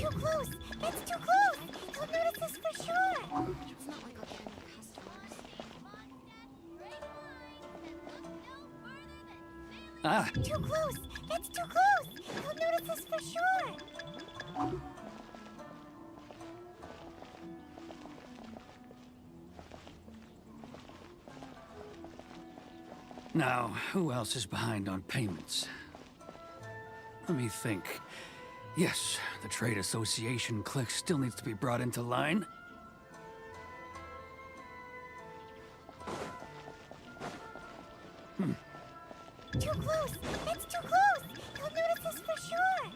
Too close! That's too close! He'll notice us for sure! It's not like I'll get any customers. Ah! Too close! That's too close! He'll notice us for sure! Now, who else is behind on payments? Let me think. Yes, the Trade Association clique still needs to be brought into line. Too close! That's too close! He'll notice us for sure!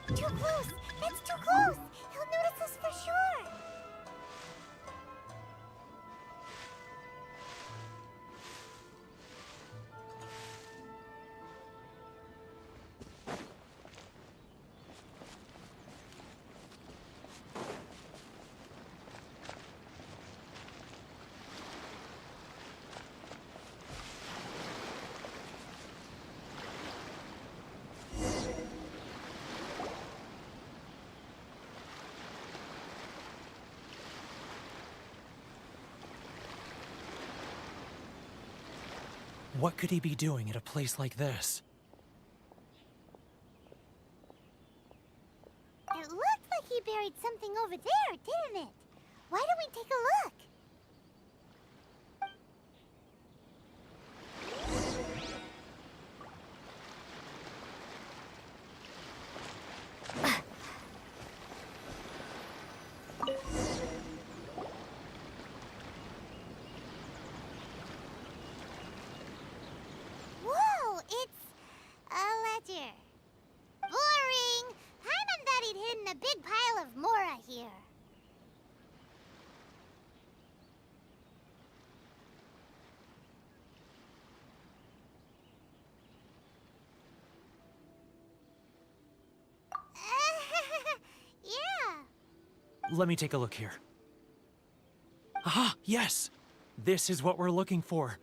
Too close! That's too close! He'll notice us for sure! What could he be doing at a place like this? It looked like he buried something over there, didn't it? Why don't we take a look? Whoa, it's a ledger. Boring! Hyman thought he'd hidden a big pile of Mora here. Yeah. Let me take a look here. Ah, yes! This is what we're looking for.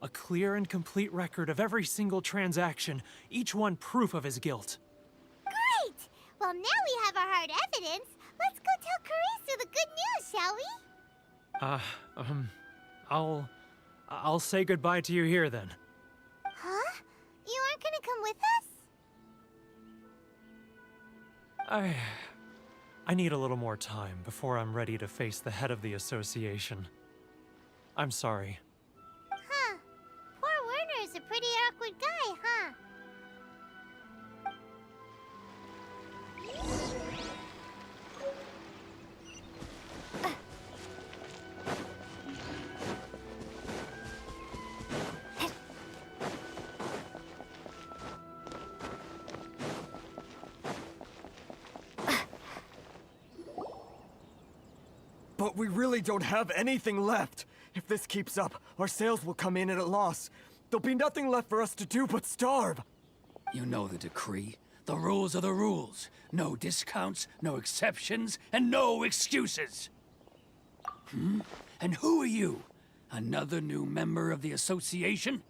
A clear and complete record of every single transaction, each one proof of his guilt. Great! Well, now we have our hard evidence. Let's go tell Karisu the good news, shall we? I'll say goodbye to you here then. Huh? You aren't gonna come with us? I need a little more time before I'm ready to face the head of the association. I'm sorry. Huh. Poor Werner's a pretty awkward guy, huh? But we really don't have anything left. If this keeps up, our sales will come in at a loss. There'll be nothing left for us to do but starve. You know the decree. The rules are the rules. No discounts, no exceptions, and no excuses. And who are you? Another new member of the association?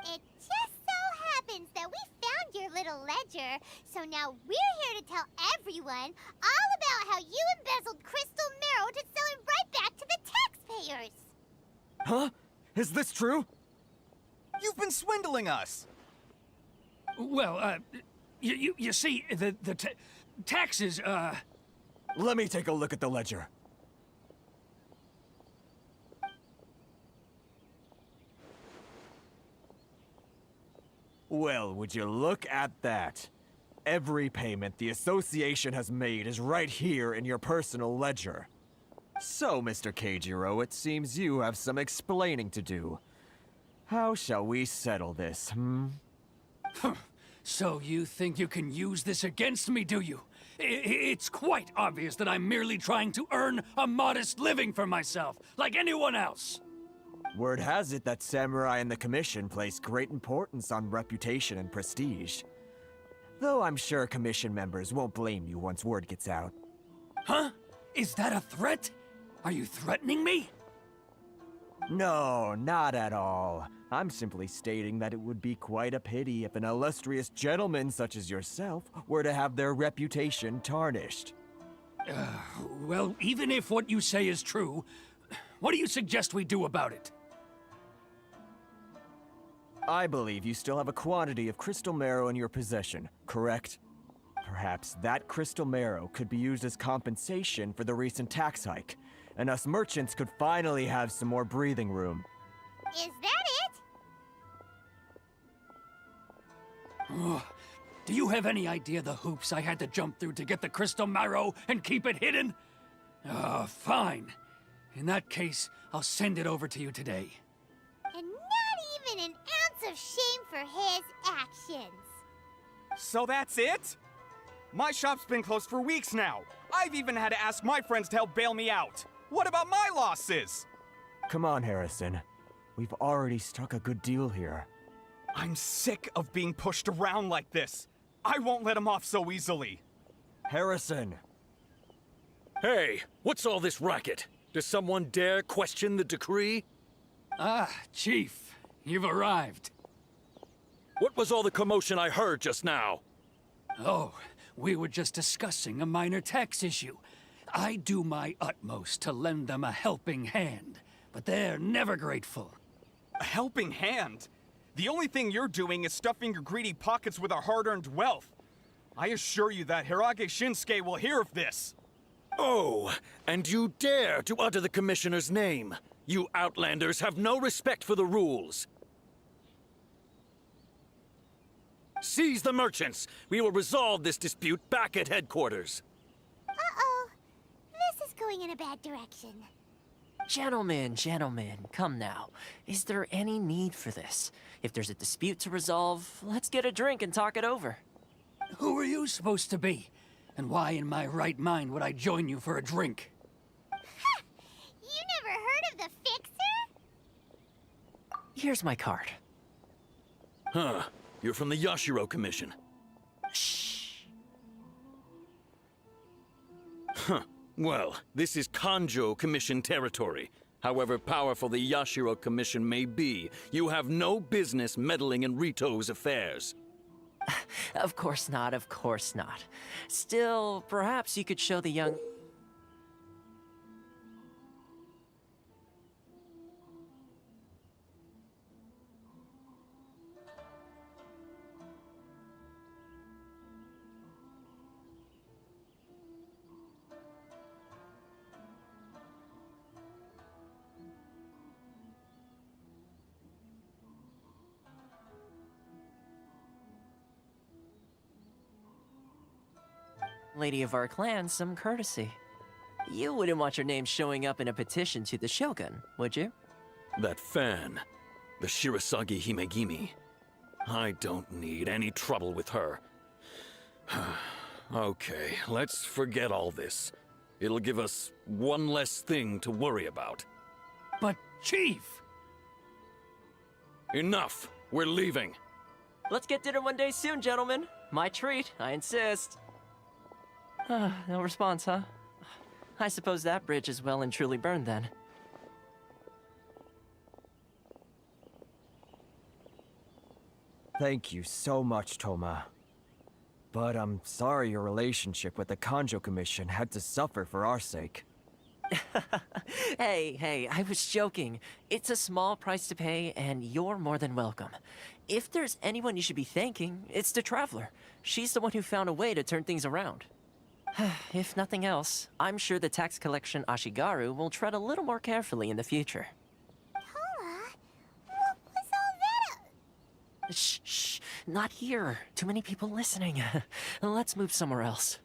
It just so happens that we found your little ledger, so now we're here to tell everyone all about how you embezzled crystal marrow to sell it right back to the taxpayers. Huh? Is this true? You've been swindling us! Well, you see, the taxes, Let me take a look at the ledger. Well, would you look at that? Every payment the association has made is right here in your personal ledger. So, Mr. Keijiro, it seems you have some explaining to do. How shall we settle this, So you think you can use this against me, do you? It's quite obvious that I'm merely trying to earn a modest living for myself, like anyone else. Word has it that samurai and the commission place great importance on reputation and prestige. Though I'm sure commission members won't blame you once word gets out. Huh? Is that a threat? Are you threatening me? No, not at all. I'm simply stating that it would be quite a pity if an illustrious gentleman such as yourself were to have their reputation tarnished. Well, even if what you say is true, what do you suggest we do about it? I believe you still have a quantity of crystal marrow in your possession, correct? Perhaps that crystal marrow could be used as compensation for the recent tax hike, and us merchants could finally have some more breathing room. Is that it? Do you have any idea the hoops I had to jump through to get the crystal marrow and keep it hidden? Fine. In that case, I'll send it over to you today. And not even an ounce of shame for his actions. So that's it? My shop's been closed for weeks now. I've even had to ask my friends to help bail me out. What about my losses? Come on, Harrison. We've already struck a good deal here. I'm sick of being pushed around like this. I won't let him off so easily. Harrison! Hey, what's all this racket? Does someone dare question the decree? Ah, Chief, you've arrived. What was all the commotion I heard just now? Oh, we were just discussing a minor tax issue. I do my utmost to lend them a helping hand, but they're never grateful. A helping hand? The only thing you're doing is stuffing your greedy pockets with our hard-earned wealth. I assure you that Hirage Shinsuke will hear of this. Oh, and you dare to utter the Commissioner's name. You Outlanders have no respect for the rules. Seize the merchants. We will resolve this dispute back at headquarters. Uh-oh. This is going in a bad direction. Gentlemen, come now. Is there any need for this? If there's a dispute to resolve, let's get a drink and talk it over. Who are you supposed to be? And why in my right mind would I join you for a drink? Ha! You never heard of the Fixer? Here's my card. Huh. You're from the Yashiro Commission. Shh. Huh. Well, this is Kanjo Commission territory. However powerful the Yashiro Commission may be, you have no business meddling in Rito's affairs. Of course not, of course not. Still, perhaps you could show the young... lady of our clan some courtesy. You wouldn't want your name showing up in a petition to the Shogun, would you? That fan, the Shirasagi Himegimi. I don't need any trouble with her. Okay, let's forget all this. It'll give us one less thing to worry about. But, Chief! Enough! We're leaving! Let's get dinner one day soon, gentlemen. My treat, I insist. No response, huh? I suppose that bridge is well and truly burned then. Thank you so much, Toma. But I'm sorry your relationship with the Kanjo Commission had to suffer for our sake. Hey, I was joking. It's a small price to pay, and you're more than welcome. If there's anyone you should be thanking, it's the Traveler. She's the one who found a way to turn things around. If nothing else, I'm sure the tax collection Ashigaru will tread a little more carefully in the future. Toma? What was all that? Shh, not here. Too many people listening. Let's move somewhere else.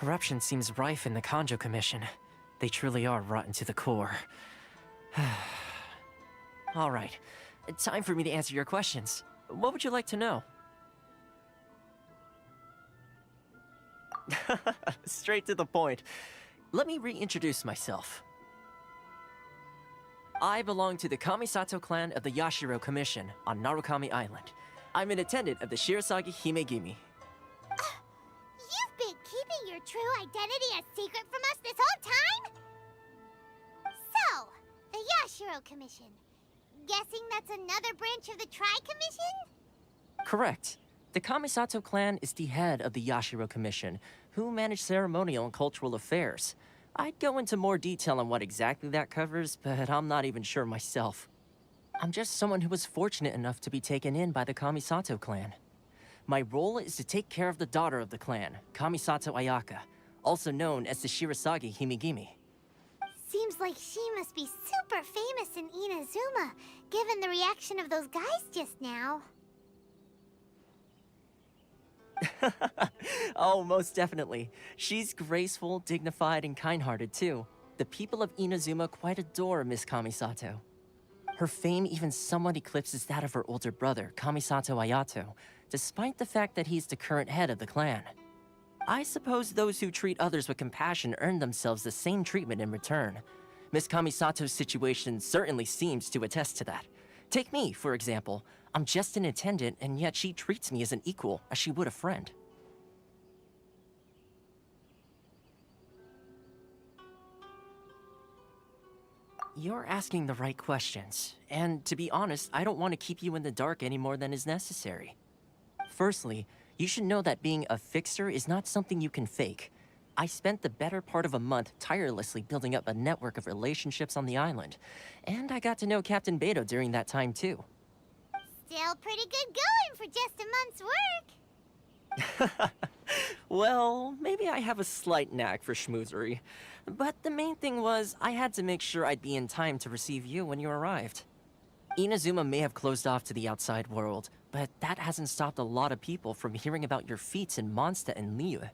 corruption seems rife in the Kanjo Commission. They truly are rotten to the core. All right, time for me to answer your questions. What would you like to know? Straight to the point. Let me reintroduce myself. I belong to the Kamisato clan of the Yashiro Commission on Narukami Island. I'm an attendant of the Shirasagi Himegimi. You've been keeping your true identity a secret from us this whole time? So, the Yashiro Commission. Guessing that's another branch of the Tri-Commission? Correct. The Kamisato clan is the head of the Yashiro Commission, who manage ceremonial and cultural affairs. I'd go into more detail on what exactly that covers, but I'm not even sure myself. I'm just someone who was fortunate enough to be taken in by the Kamisato clan. My role is to take care of the daughter of the clan, Kamisato Ayaka, also known as the Shirasagi Himegimi. Seems like she must be super famous in Inazuma, given the reaction of those guys just now. Oh, most definitely. She's graceful, dignified, and kind-hearted too. The people of Inazuma quite adore Miss Kamisato. Her fame even somewhat eclipses that of her older brother, Kamisato Ayato, despite the fact that he's the current head of the clan. I suppose those who treat others with compassion earn themselves the same treatment in return. Miss Kamisato's situation certainly seems to attest to that. Take me, for example. I'm just an attendant, and yet she treats me as an equal, as she would a friend. You're asking the right questions, and to be honest, I don't want to keep you in the dark any more than is necessary. Firstly, you should know that being a fixer is not something you can fake. I spent the better part of a month tirelessly building up a network of relationships on the island, and I got to know Captain Beto during that time too. Still pretty good going for just a month's work. Well, maybe I have a slight knack for schmoozery. But the main thing was, I had to make sure I'd be in time to receive you when you arrived. Inazuma may have closed off to the outside world, but that hasn't stopped a lot of people from hearing about your feats in Mondstadt and Liyue.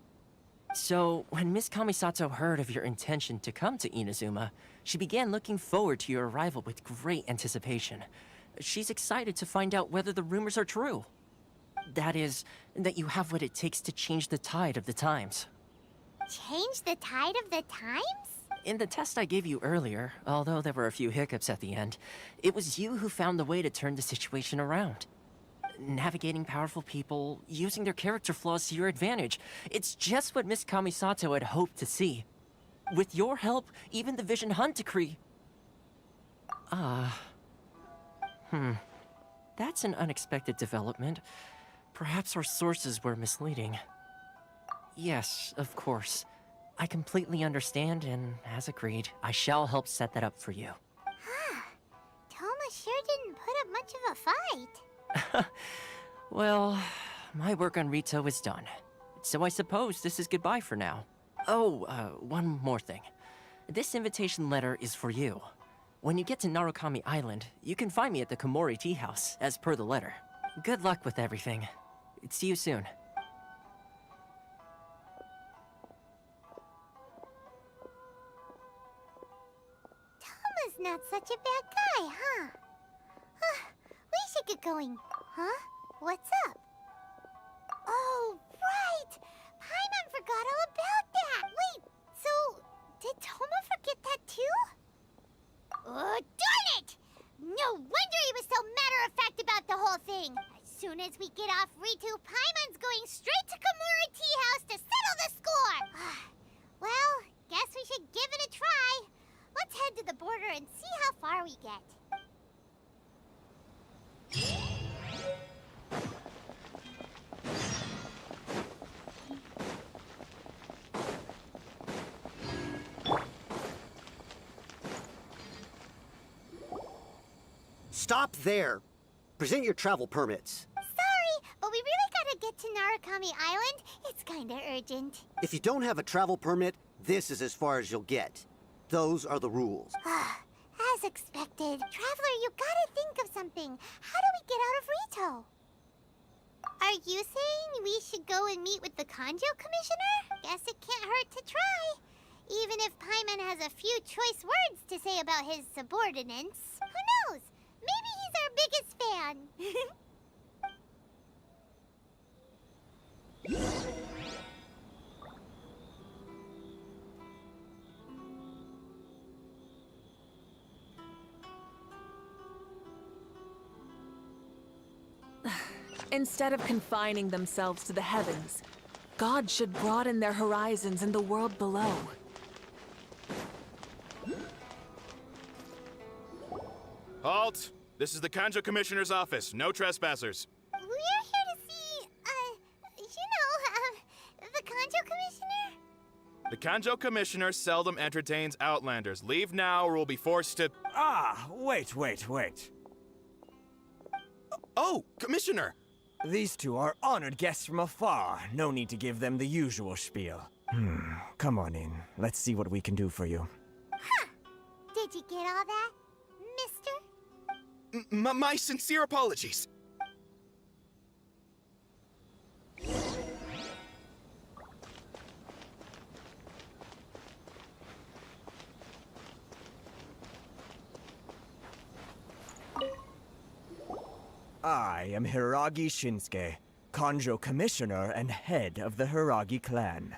So, when Miss Kamisato heard of your intention to come to Inazuma, she began looking forward to your arrival with great anticipation. She's excited to find out whether the rumors are true. That is, that you have what it takes to change the tide of the times. Change the tide of the times? In the test I gave you earlier, although there were a few hiccups at the end, it was you who found the way to turn the situation around. Navigating powerful people, using their character flaws to your advantage. It's just what Miss Kamisato had hoped to see. With your help, even the Vision Hunt decree... That's an unexpected development. Perhaps our sources were misleading. Yes, of course. I completely understand, and as agreed, I shall help set that up for you. Toma sure didn't put up much of a fight. Well, my work on Rito is done. So I suppose this is goodbye for now. Oh, one more thing. This invitation letter is for you. When you get to Narukami Island, you can find me at the Komori Tea House, as per the letter. Good luck with everything. See you soon. Toma's not such a bad guy, huh? We should get going. Huh? What's up? Oh, right! Paimon forgot all about that! Wait, so did Toma forget that too? Oh, darn it! No wonder he was so matter-of-fact about the whole thing! As soon as we get off Ritu, Paimon's going straight to Komori Tea House to settle the score! Well, guess we should give it a try. Let's head to the border and see how far we get. Stop there. Present your travel permits. Sorry, but we really gotta get to Narukami Island. It's kinda urgent. If you don't have a travel permit, this is as far as you'll get. Those are the rules. As expected. Traveler, you gotta think of something. How do we get out of Rito? Are you saying we should go and meet with the Kanjo Commissioner? Guess it can't hurt to try. Even if Paimon has a few choice words to say about his subordinates. Who knows? Maybe he's our biggest fan. Instead of confining themselves to the heavens, God should broaden their horizons in the world below. Halt! This is the Kanjo Commissioner's office. No trespassers. We're here to see, the Kanjo Commissioner? The Kanjo Commissioner seldom entertains Outlanders. Leave now or we'll be forced to... Ah, wait. Oh, Commissioner! These two are honored guests from afar. No need to give them the usual spiel. Come on in. Let's see what we can do for you. Huh. Did you get all that, mister? My sincere apologies. I am Hiragi Shinsuke, Kanjo Commissioner and head of the Hiragi clan.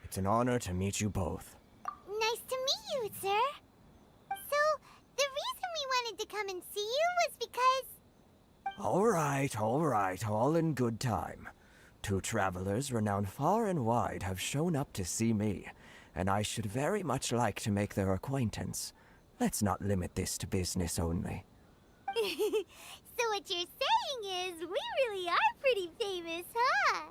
It's an honor to meet you both. Nice to meet you, sir. So, the reason we wanted to come and see you was because... All right, all in good time. Two travelers renowned far and wide have shown up to see me, and I should very much like to make their acquaintance. Let's not limit this to business only. So what you're saying is, we really are pretty famous, huh?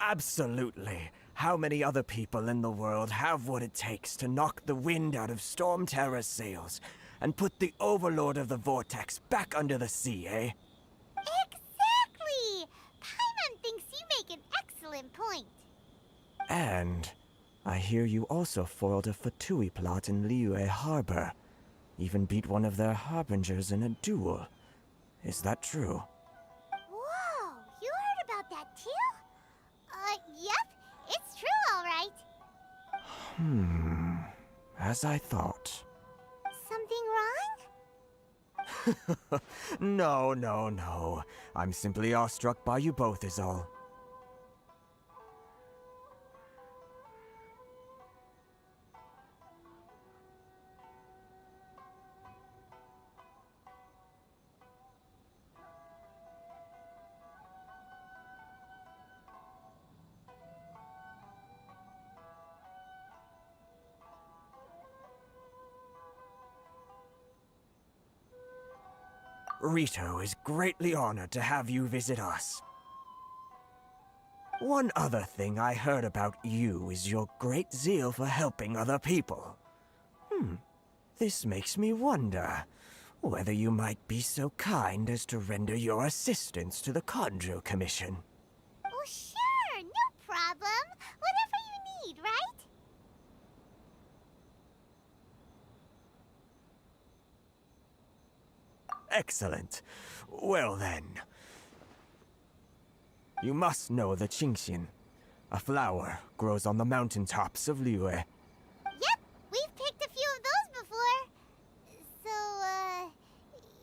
Absolutely. How many other people in the world have what it takes to knock the wind out of Storm Terror's sails and put the Overlord of the Vortex back under the sea, eh? Exactly! Paimon thinks you make an excellent point. And I hear you also foiled a Fatui plot in Liyue Harbor. Even beat one of their harbingers in a duel. Is that true? Whoa, you heard about that too? Yep, it's true, all right. As I thought. Something wrong? No. I'm simply awestruck by you both is all. Rito is greatly honored to have you visit us. One other thing I heard about you is your great zeal for helping other people. This makes me wonder whether you might be so kind as to render your assistance to the Kanjo Commission. Oh, sure, no problem. Whatever you need, right? Excellent. Well then. You must know the Genshin. A flower grows on the mountaintops of Liyue. Yep, we've picked a few of those before. So,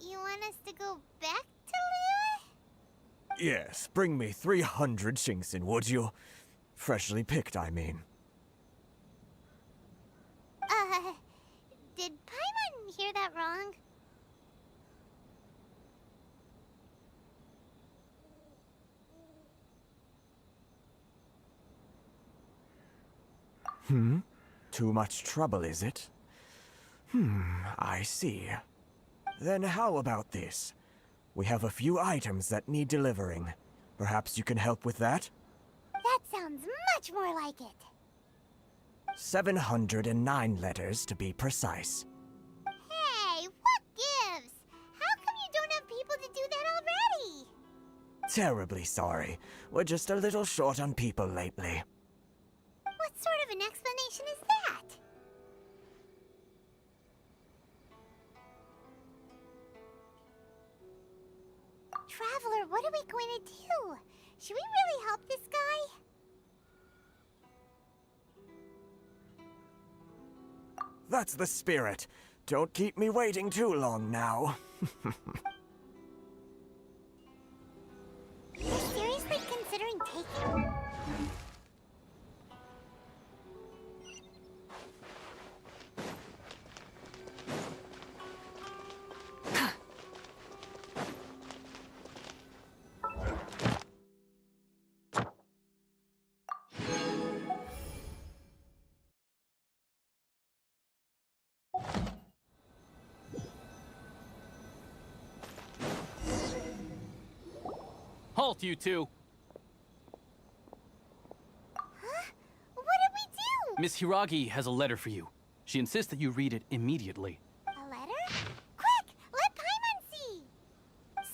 you want us to go back to Liyue? Yes, bring me 300 Genshin, would you? Freshly picked, I mean. Did Paimon hear that wrong? Too much trouble, is it? I see. Then how about this? We have a few items that need delivering. Perhaps you can help with that? That sounds much more like it. 709 letters to be precise. Hey, what gives? How come you don't have people to do that already? Terribly sorry. We're just a little short on people lately. What sort of an explanation is that? Traveler, Traveler, what are we going to do? Should we really help this guy? That's the spirit. Don't keep me waiting too long now. You're seriously considering taking... Halt, you two! Huh? What did we do? Miss Hiragi has a letter for you. She insists that you read it immediately. A letter? Quick! Let Paimon see!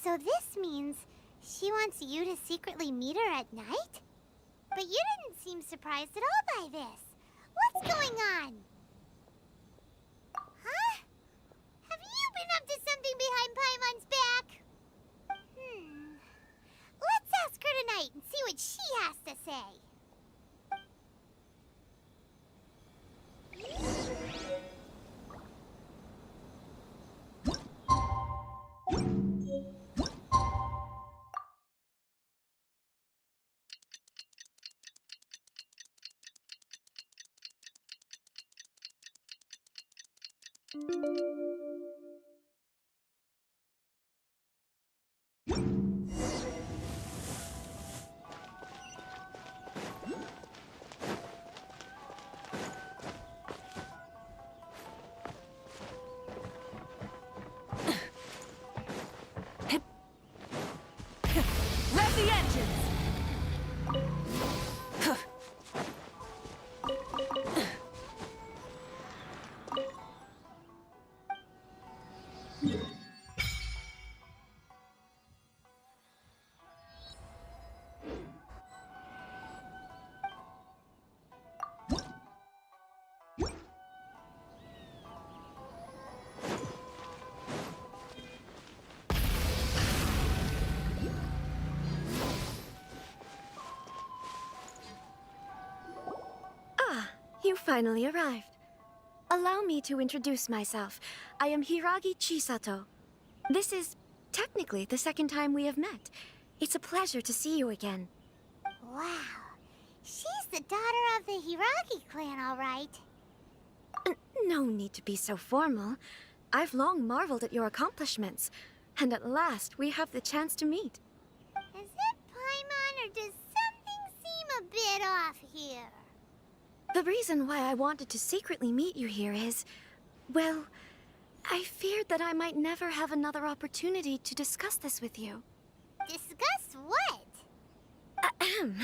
So this means she wants you to secretly meet her at night? But you didn't seem surprised at all by this. What's going on? Huh? Have you been up to something behind Paimon's back? Let's ask her tonight and see what she has to say. Rev the engines! You finally arrived. Allow me to introduce myself. I am Hiragi Chisato. This is technically the second time we have met. It's a pleasure to see you again. Wow. She's the daughter of the Hiragi clan, all right. No need to be so formal. I've long marveled at your accomplishments. And at last, we have the chance to meet. Is it Paimon, or does something seem a bit off here? The reason why I wanted to secretly meet you here is, well, I feared that I might never have another opportunity to discuss this with you. Discuss what? Ahem.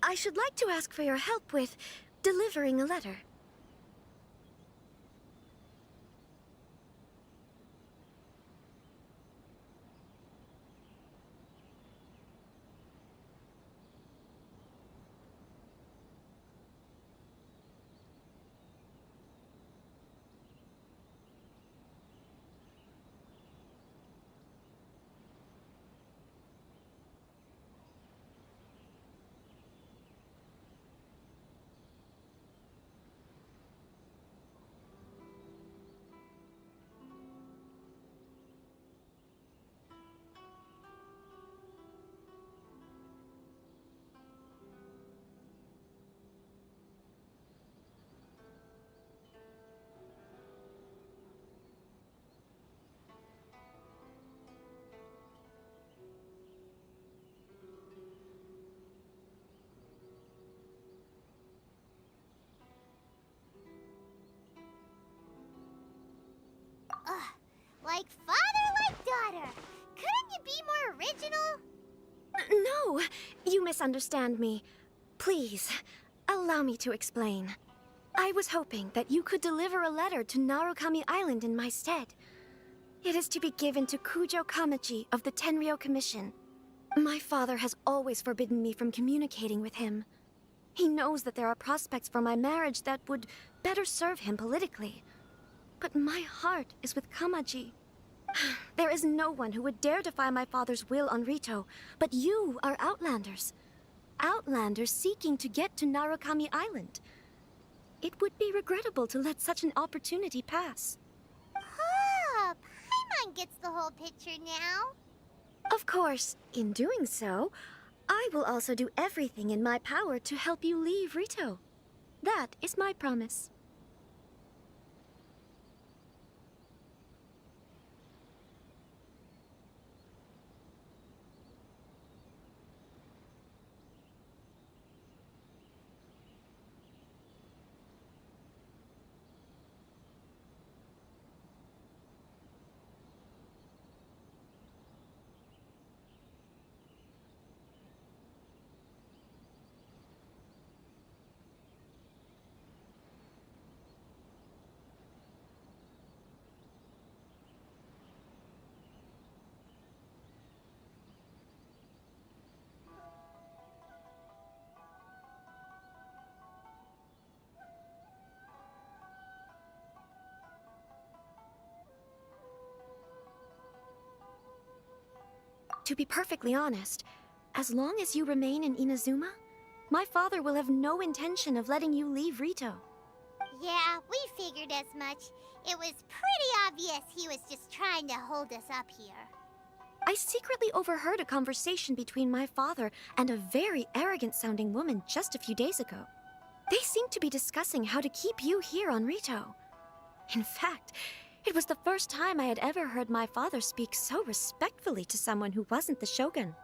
I should like to ask for your help with delivering a letter. Like father, like daughter. Couldn't you be more original? No, you misunderstand me. Please, allow me to explain. I was hoping that you could deliver a letter to Narukami Island in my stead. It is to be given to Kujo Kamachi of the Tenryou Commission. My father has always forbidden me from communicating with him. He knows that there are prospects for my marriage that would better serve him politically. But my heart is with Kamaji. There is no one who would dare defy my father's will on Rito, but you are Outlanders. Outlanders seeking to get to Narukami Island. It would be regrettable to let such an opportunity pass. Oh, Paimon gets the whole picture now. Of course, in doing so, I will also do everything in my power to help you leave Rito. That is my promise. To be perfectly honest, as long as you remain in Inazuma, my father will have no intention of letting you leave Rito. Yeah, we figured as much. It was pretty obvious he was just trying to hold us up here. I secretly overheard a conversation between my father and a very arrogant-sounding woman just a few days ago. They seemed to be discussing how to keep you here on Rito. In fact, it was the first time I had ever heard my father speak so respectfully to someone who wasn't the Shogun.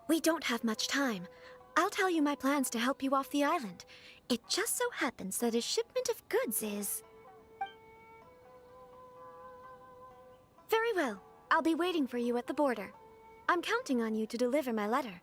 We don't have much time. I'll tell you my plans to help you off the island. It just so happens that a shipment of goods is... Very well. I'll be waiting for you at the border. I'm counting on you to deliver my letter.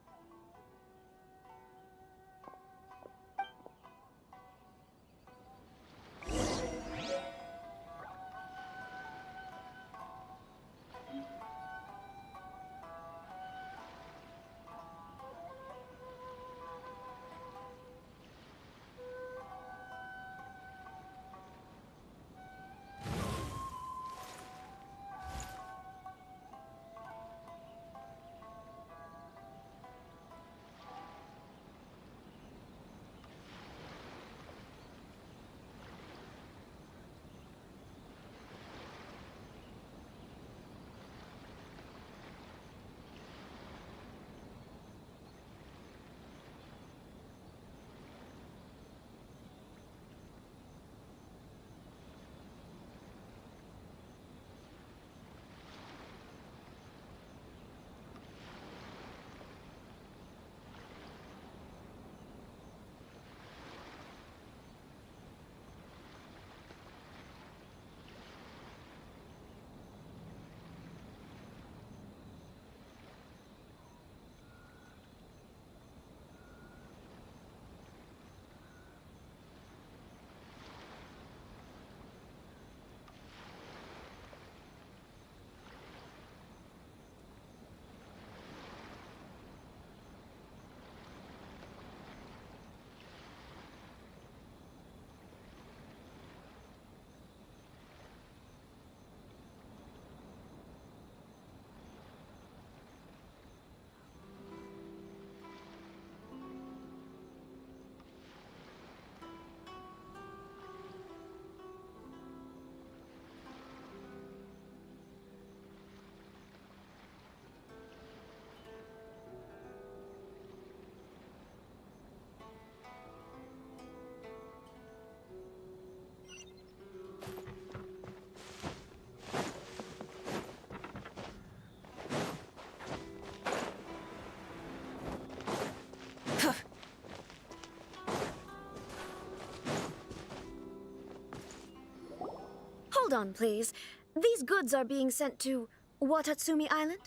Hold on, please. These goods are being sent to Watatsumi Island?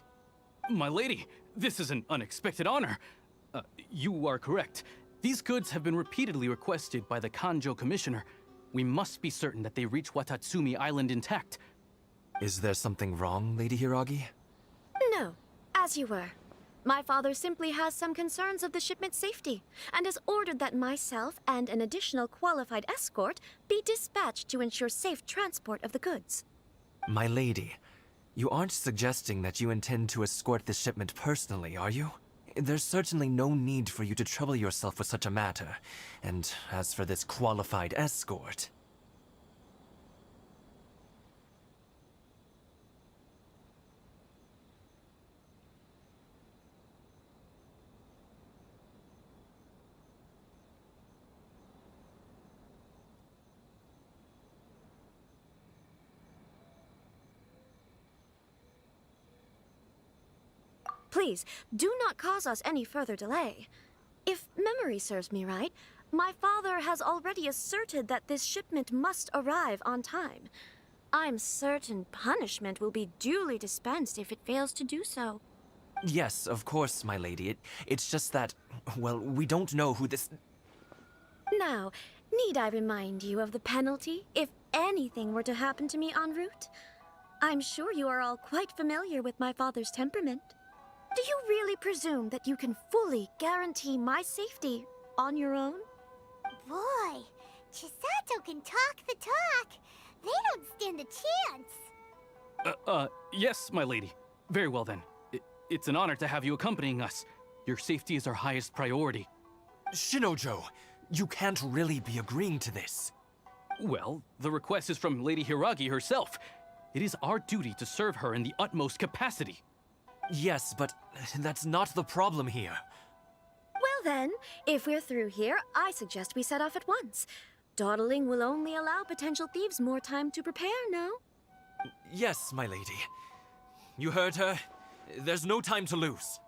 My lady, this is an unexpected honor. You are correct. These goods have been repeatedly requested by the Kanjo Commissioner. We must be certain that they reach Watatsumi Island intact. Is there something wrong, Lady Hiragi? No, as you were. My father simply has some concerns of the shipment's safety, and has ordered that myself and an additional qualified escort be dispatched to ensure safe transport of the goods. My lady, you aren't suggesting that you intend to escort this shipment personally, are you? There's certainly no need for you to trouble yourself with such a matter. And as for this qualified escort... Please, do not cause us any further delay. If memory serves me right, my father has already asserted that this shipment must arrive on time. I'm certain punishment will be duly dispensed if it fails to do so. Yes, of course, my lady. It's just that, well, we don't know who this... Now, need I remind you of the penalty if anything were to happen to me en route? I'm sure you are all quite familiar with my father's temperament. Do you really presume that you can fully guarantee my safety on your own? Boy, Chisato can talk the talk. They don't stand a chance. Yes, my lady. Very well then. It's an honor to have you accompanying us. Your safety is our highest priority. Shinojo, you can't really be agreeing to this. Well, the request is from Lady Hiragi herself. It is our duty to serve her in the utmost capacity. Yes, but that's not the problem here. Well then, if we're through here, I suggest we set off at once. Dawdling will only allow potential thieves more time to prepare, no? Yes, my lady. You heard her. There's no time to lose.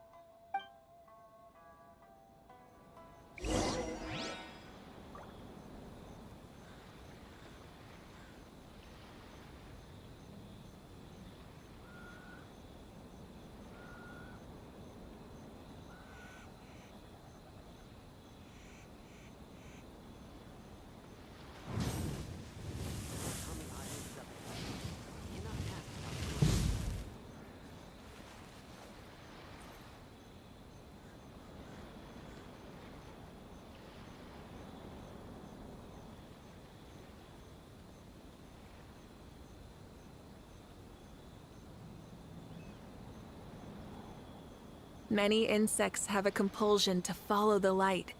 Many insects have a compulsion to follow the light,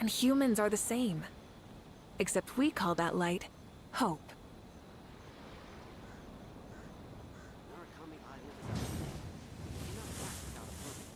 and humans are the same. Except we call that light hope. Narukami Island is a cannot pass without a permit.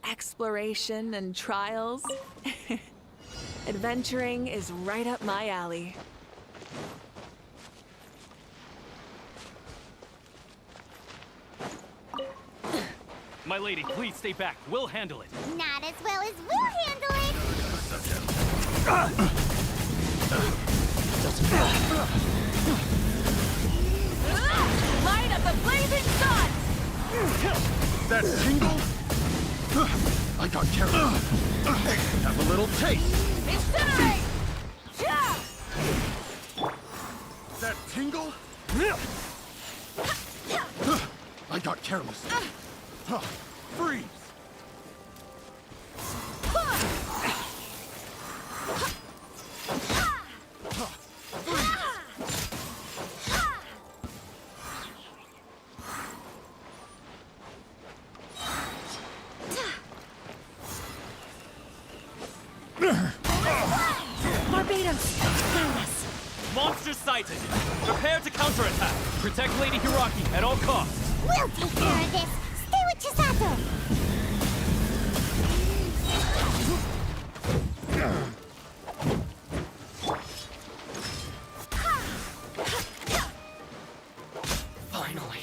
exploration and trials. Adventuring is right up my alley. My lady, please stay back. We'll handle it. Not as well as we'll handle it. Light up the blazing sun! That tingle? I got careless. Have a little taste. Incinerate! Yeah! That tingle? I got careless. Freeze! Barbados, find us. Monsters sighted. Prepare to counterattack. Protect Lady Hiraki at all costs. We'll take care of this. Stay with Chisato. Finally,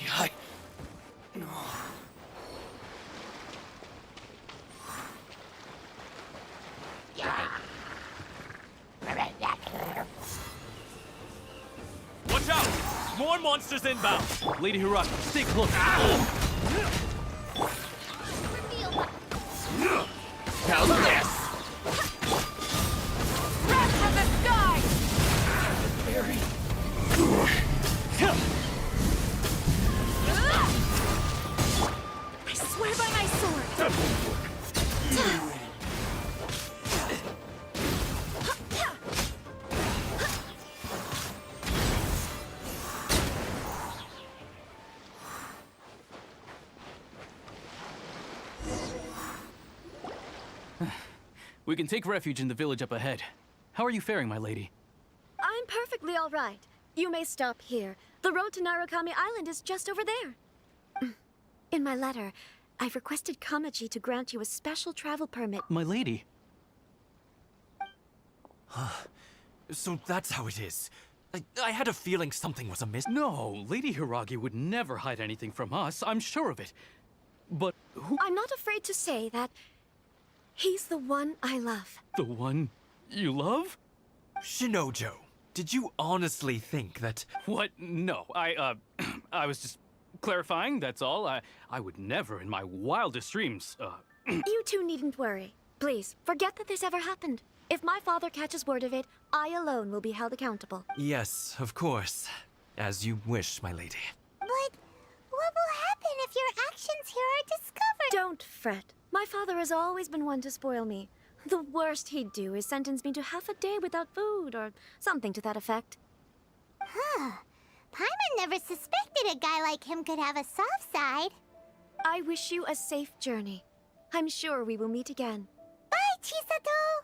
Watch out! More monsters inbound. Lady Hiraki, stay close. How's this? Breath from the sky! I swear by my sword. We can take refuge in the village up ahead. How are you faring, my lady? I'm perfectly all right. You may stop here. The road to Narukami Island is just over there. In my letter, I've requested Kamaji to grant you a special travel permit. My lady. So that's how it is. I had a feeling something was amiss. No, Lady Hiragi would never hide anything from us. I'm sure of it. But who? I'm not afraid to say that he's the one I love. The one you love? Shinojo, did you honestly think that... What? No, I was just clarifying, that's all. I would never in my wildest dreams, You two needn't worry. Please, forget that this ever happened. If my father catches word of it, I alone will be held accountable. Yes, of course. As you wish, my lady. But what will happen if your actions here are discovered? Don't fret. My father has always been one to spoil me. The worst he'd do is sentence me to half a day without food, or something to that effect. Huh. Paimon never suspected a guy like him could have a soft side. I wish you a safe journey. I'm sure we will meet again. Bye, Chisato!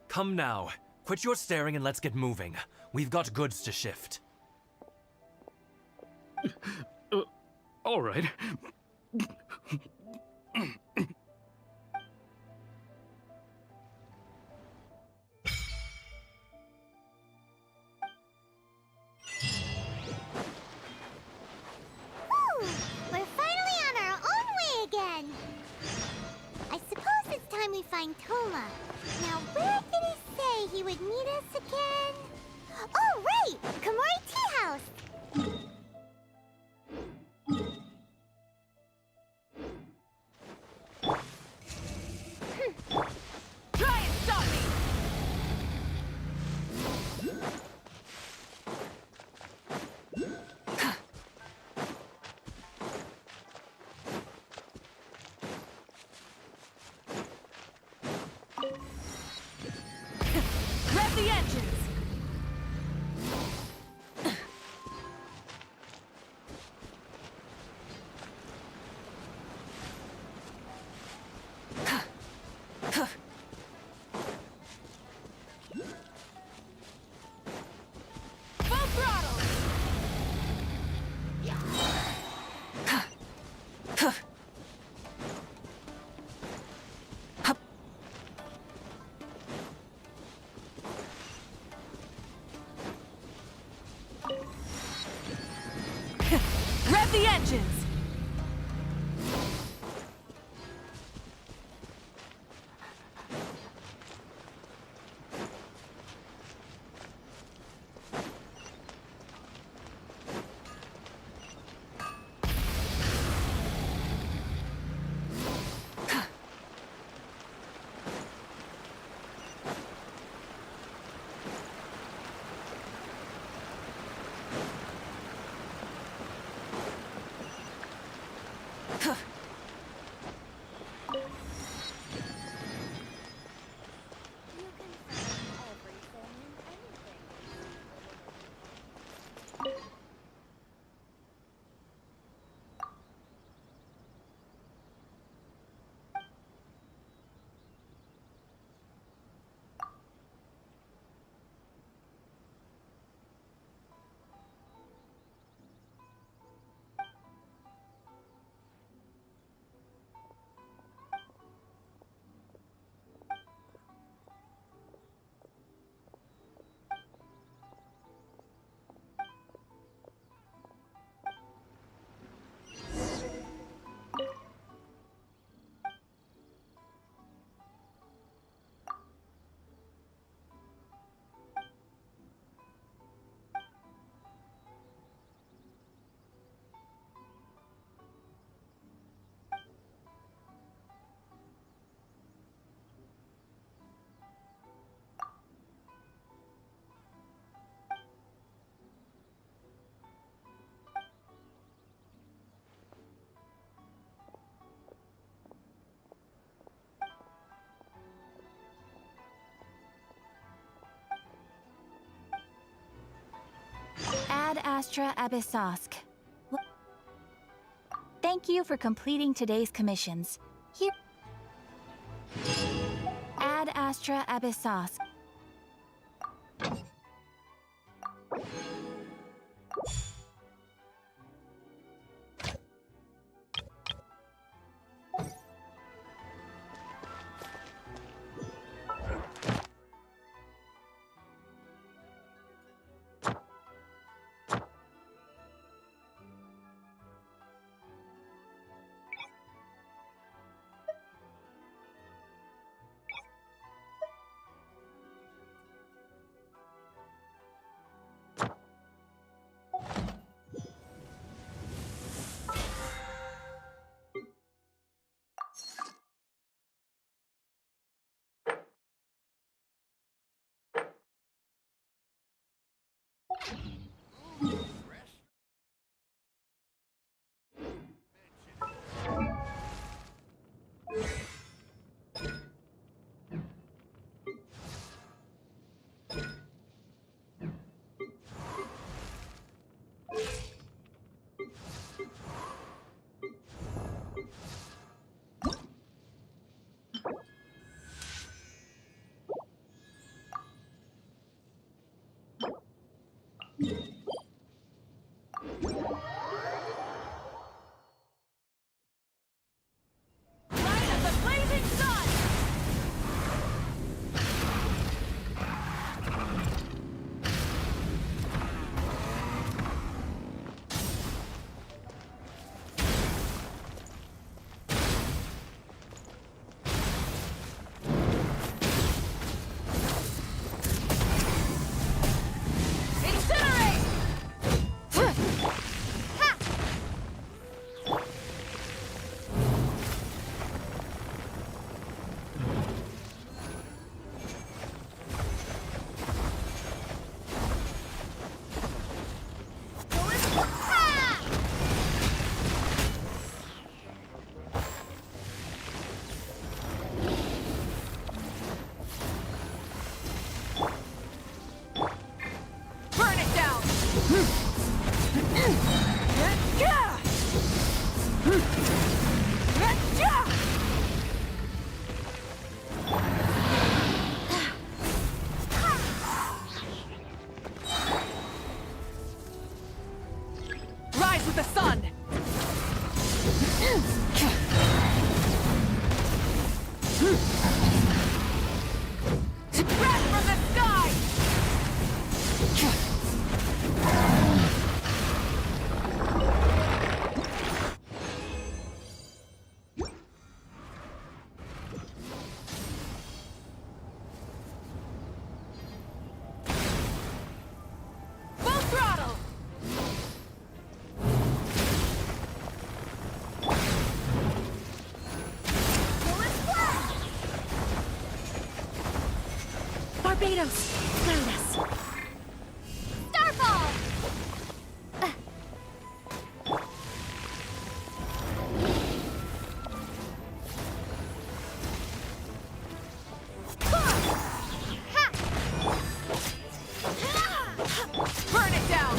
Come now. Quit your staring and let's get moving. We've got goods to shift. all right. We're finally on our own way again. I suppose it's time we find Toma. Now, where did he say he would meet us again? Oh, right! Komori Tea House! Try and stop me! Rev the engines! Astra Abyssosk. Thank you for completing today's commissions. Here. Ad Astra Abyssosk. Barbados! Ground us! Starfall! Burn it down!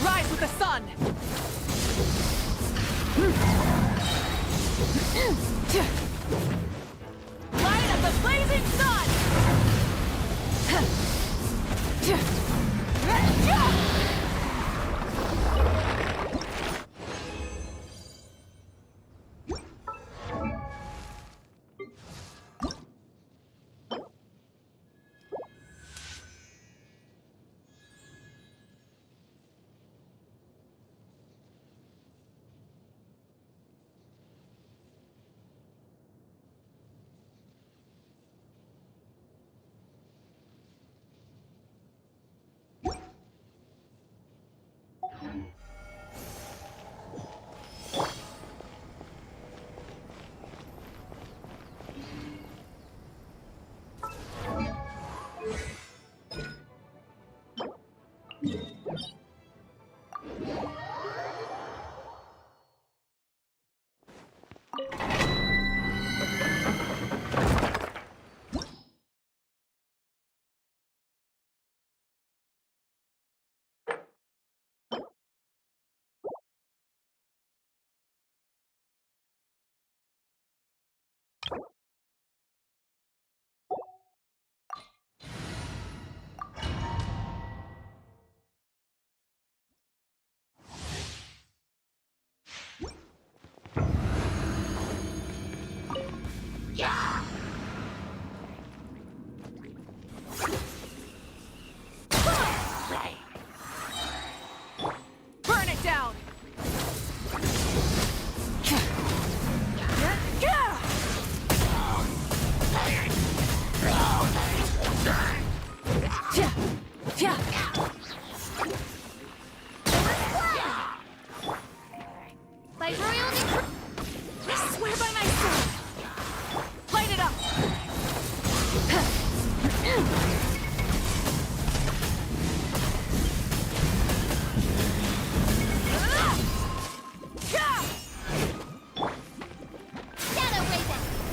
Rise with the sun! Light of the blazing sun!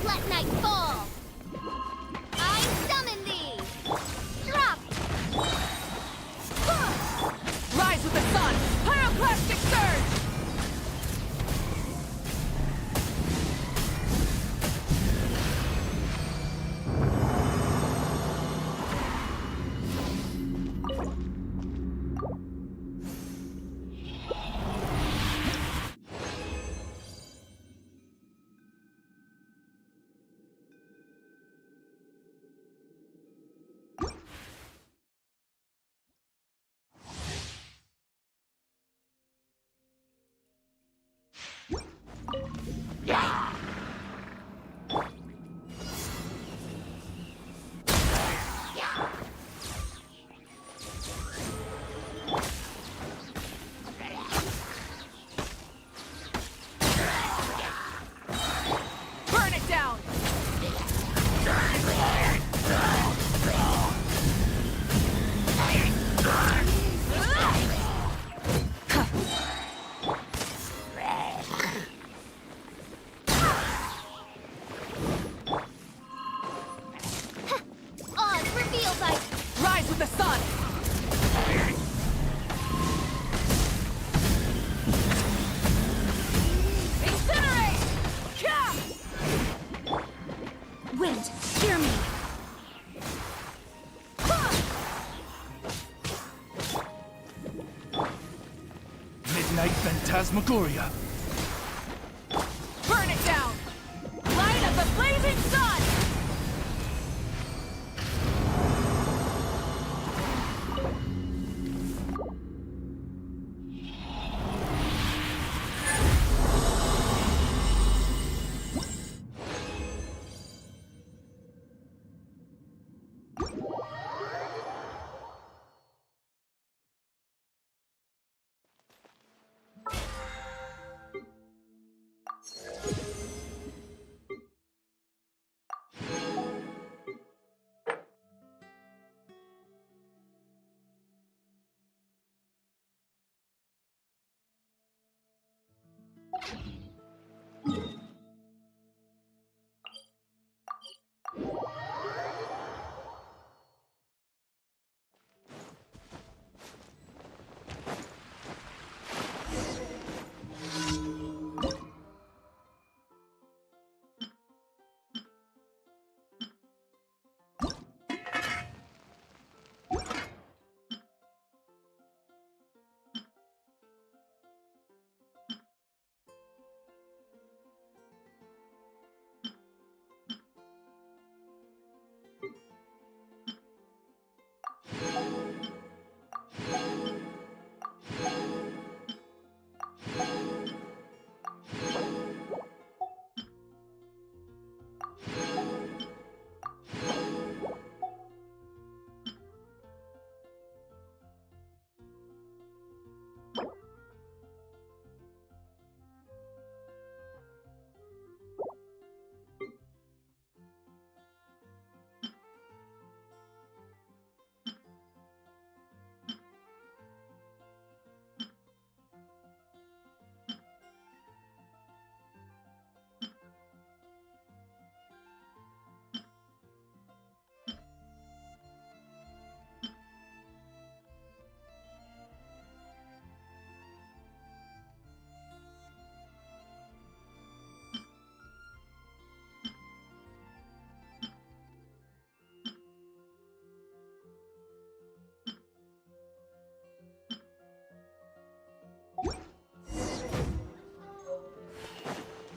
Let night fall! I summon thee! Drop! Rise with the sun! Pyroclastic surge! Burn it down! Oz, reveal thy... Rise with the sun! Incinerate! Ka! Wind, hear me. Midnight Phantasmagoria. Burn it down! Light of the blazing sun!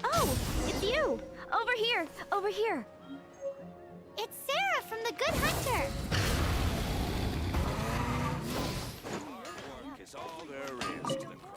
Oh, it's you! Over here! Over here! It's Sarah from the Good Hunter! Work is all there is to the craft.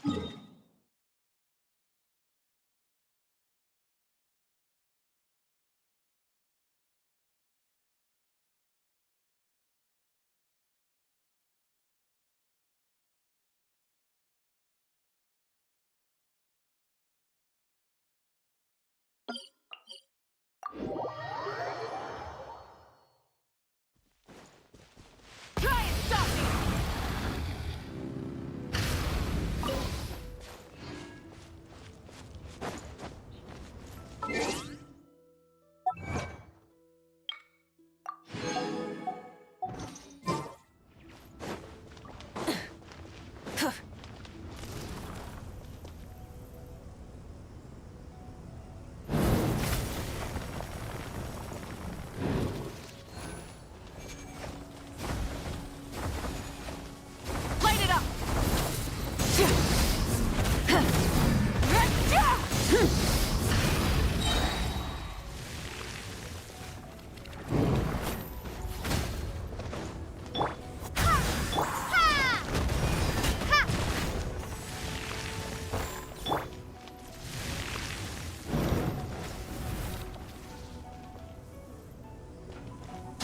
Try and stop me! Light it up!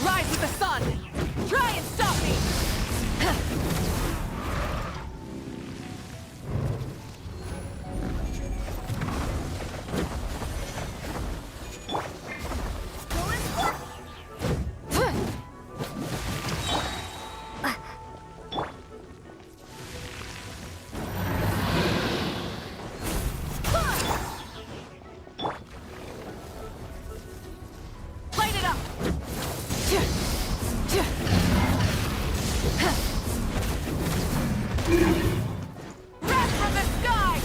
Rise with the sun! Try and stop me! Light it up! Wrath from the sky!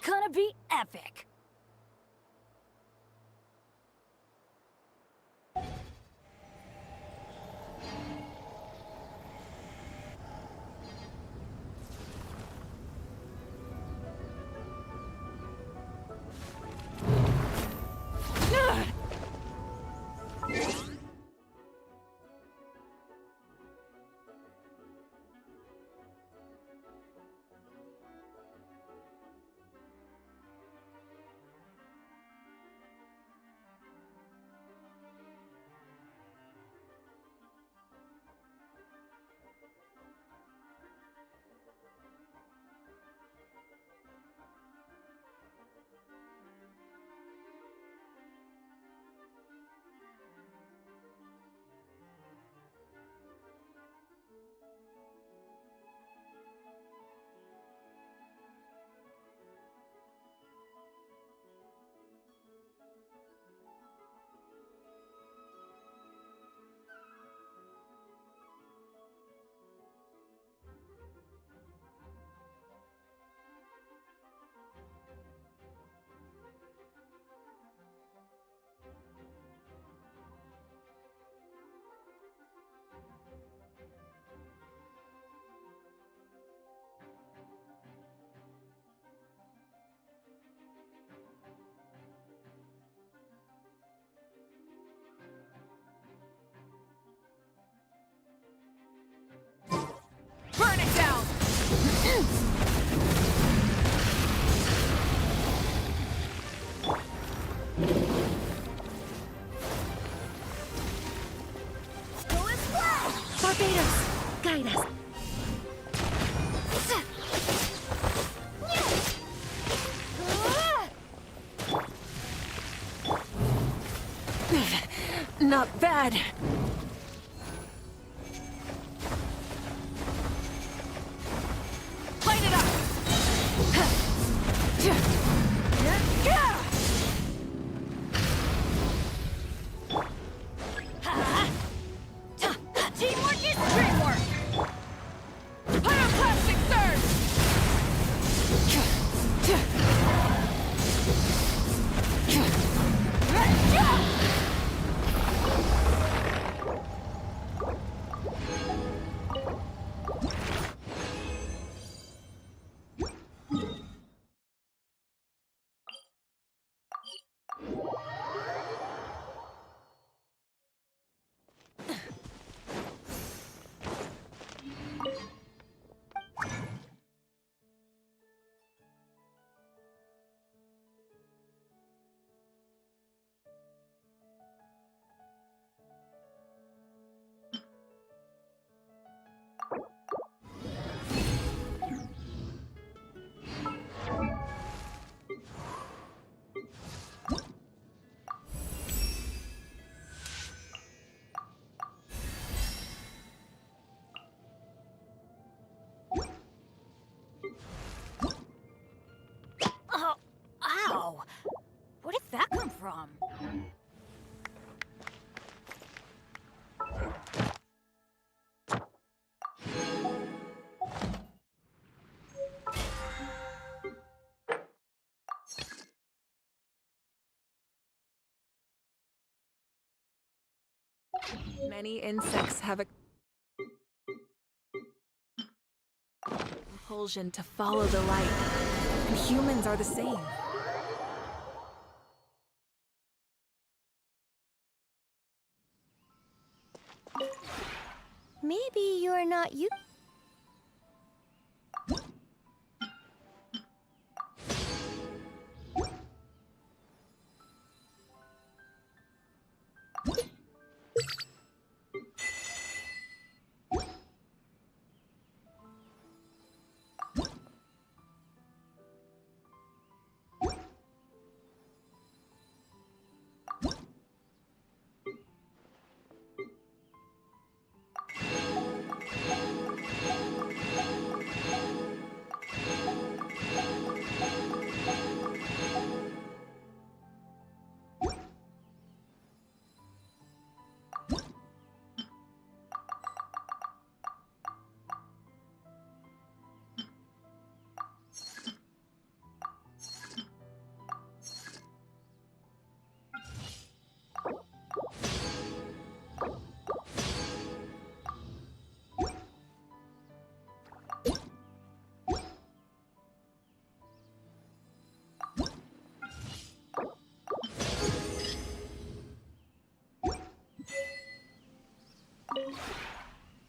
Gonna be epic. Burn it down! Barbados, guide us. Not bad. Light it up! Teamwork is dreamwork. Pyroclastic surge! Many insects have a compulsion to follow the light, and humans are the same. Maybe you're not you.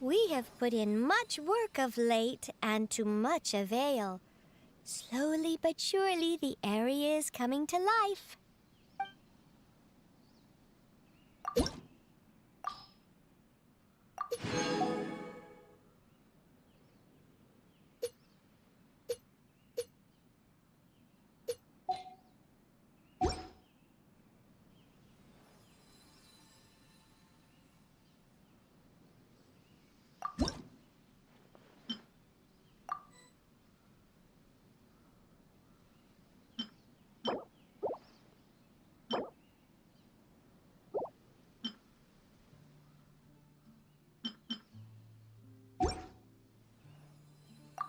We have put in much work of late, and to much avail. Slowly but surely, the area is coming to life.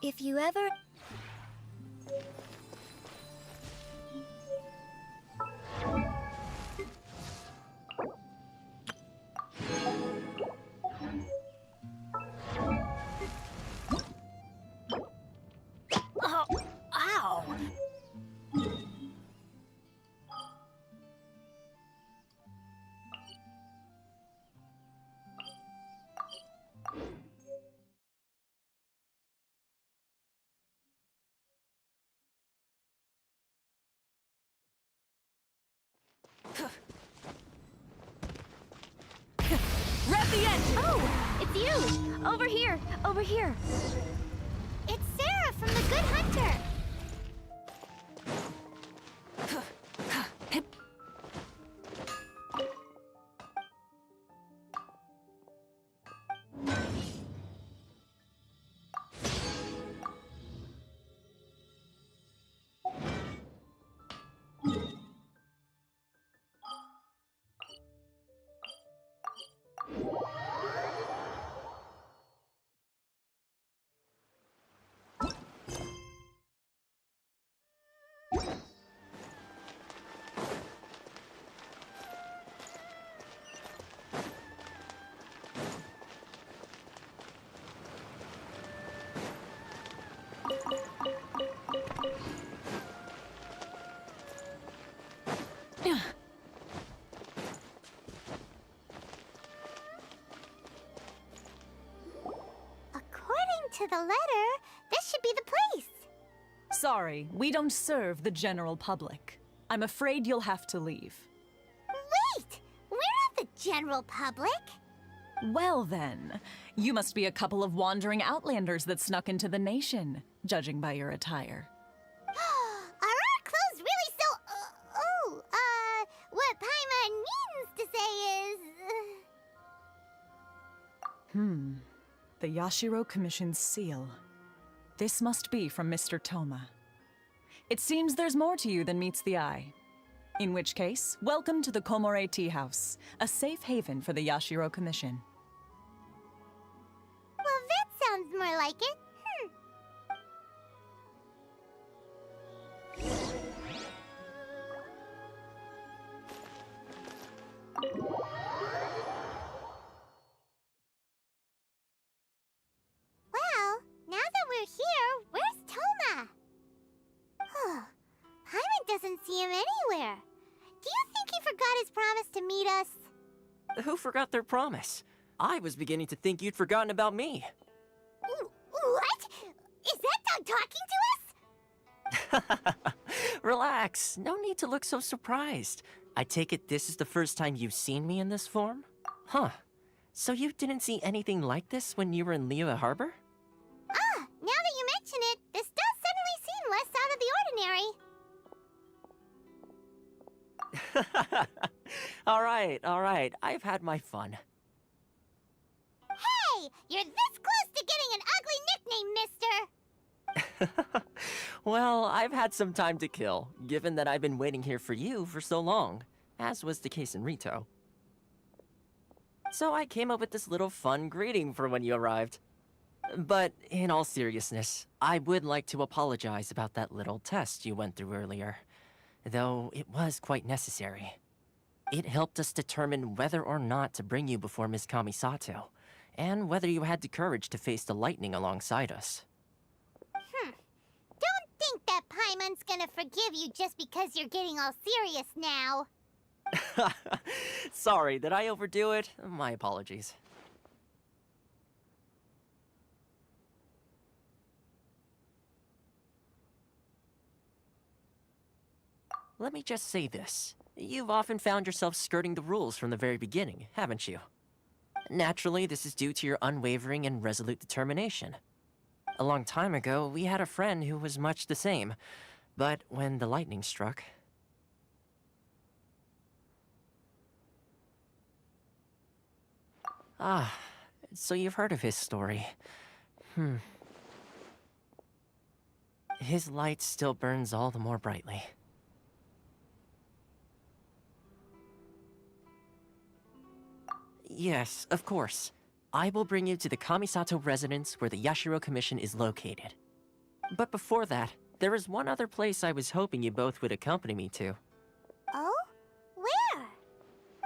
If you ever... Oh, ow! Rev the engine! Oh, it's you! Over here! Over here! It's Sarah from the Good Hunter. According to the letter, this should be the place. Sorry, we don't serve the general public. I'm afraid you'll have to leave. Wait! We're not the general public. Well then, you must be a couple of wandering outlanders that snuck into the nation, judging by your attire. Are our clothes really so... what Paimon means to say is... The Yashiro Commission's seal. This must be from Mr. Toma. It seems there's more to you than meets the eye. In which case, welcome to the Komore Tea House, a safe haven for the Yashiro Commission. Well, that sounds more like it. Who forgot their promise? I was beginning to think you'd forgotten about me. What? Is that dog talking to us? Relax, no need to look so surprised. I take it this is the first time you've seen me in this form? Huh. So you didn't see anything like this when you were in Liyue Harbor? Ah, now that you mention it, this does suddenly seem less out of the ordinary. Alright, I've had my fun. Hey, you're this close to getting an ugly nickname, mister! Well, I've had some time to kill, given that I've been waiting here for you for so long, as was the case in Rito. So I came up with this little fun greeting for when you arrived. But in all seriousness, I would like to apologize about that little test you went through earlier, though it was quite necessary. It helped us determine whether or not to bring you before Miss Kamisato, and whether you had the courage to face the lightning alongside us. Don't think that Paimon's gonna forgive you just because you're getting all serious now. Sorry, did I overdo it? My apologies. Let me just say this. You've often found yourself skirting the rules from the very beginning, haven't you? Naturally, this is due to your unwavering and resolute determination. A long time ago, we had a friend who was much the same, but when the lightning struck... Ah, so you've heard of his story. His light still burns all the more brightly. Yes, of course. I will bring you to the Kamisato residence where the Yashiro Commission is located. But before that, there is one other place I was hoping you both would accompany me to. Oh? Where?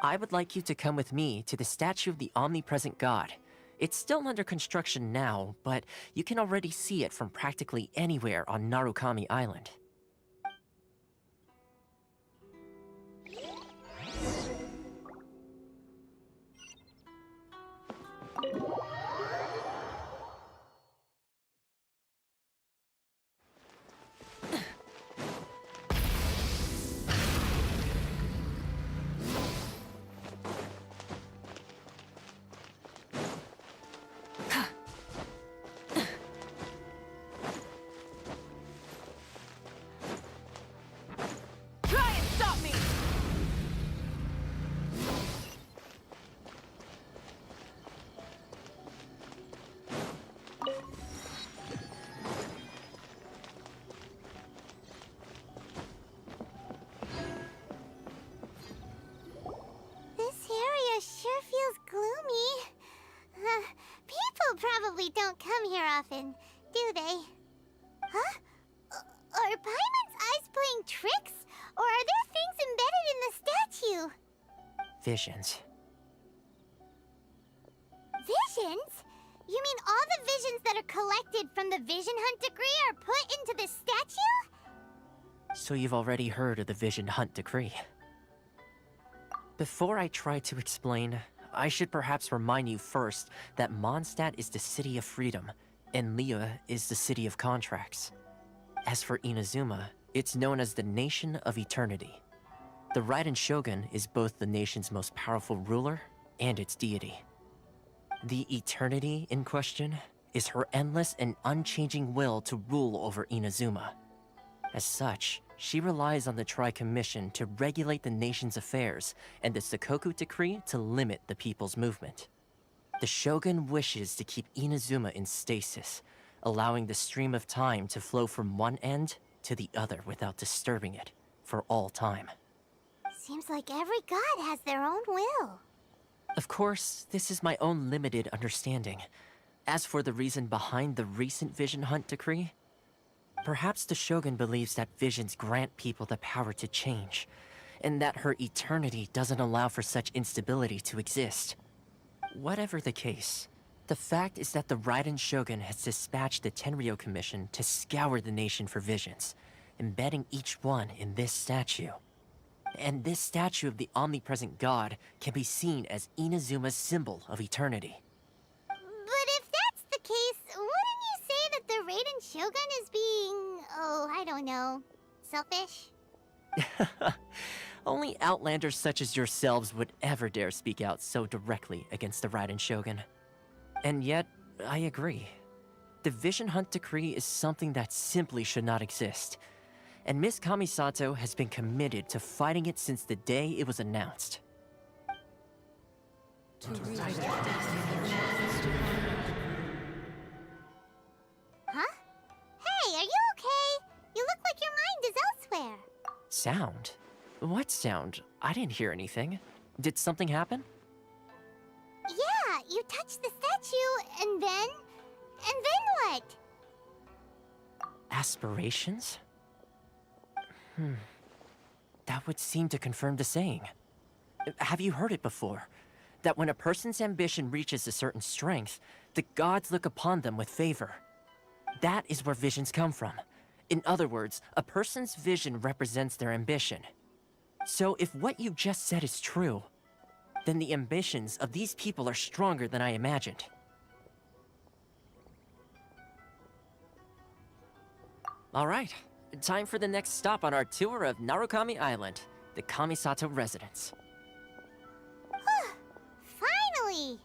I would like you to come with me to the statue of the omnipresent god. It's still under construction now, but you can already see it from practically anywhere on Narukami Island. Try and stop me! This area sure feels gloomy. People probably don't come here often, do they? Huh? Are Paimon's eyes playing tricks? Or are there things embedded in the statue? Visions. Visions? You mean all the visions that are collected from the Vision Hunt decree are put into this statue? So you've already heard of the Vision Hunt decree. Before I try to explain, I should perhaps remind you first that Mondstadt is the city of freedom, and Liyue is the city of contracts. As for Inazuma, it's known as the Nation of Eternity. The Raiden Shogun is both the nation's most powerful ruler and its deity. The Eternity in question is her endless and unchanging will to rule over Inazuma. As such, she relies on the Tri-Commission to regulate the nation's affairs and the Sakoku Decree to limit the people's movement. The Shogun wishes to keep Inazuma in stasis, allowing the stream of time to flow from one end to the other without disturbing it for all time. Seems like every god has their own will. Of course, this is my own limited understanding. As for the reason behind the recent Vision Hunt decree, perhaps the Shogun believes that visions grant people the power to change, and that her eternity doesn't allow for such instability to exist. Whatever the case, the fact is that the Raiden Shogun has dispatched the Tenryou Commission to scour the nation for visions, embedding each one in this statue. And this statue of the omnipresent god can be seen as Inazuma's symbol of eternity. But if that's the case, wouldn't you say that the Raiden Shogun is being, oh, I don't know, selfish? Only outlanders such as yourselves would ever dare speak out so directly against the Raiden Shogun. And yet, I agree. The Vision Hunt Decree is something that simply should not exist. And Miss Kamisato has been committed to fighting it since the day it was announced. Huh? Hey, are you okay? You look like your mind is elsewhere. Sound? What sound? I didn't hear anything. Did something happen? Yeah, you touched the statue, and then what? Aspirations? That would seem to confirm the saying. Have you heard it before? That when a person's ambition reaches a certain strength, the gods look upon them with favor. That is where visions come from. In other words, a person's vision represents their ambition. So if what you just said is true, then the ambitions of these people are stronger than I imagined. All right, time for the next stop on our tour of Narukami Island, the Kamisato residence. Finally!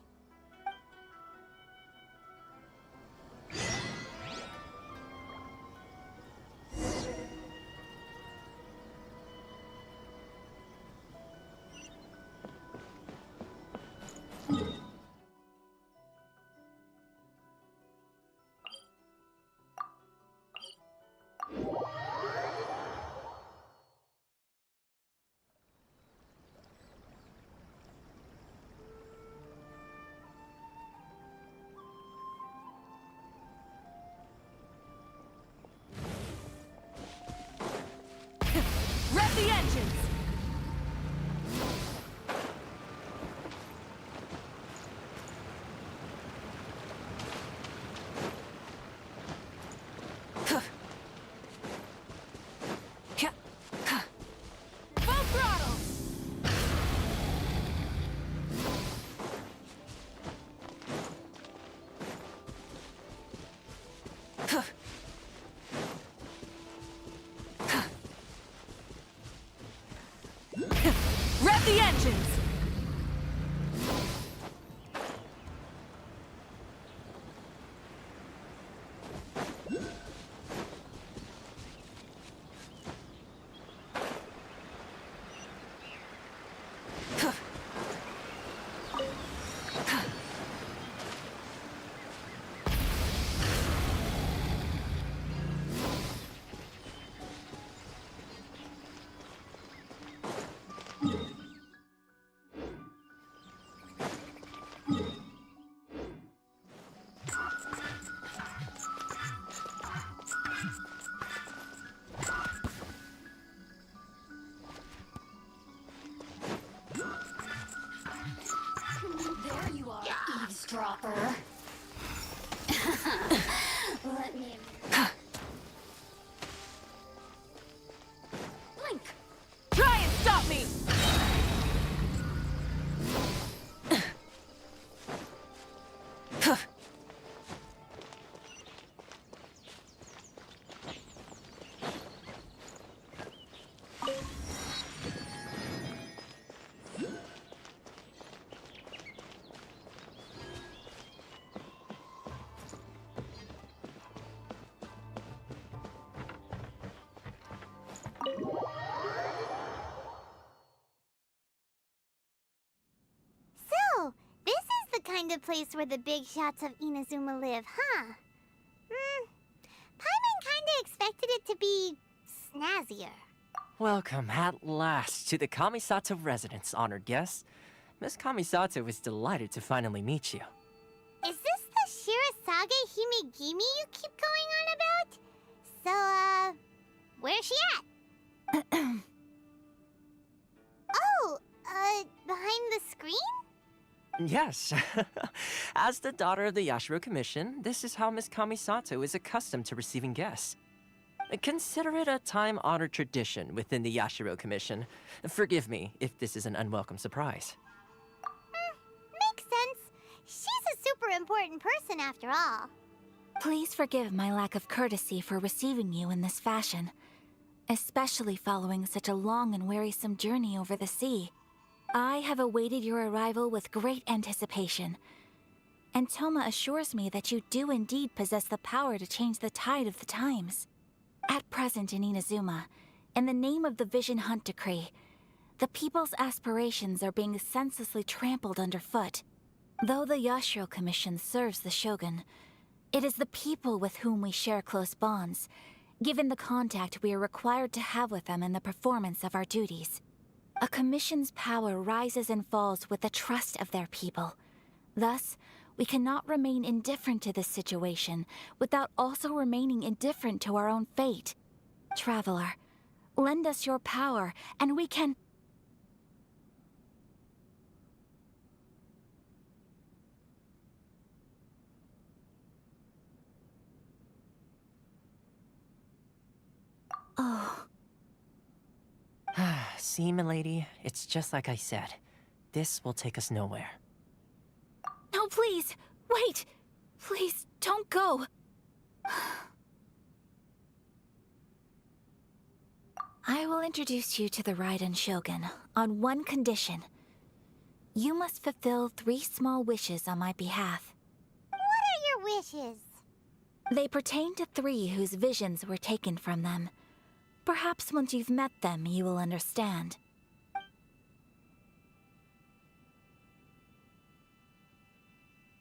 Rev the engines! Full throttle! Rev the engines! There you are, eavesdropper. Let me... Blink! Try and stop me! So, this is the kind of place where the big shots of Inazuma live, huh? Paimon kinda expected it to be snazzier. Welcome at last to the Kamisato residence, honored guests. Miss Kamisato is delighted to finally meet you. Is this the Shirasage Himegimi you keep going on about? So, where's she at? Oh, behind the screen? Yes. As the daughter of the Yashiro Commission, this is how Miss Kamisato is accustomed to receiving guests. Consider it a time-honored tradition within the Yashiro Commission. Forgive me if this is an unwelcome surprise. Makes sense. She's a super important person after all. Please forgive my lack of courtesy for receiving you in this fashion, especially following such a long and wearisome journey over the sea. I have awaited your arrival with great anticipation, and Toma assures me that you do indeed possess the power to change the tide of the times. At present in Inazuma, in the name of the Vision Hunt Decree, the people's aspirations are being senselessly trampled underfoot. Though the Yashiro Commission serves the Shogun, it is the people with whom we share close bonds, given the contact we are required to have with them in the performance of our duties. A commission's power rises and falls with the trust of their people. Thus, we cannot remain indifferent to this situation without also remaining indifferent to our own fate. Traveler, lend us your power, and we can... Oh. See, milady, it's just like I said. This will take us nowhere. No, please! Wait! Please, don't go! I will introduce you to the Raiden Shogun on one condition. You must fulfill 3 small wishes on my behalf. What are your wishes? They pertain to 3 whose visions were taken from them. Perhaps once you've met them, you will understand.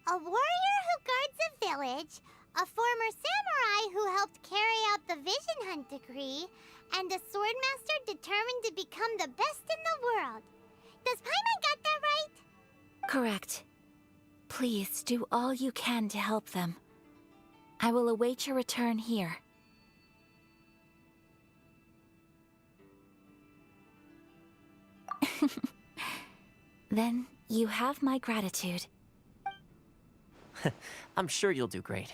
A warrior who guards a village, a former samurai who helped carry out the Vision Hunt Decree, and a swordmaster determined to become the best in the world. Does Paimon got that right? Correct. Please do all you can to help them. I will await your return here. Then you have my gratitude. I'm sure you'll do great.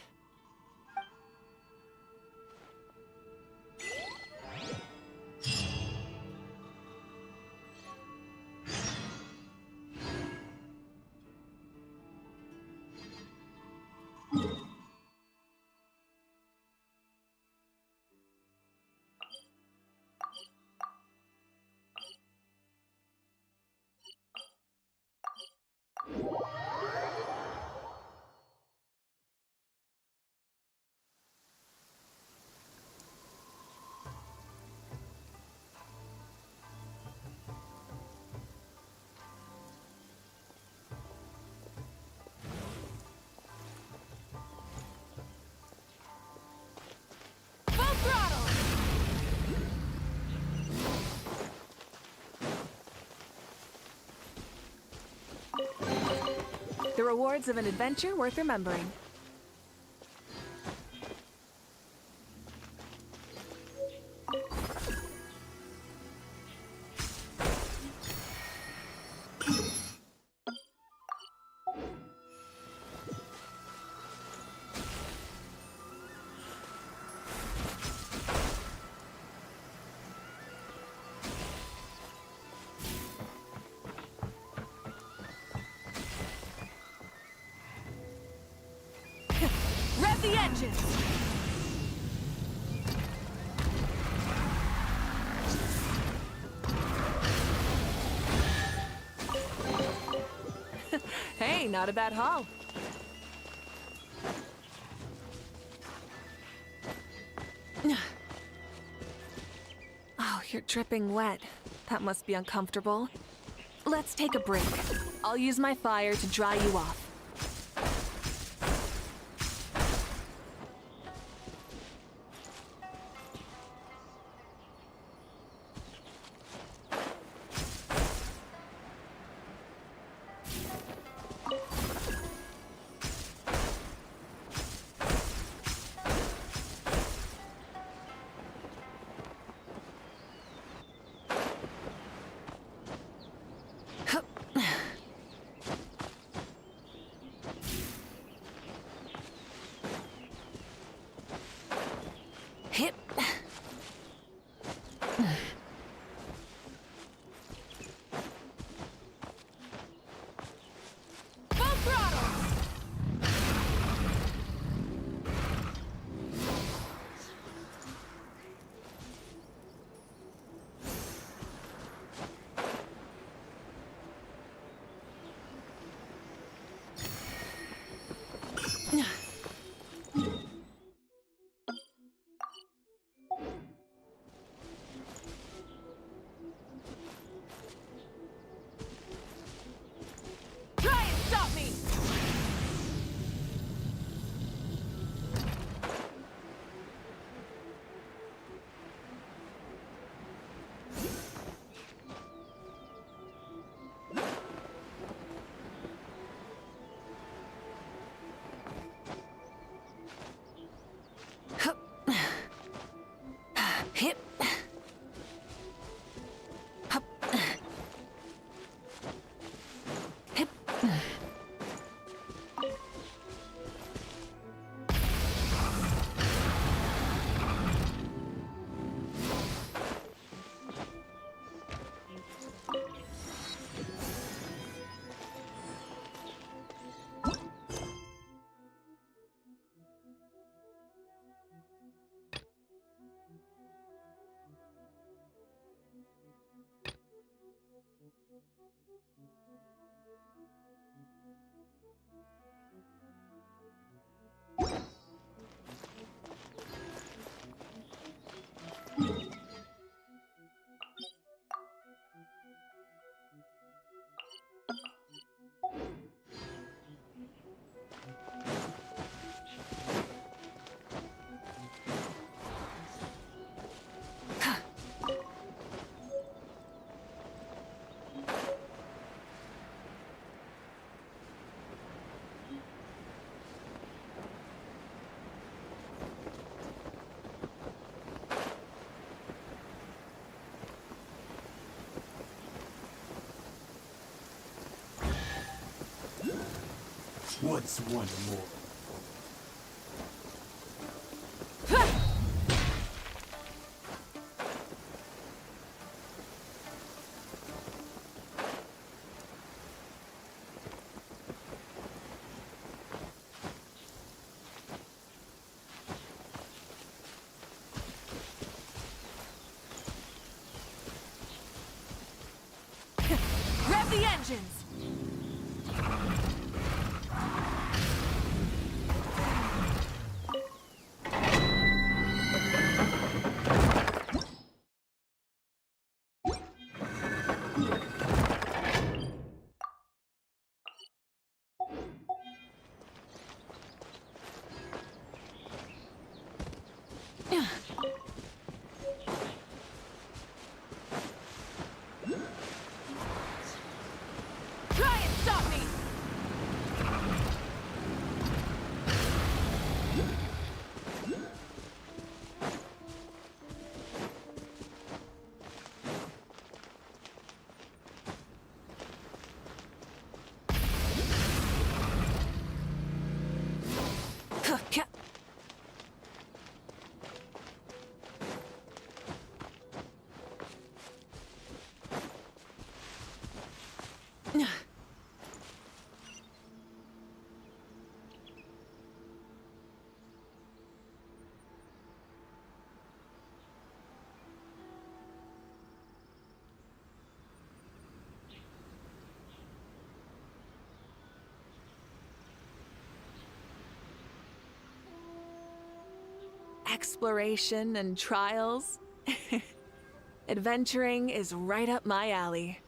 The rewards of an adventure worth remembering. Rev the engines! Hey, not a bad haul. Oh, you're dripping wet. That must be uncomfortable. Let's take a break. I'll use my fire to dry you off. What's one more? Rev the engines! Try and stop me! Exploration and trials. Adventuring is right up my alley.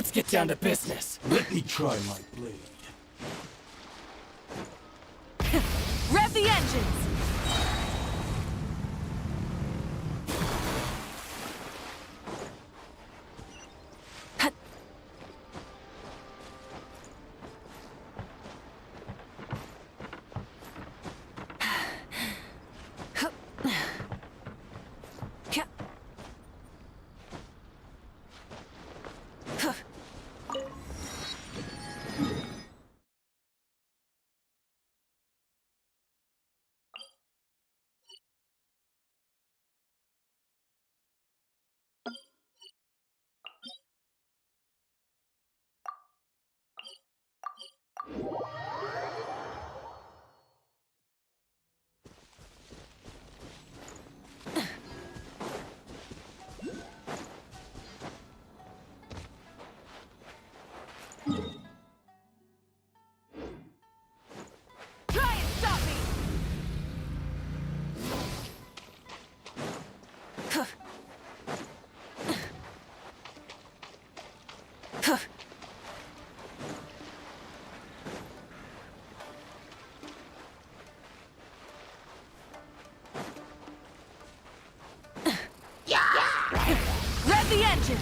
Let's get down to business. Let me try my blade. Rev the engines! Try and stop me! Rev the engines!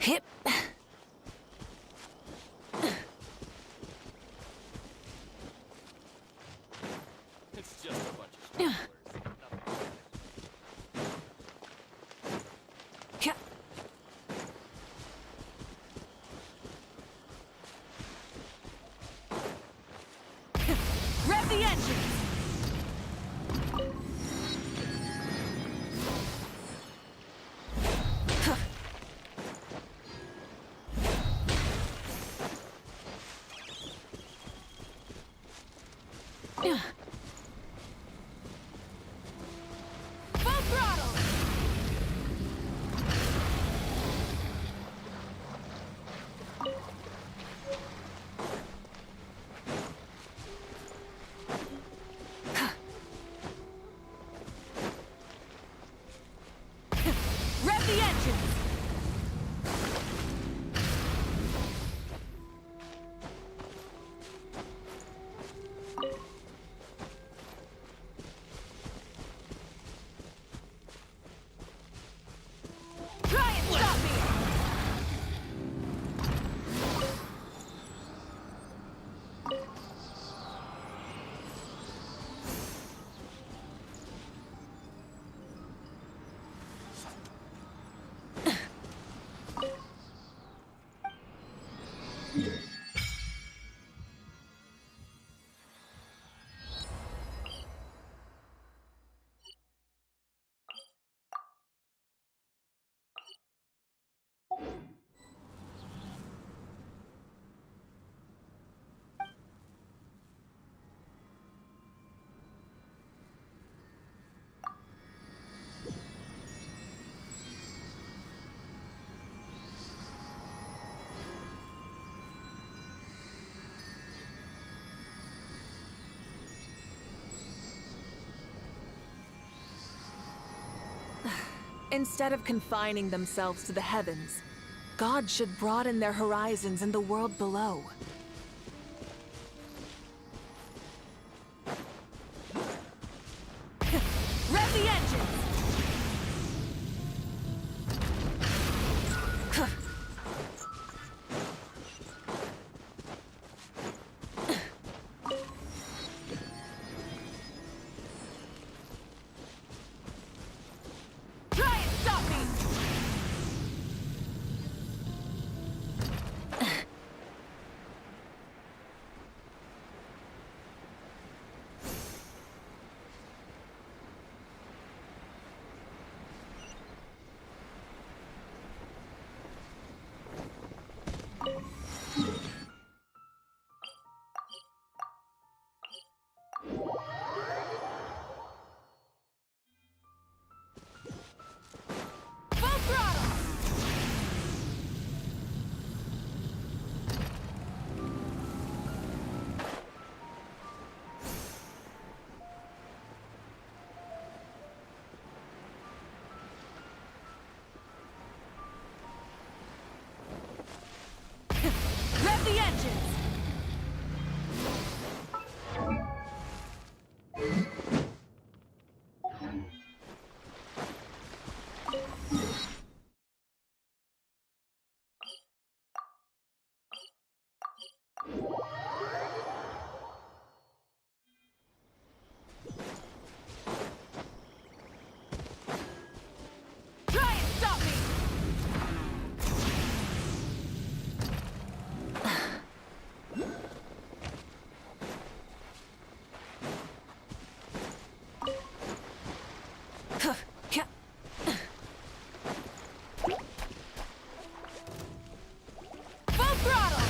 Hip. It's just a bunch of stragglers. Rev the engines! Full throttle! Rev the engines! Try and stop me! Instead of confining themselves to the heavens, God should broaden their horizons in the world below. Rev the engines! Try and stop me! Full throttle! Rev the engines! Try and stop me! Full throttle!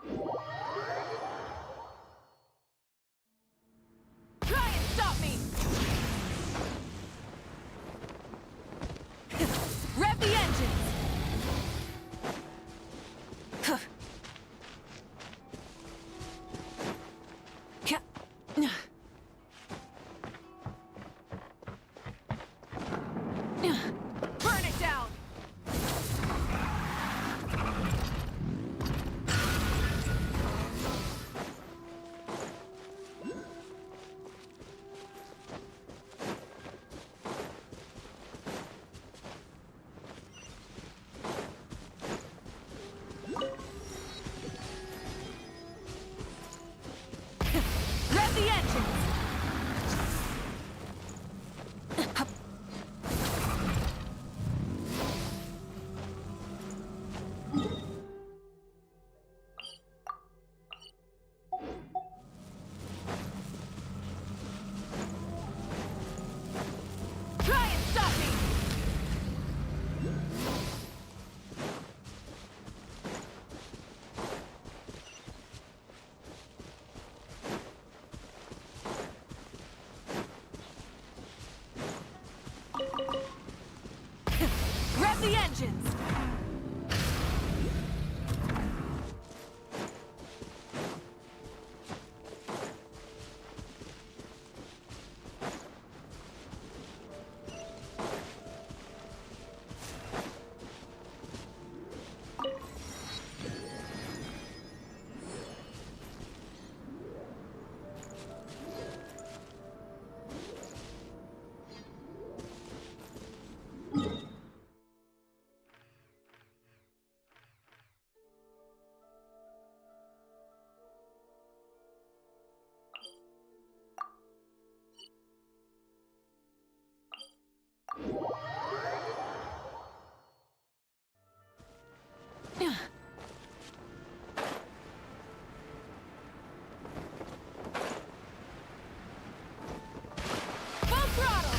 Try and stop me! Rev the engines! Burn it down! Rev the engines! Try and stop me! Rev the engines! Full throttle!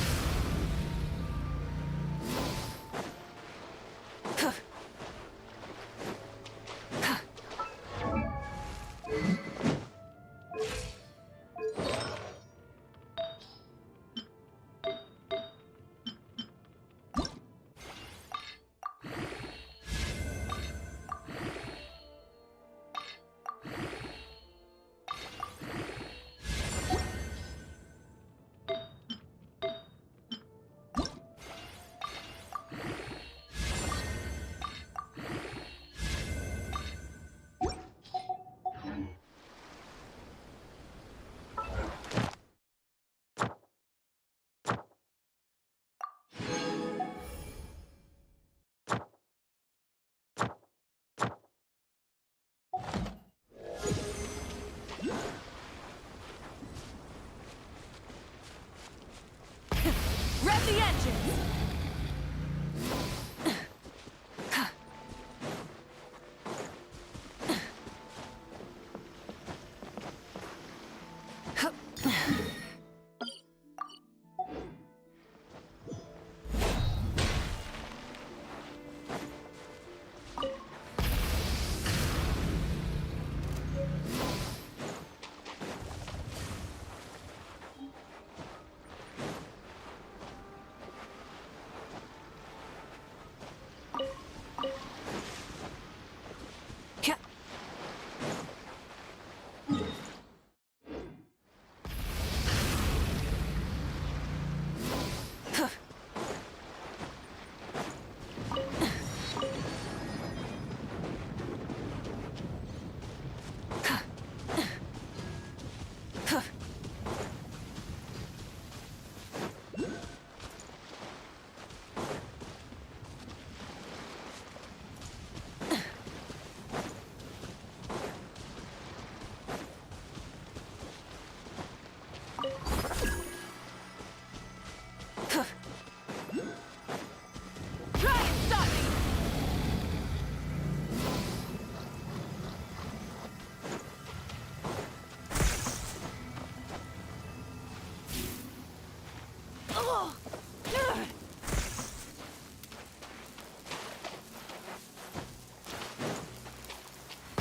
Rev the engines!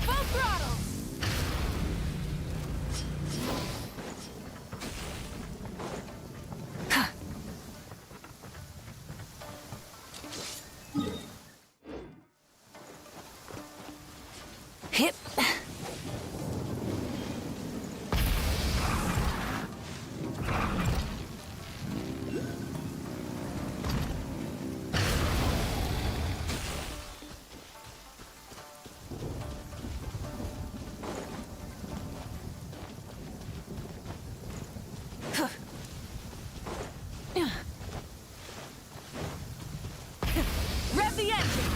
Full throttle! Hip. Rev the engine!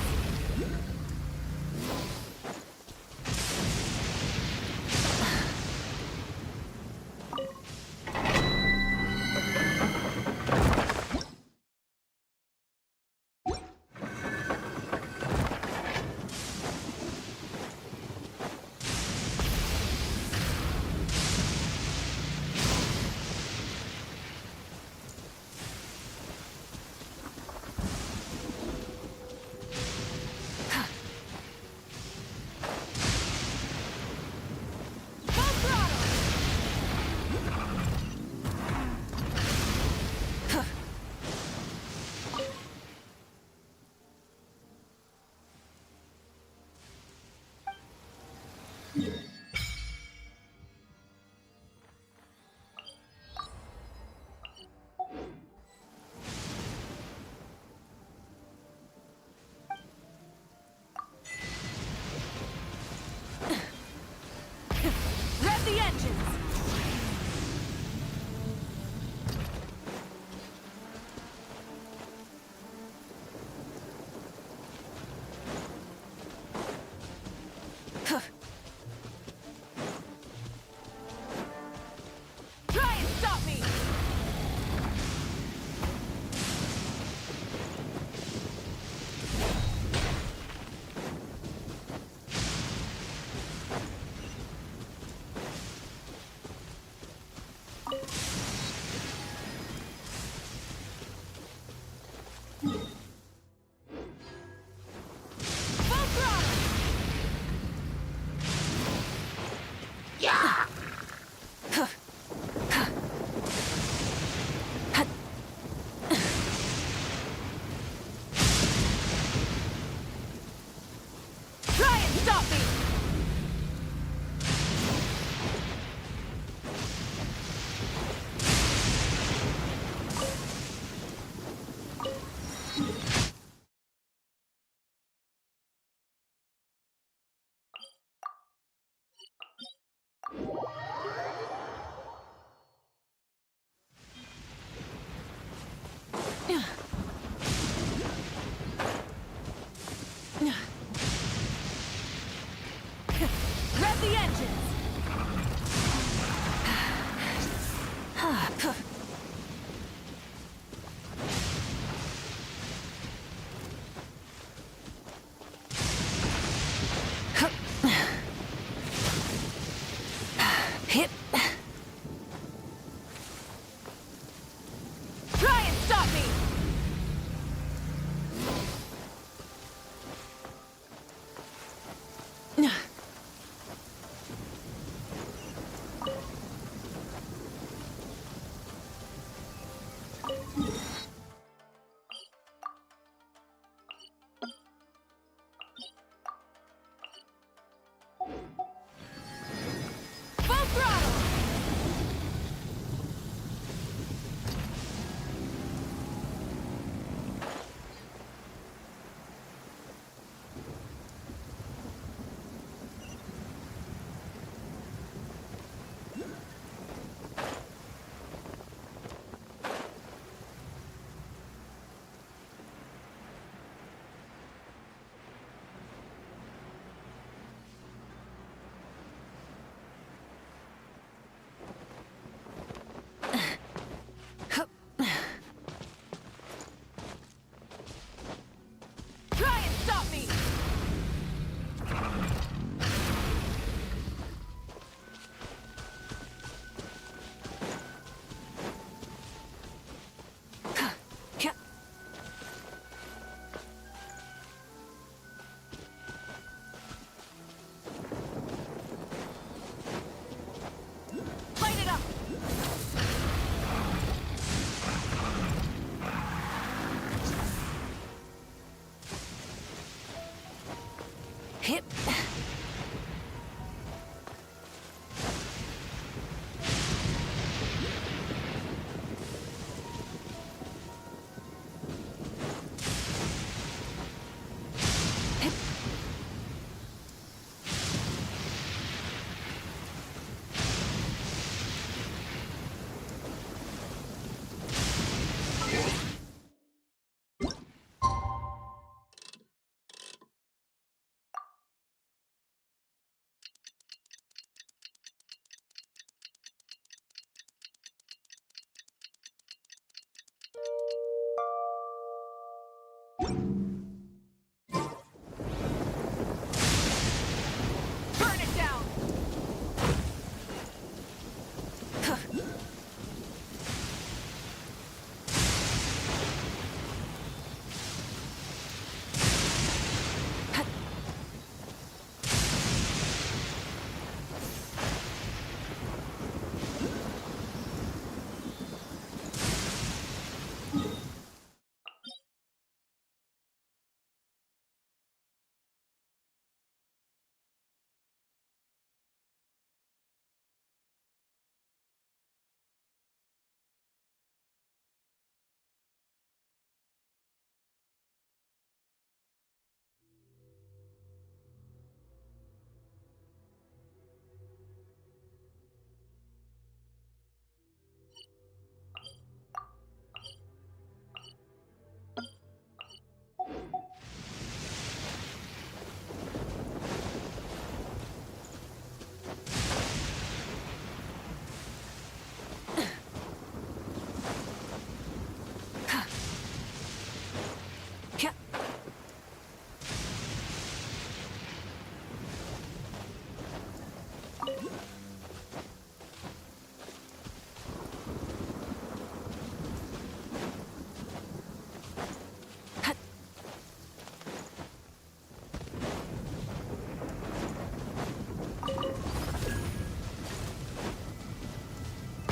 Rev the engines! Try and stop me! Full throttle! Yeah! Try and stop me! Rev the engines! Hip. Try and stop me!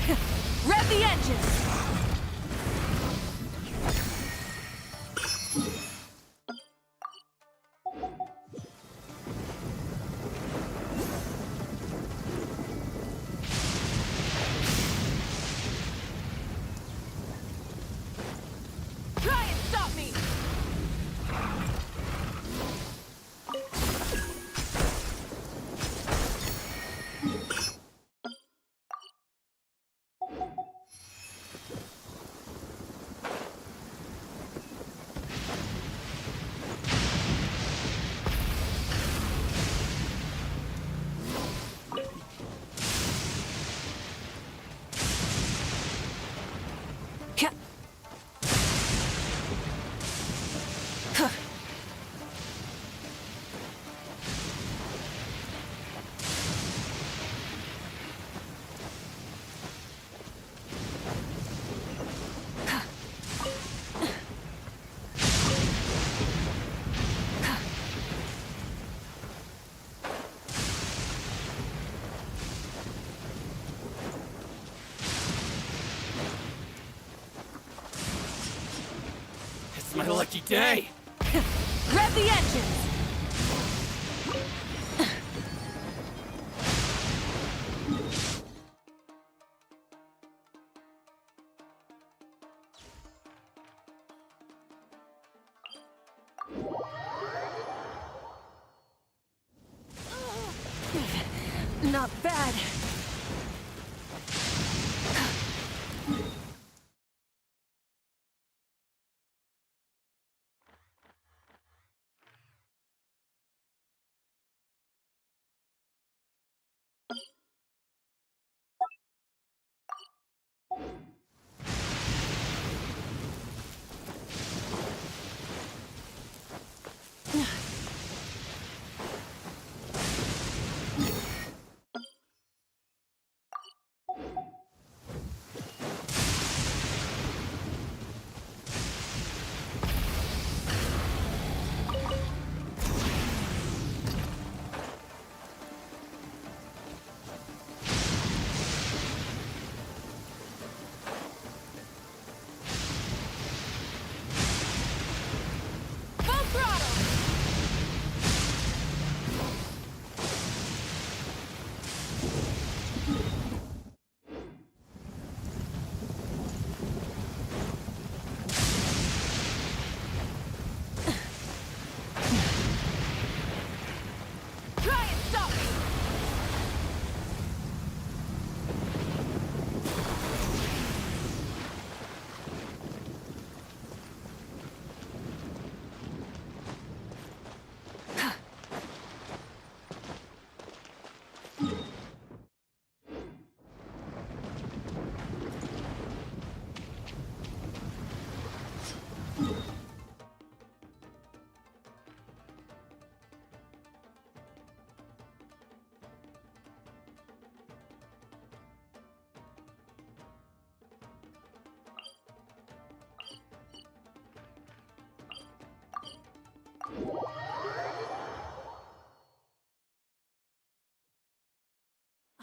Rev the engines! Try and stop me! It's my lucky day! Rev the engines! Not bad.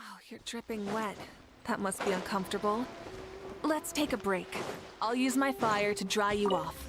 Oh, you're dripping wet. That must be uncomfortable. Let's take a break. I'll use my fire to dry you off.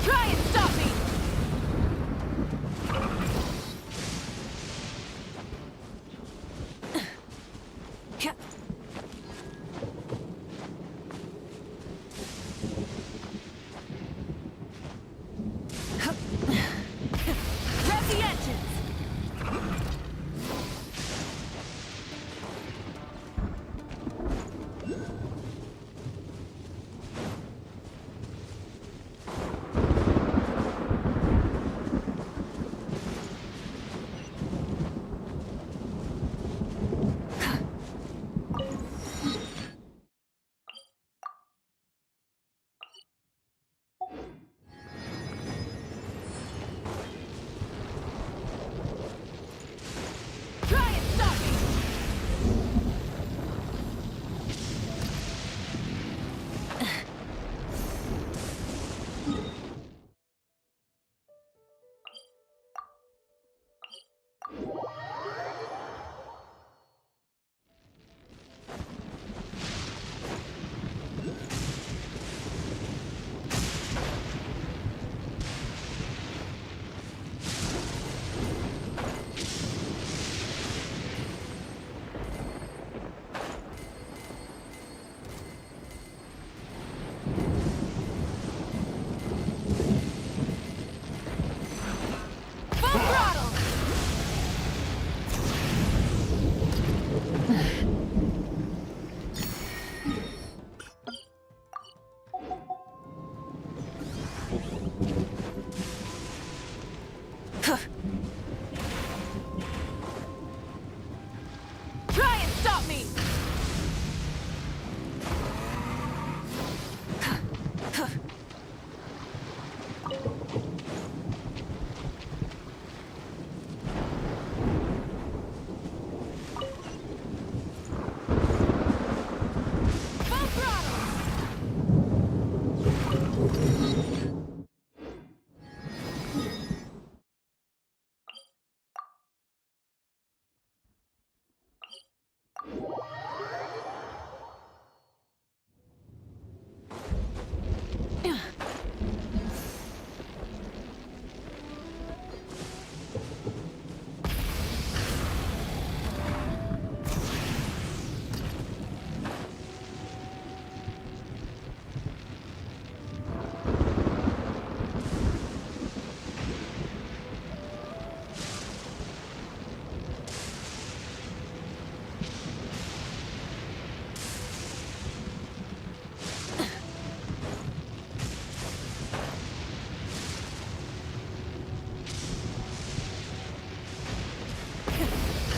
Try and stop me! Rev the engines! Try and stop me! Full throttle! Try and stop me! Full throttle!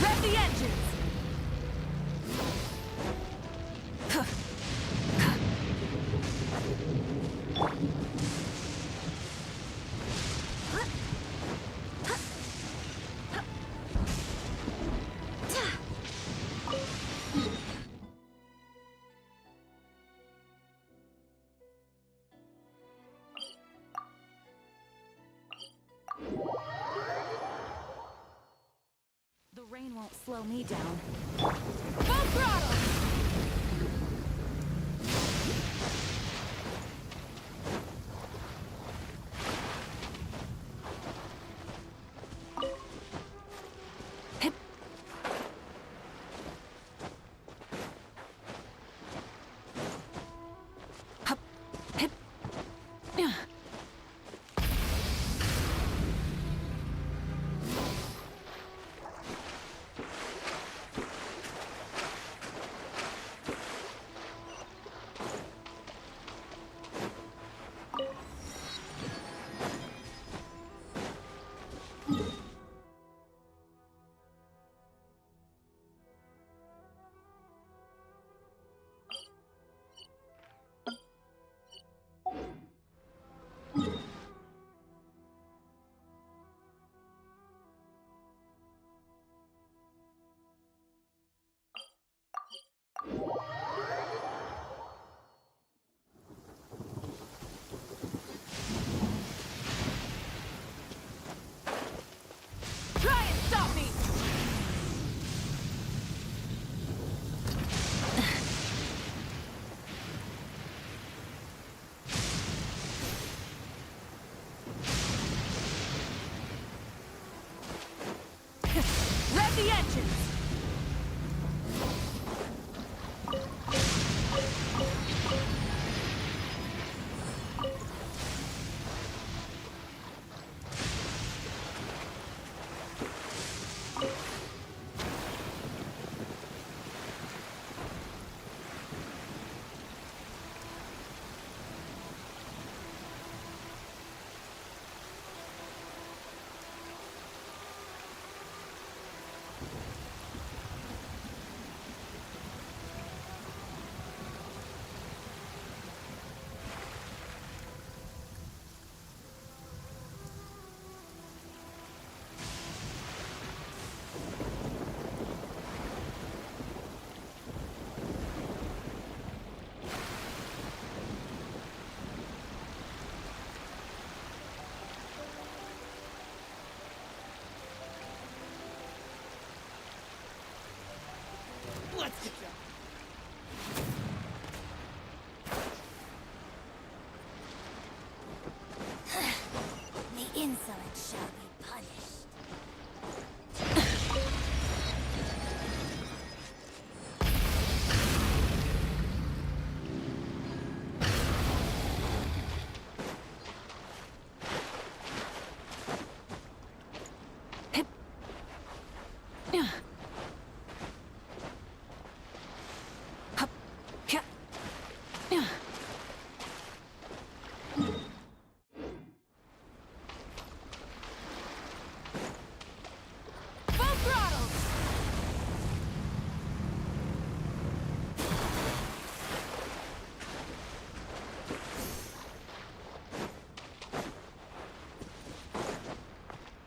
Rev the engines! The rain won't slow me down. Full throttle! Let's get down. The insolent shall be punished.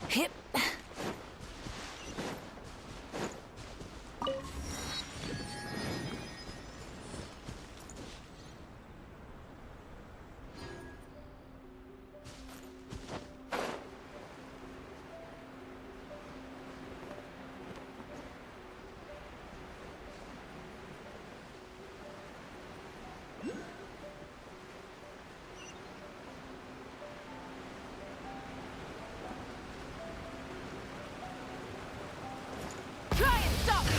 Hip. Try and stop me!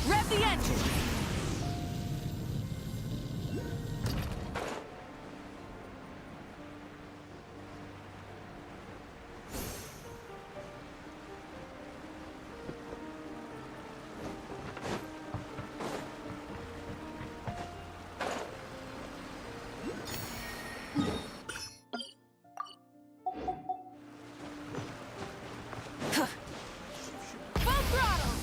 Rev the engine! Full throttle!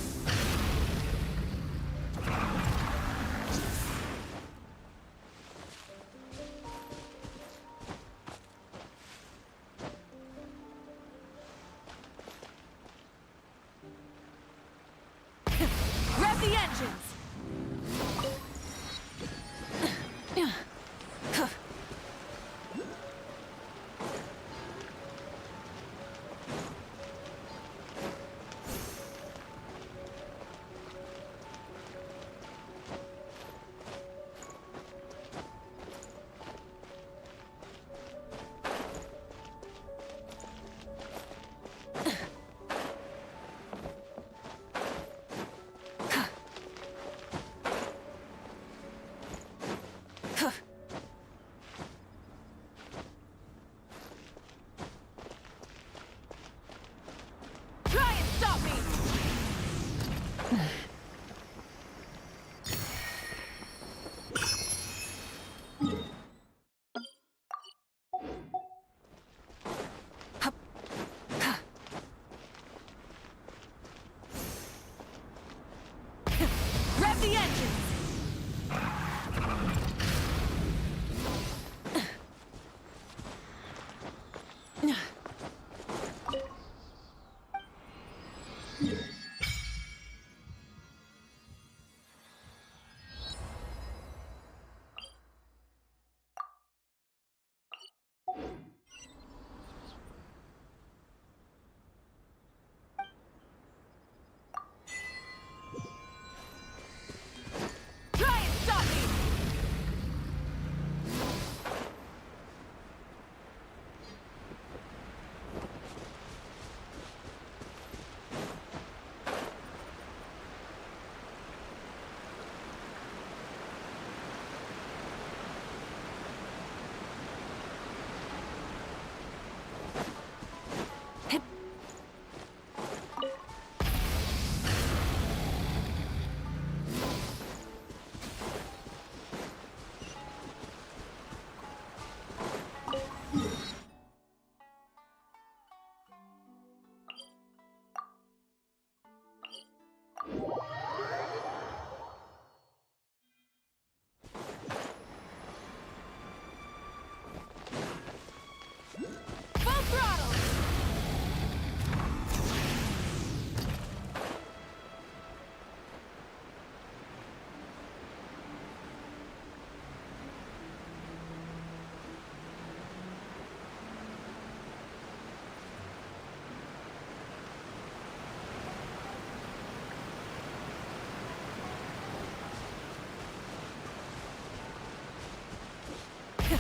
Rev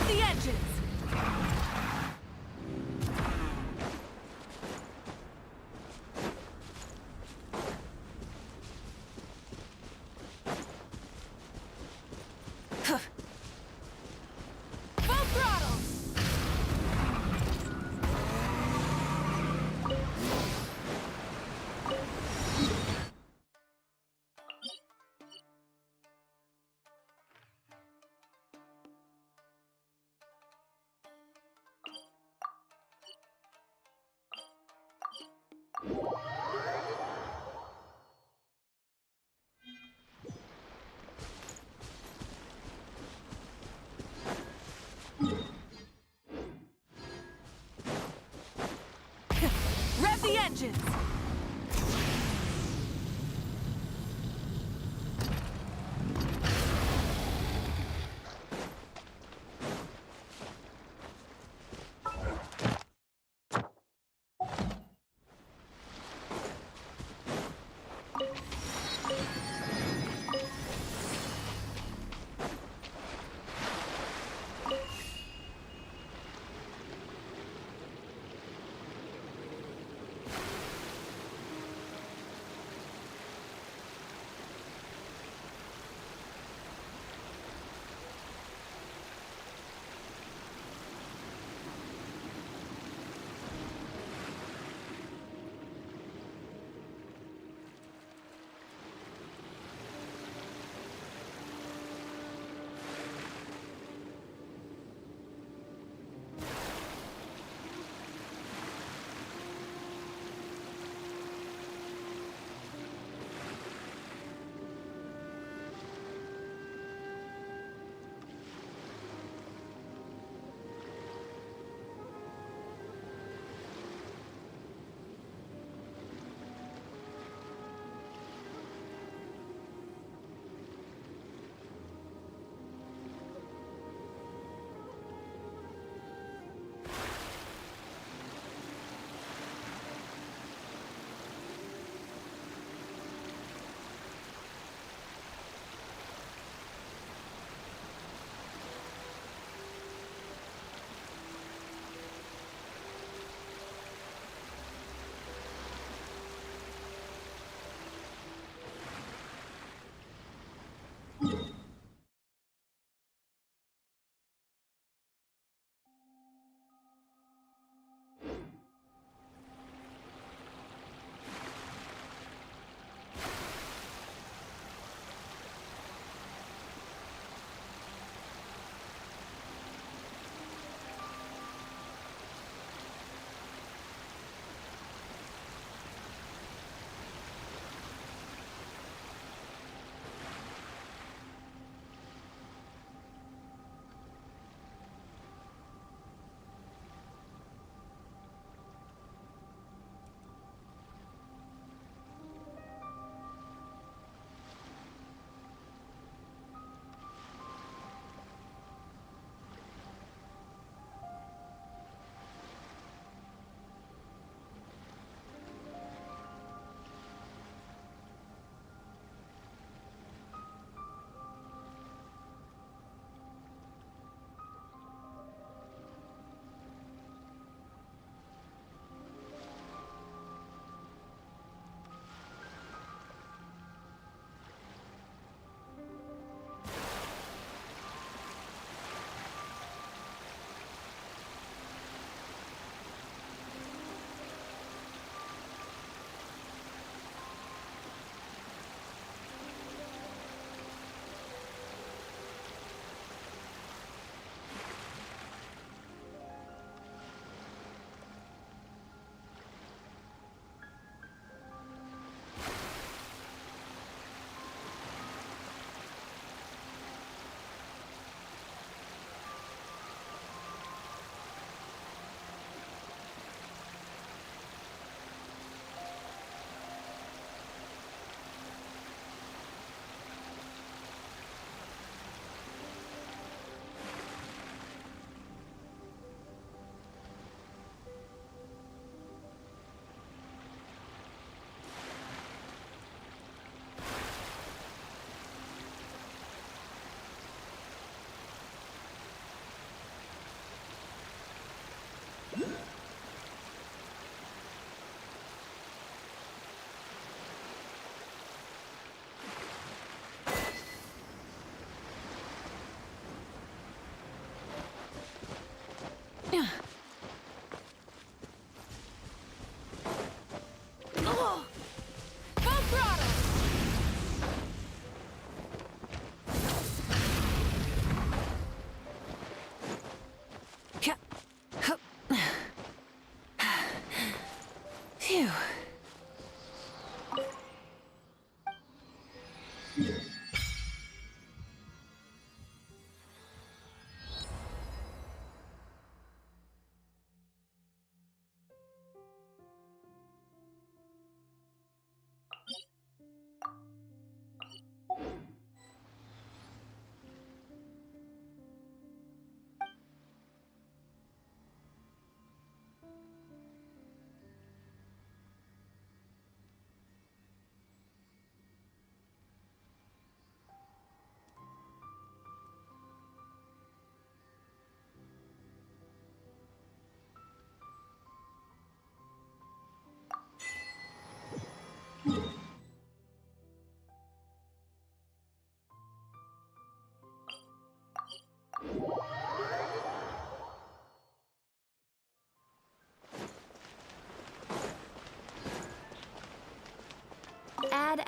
the engines! Full throttle!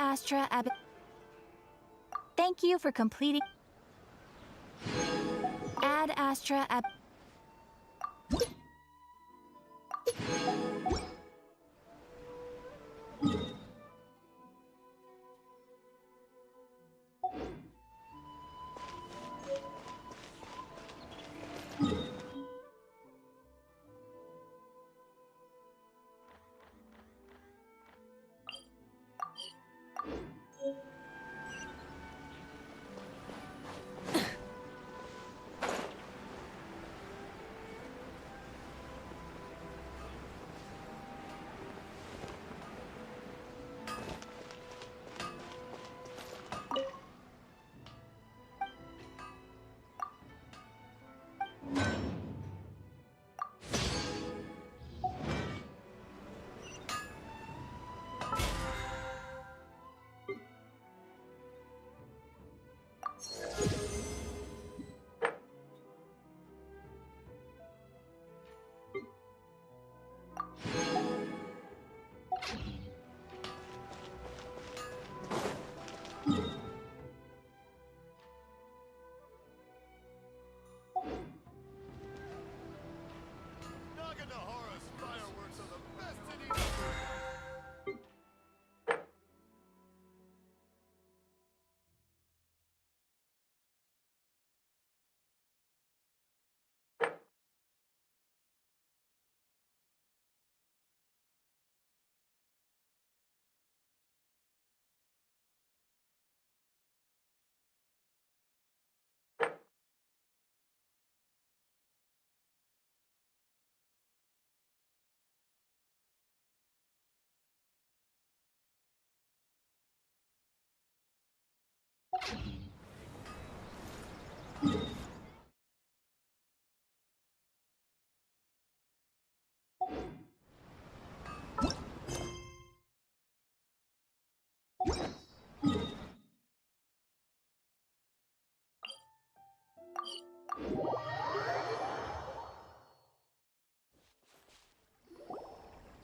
Astra Ab. Thank you for completing. Ad Astra Ab.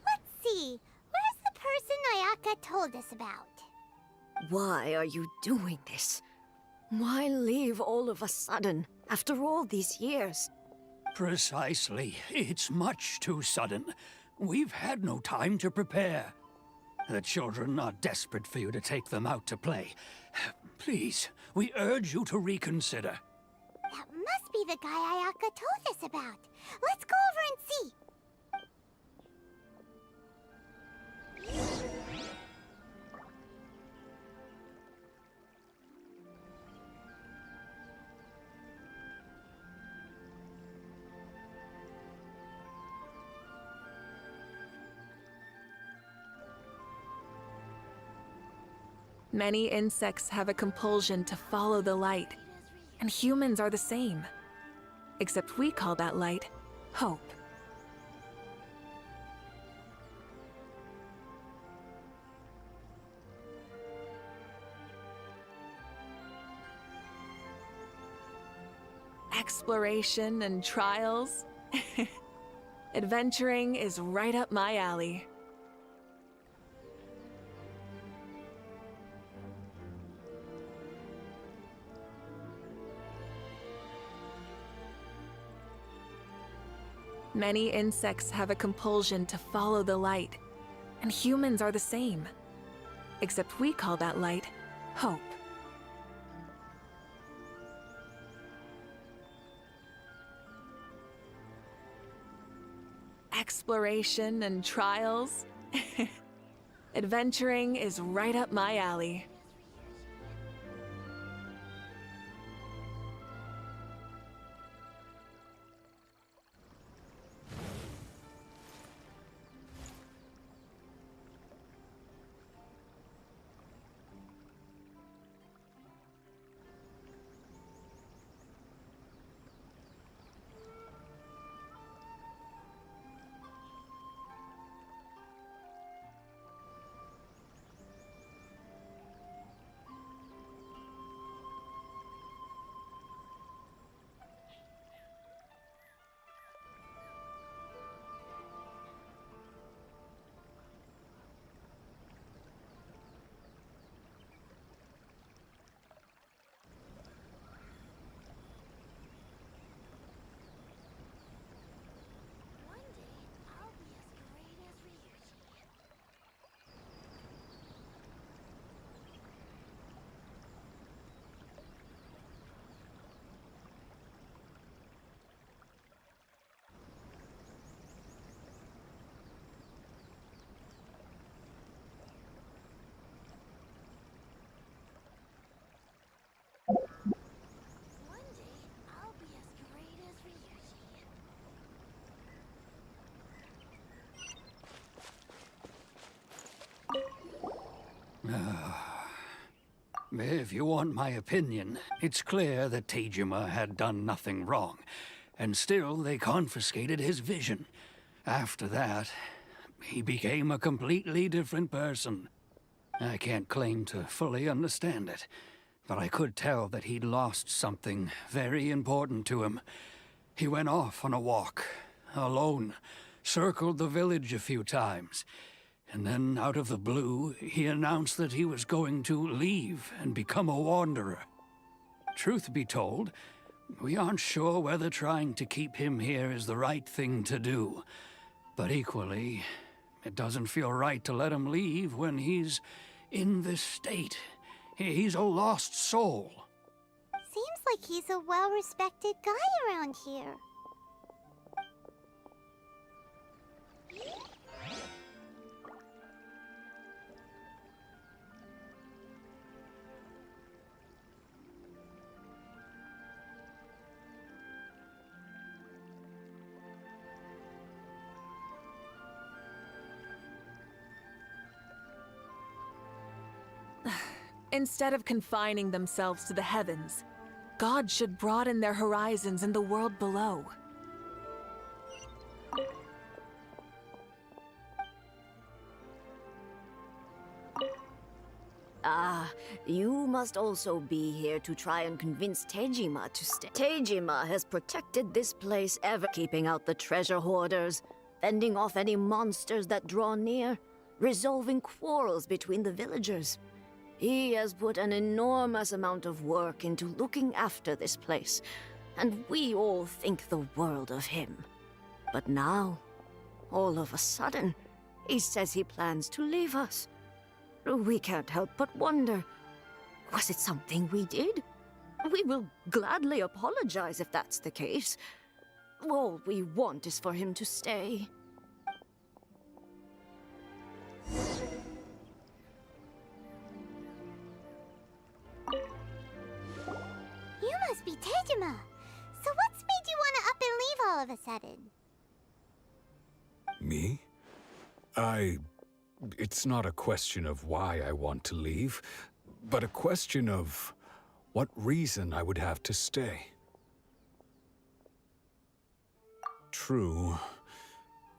Let's see. Where's the person Ayaka told us about? Why are you doing this? Why leave all of a sudden, after all these years? Precisely. It's much too sudden. We've had no time to prepare. The children are desperate for you to take them out to play. Please, we urge you to reconsider. That must be the guy Ayaka told us about. Let's go over and see. Many insects have a compulsion to follow the light, and humans are the same. Except we call that light hope. Exploration and trials. Adventuring is right up my alley. Many insects have a compulsion to follow the light, and humans are the same. Except we call that light hope. Exploration and trials. Adventuring is right up my alley. If you want my opinion, it's clear that Tejima had done nothing wrong, and still they confiscated his vision. After that, he became a completely different person. I can't claim to fully understand it, but I could tell that he'd lost something very important to him. He went off on a walk, alone, circled the village a few times, and then out of the blue, he announced that he was going to leave and become a wanderer. Truth be told, we aren't sure whether trying to keep him here is the right thing to do. But equally, it doesn't feel right to let him leave when he's in this state. He's a lost soul. Seems like he's a well-respected guy around here. Instead of confining themselves to the heavens, God should broaden their horizons in the world below. Ah, you must also be here to try and convince Tejima to stay. Tejima has protected this place ever, keeping out the treasure hoarders, fending off any monsters that draw near, resolving quarrels between the villagers. He has put an enormous amount of work into looking after this place, and we all think the world of him. But now, all of a sudden, he says he plans to leave us. We can't help but wonder, was it something we did? We will gladly apologize if that's the case. All we want is for him to stay. You must be Tejima. So what's made you want to up and leave all of a sudden? Me? It's not a question of why I want to leave, but a question of what reason I would have to stay. True,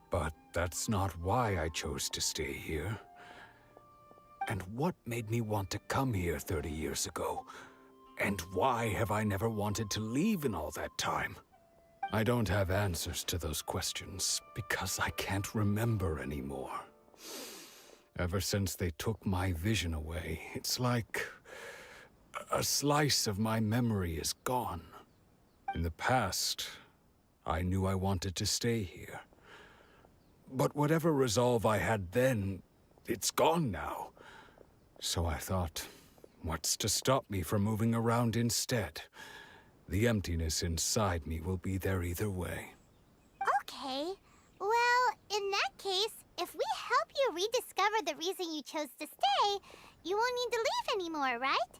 but that's not why I chose to stay here. And what made me want to come here 30 years ago? And why have I never wanted to leave in all that time? I don't have answers to those questions because I can't remember anymore. Ever since they took my vision away, it's like a slice of my memory is gone. In the past, I knew I wanted to stay here. But whatever resolve I had then, it's gone now. So I thought, what's to stop me from moving around instead? The emptiness inside me will be there either way. Okay. Well, in that case, if we help you rediscover the reason you chose to stay, you won't need to leave anymore, right?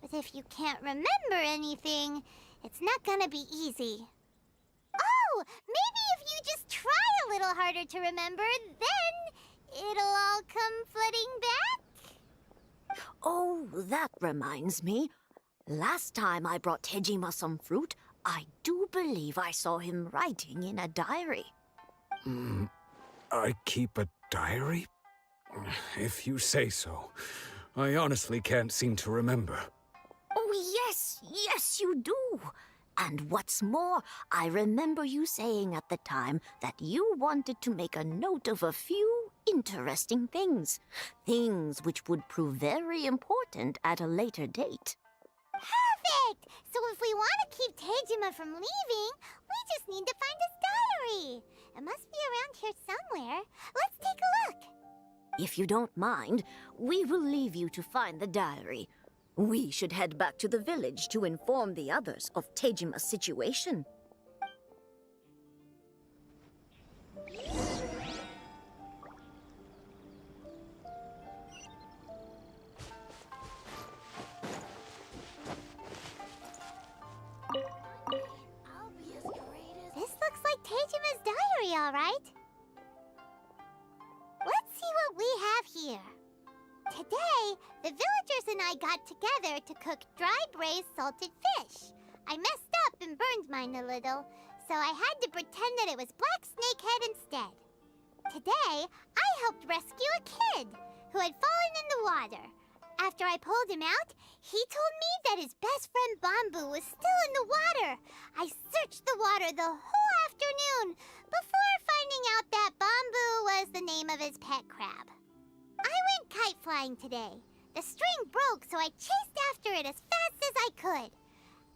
But if you can't remember anything, it's not gonna be easy. Oh, maybe if you just try a little harder to remember, then it'll all come flooding back? Oh, that reminds me. Last time I brought Tejima some fruit, I do believe I saw him writing in a diary. I keep a diary? If you say so. I honestly can't seem to remember. Oh, yes, you do. And what's more, I remember you saying at the time that you wanted to make a note of a few interesting things. Things which would prove very important at a later date. Perfect! So if we want to keep Tejima from leaving, we just need to find his diary. It must be around here somewhere. Let's take a look. If you don't mind, we will leave you to find the diary. We should head back to the village to inform the others of Tejima's situation. This looks like Tejima's diary, all right. Let's see what we have here. the villagers and I got together to cook dry braised salted fish. I messed up and burned mine a little, so I had to pretend that it was black snakehead instead. Today, I helped rescue a kid who had fallen in the water. After I pulled him out, he told me that his best friend Bamboo was still in the water. I searched the water the whole afternoon before finding out that Bamboo was the name of his pet crab. I went kite flying today. The string broke, so I chased after it as fast as I could.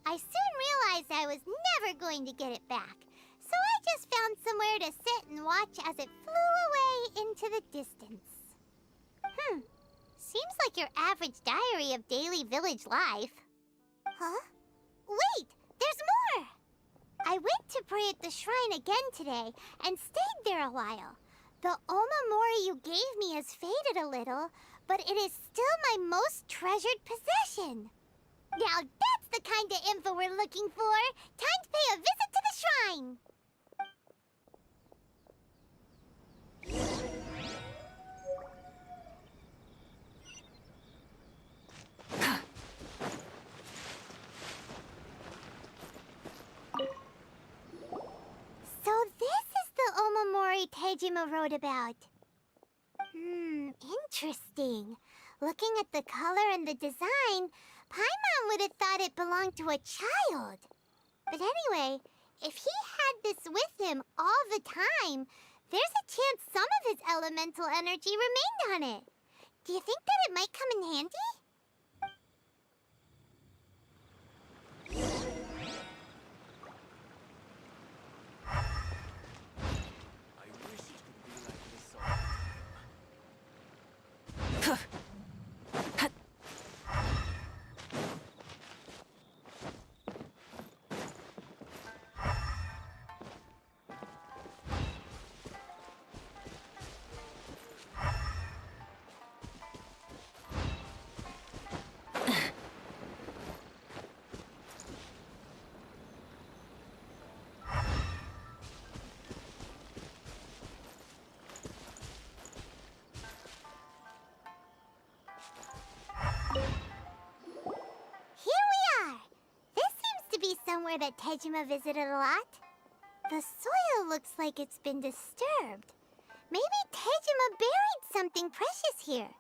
I soon realized I was never going to get it back, so I just found somewhere to sit and watch as it flew away into the distance. Seems like your average diary of daily village life. Huh? Wait, there's more! I went to pray at the shrine again today and stayed there a while. The omamori you gave me has faded a little, but it is still my most treasured possession. Now that's the kind of info we're looking for. Time to pay a visit to the shrine. So this is the omamori Tejima wrote about. Interesting. Looking at the color and the design, Paimon would have thought it belonged to a child. But anyway, if he had this with him all the time, there's a chance some of his elemental energy remained on it. Do you think that it might come in handy? I wish it could be like this all the time. Here we are! This seems to be somewhere that Tejima visited a lot. The soil looks like it's been disturbed. Maybe Tejima buried something precious here.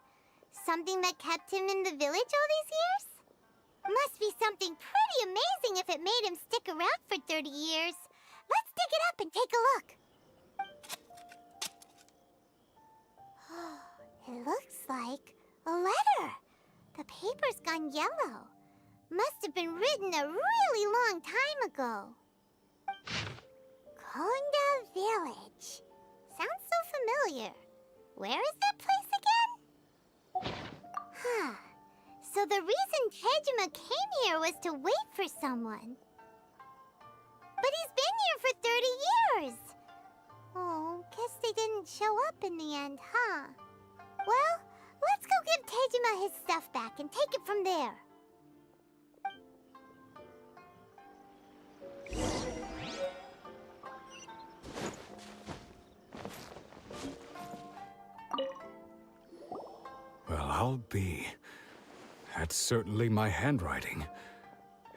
Something that kept him in the village all these years? Must be something pretty amazing if it made him stick around for 30 years. Let's dig it up and take a look. It looks like a letter. The paper's gone yellow. Must have been written a really long time ago. Konda Village. Sounds so familiar. Where is that place again? So the reason Tejima came here was to wait for someone. But he's been here for 30 years. Oh, guess they didn't show up in the end, huh? Well, let's go give Tejima his stuff back and take it from there. Well, I'll be. That's certainly my handwriting.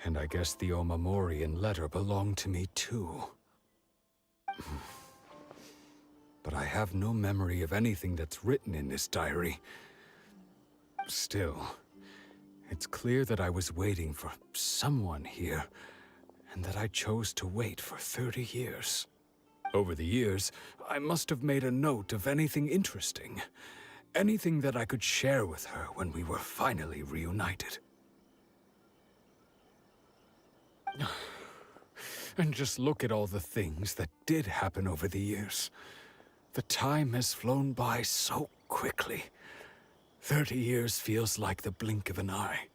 And I guess the omamori and letter belong to me too. But I have no memory of anything that's written in this diary. Still, it's clear that I was waiting for someone here, and that I chose to wait for 30 years. Over the years, I must have made a note of anything interesting. Anything that I could share with her when we were finally reunited. And just look at all the things that did happen over the years. The time has flown by so quickly. 30 years feels like the blink of an eye.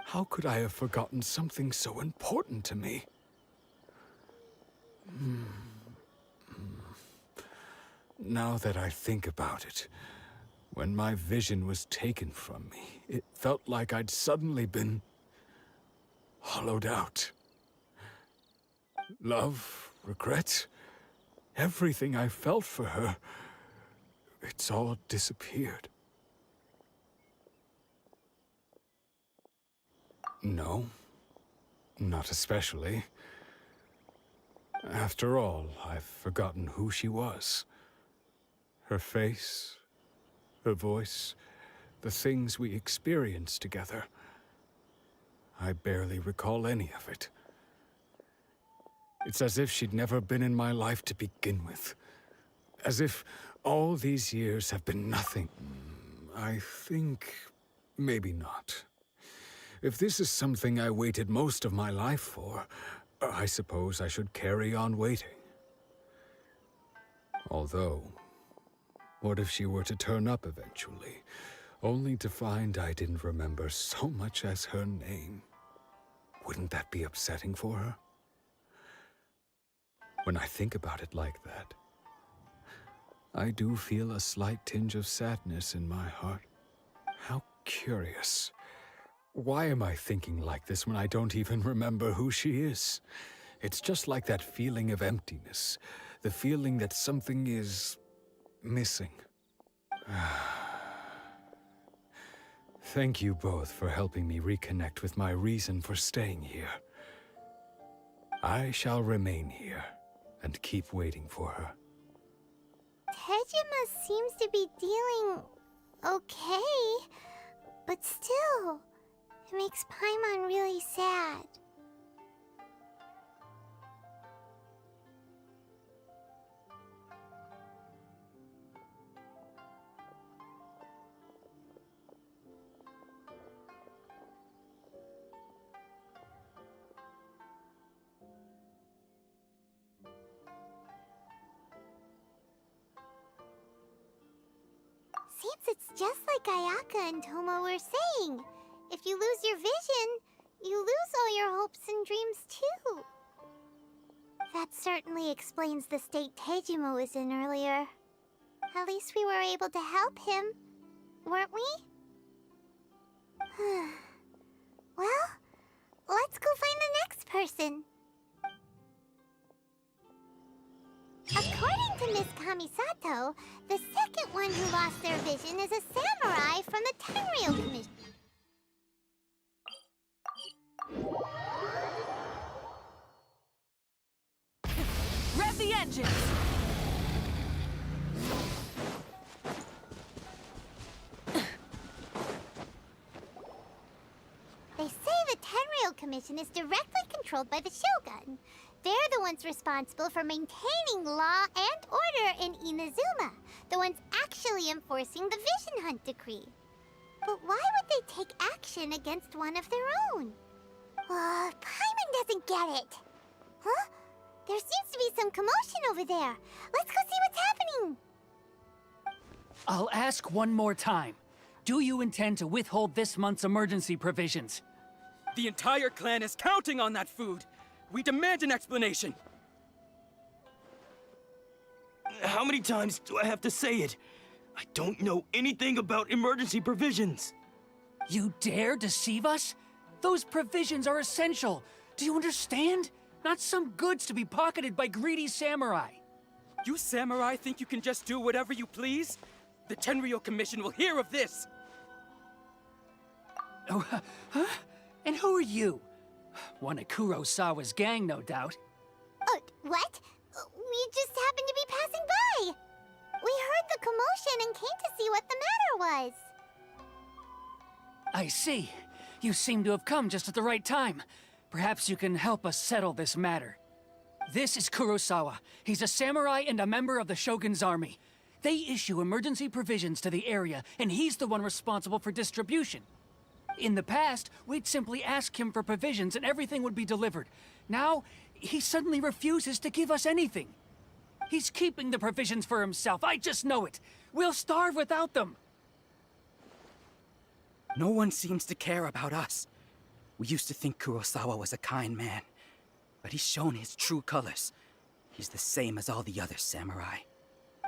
How could I have forgotten something so important to me? Now that I think about it, when my vision was taken from me, it felt like I'd suddenly been hollowed out. Love, regret, everything I felt for her, it's all disappeared. No, not especially. After all, I've forgotten who she was. Her face, her voice, the things we experienced together. I barely recall any of it. It's as if she'd never been in my life to begin with. As if all these years have been nothing. I think maybe not. If this is something I waited most of my life for, I suppose I should carry on waiting. Although, what if she were to turn up eventually, only to find I didn't remember so much as her name? Wouldn't that be upsetting for her? When I think about it like that, I do feel a slight tinge of sadness in my heart. How curious. Why am I thinking like this when I don't even remember who she is? It's just like that feeling of emptiness, the feeling that something is missing. Thank you both for helping me reconnect with my reason for staying here. I shall remain here and keep waiting for her. Tejima seems to be dealing okay, but still, it makes Paimon really sad. Seems it's just like Ayaka and Toma were saying. If you lose your vision, you lose all your hopes and dreams too. That certainly explains the state Tejima was in earlier. At least we were able to help him, weren't we? Well, let's go find the next person. According to Miss Kamisato, the second one who lost their vision is a samurai from the Tenryou Commission. Rev the engines! They say the Tenryou Commission is directly controlled by the Shogun. They're the ones responsible for maintaining law and order in Inazuma, the ones actually enforcing the Vision Hunt decree. But why would they take action against one of their own? Paimon doesn't get it. Huh? There seems to be some commotion over there. Let's go see what's happening. I'll ask one more time. Do you intend to withhold this month's emergency provisions? The entire clan is counting on that food. We demand an explanation. How many times do I have to say it? I don't know anything about emergency provisions. You dare deceive us? Those provisions are essential. Do you understand? Not some goods to be pocketed by greedy samurai. You samurai think you can just do whatever you please? The Tenryou Commission will hear of this! Oh, huh? And who are you? One of Kurosawa's gang, no doubt. What? We just happened to be passing by. We heard the commotion and came to see what the matter was. I see. You seem to have come just at the right time. Perhaps you can help us settle this matter. This is Kurosawa. He's a samurai and a member of the Shogun's army. They issue emergency provisions to the area, and he's the one responsible for distribution. In the past, we'd simply ask him for provisions and everything would be delivered. Now, he suddenly refuses to give us anything. He's keeping the provisions for himself, I just know it. We'll starve without them. No one seems to care about us. We used to think Kurosawa was a kind man, but he's shown his true colors. He's the same as all the other samurai.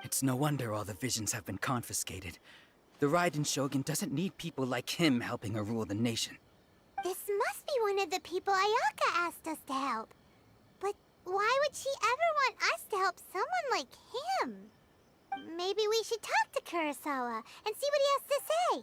It's no wonder all the visions have been confiscated. The Raiden Shogun doesn't need people like him helping her rule the nation. This must be one of the people Ayaka asked us to help. But why would she ever want us to help someone like him? Maybe we should talk to Kurosawa and see what he has to say.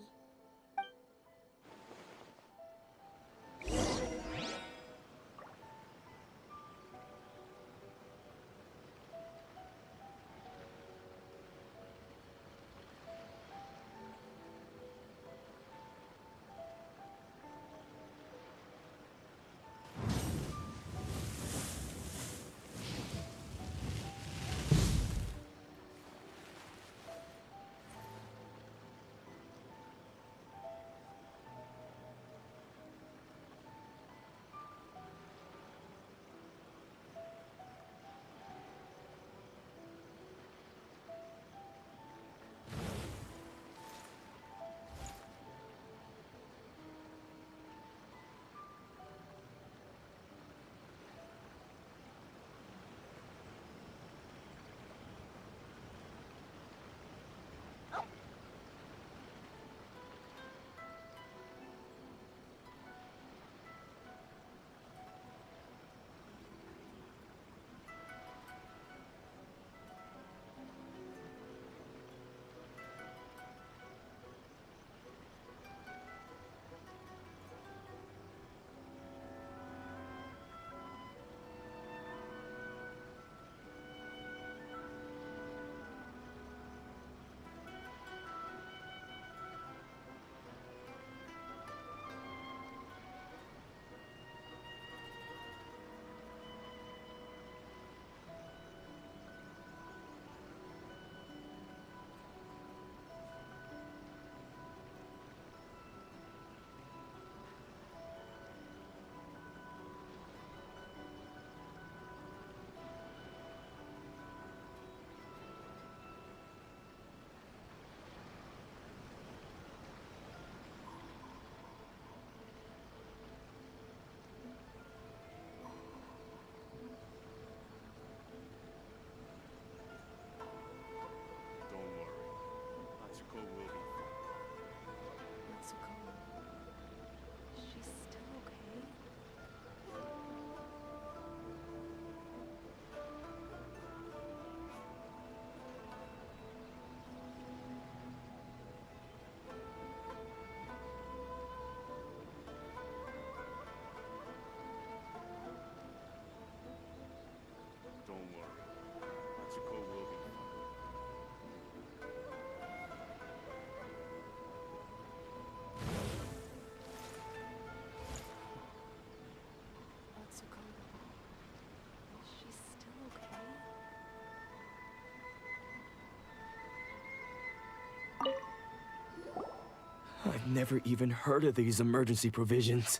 never even heard of these emergency provisions.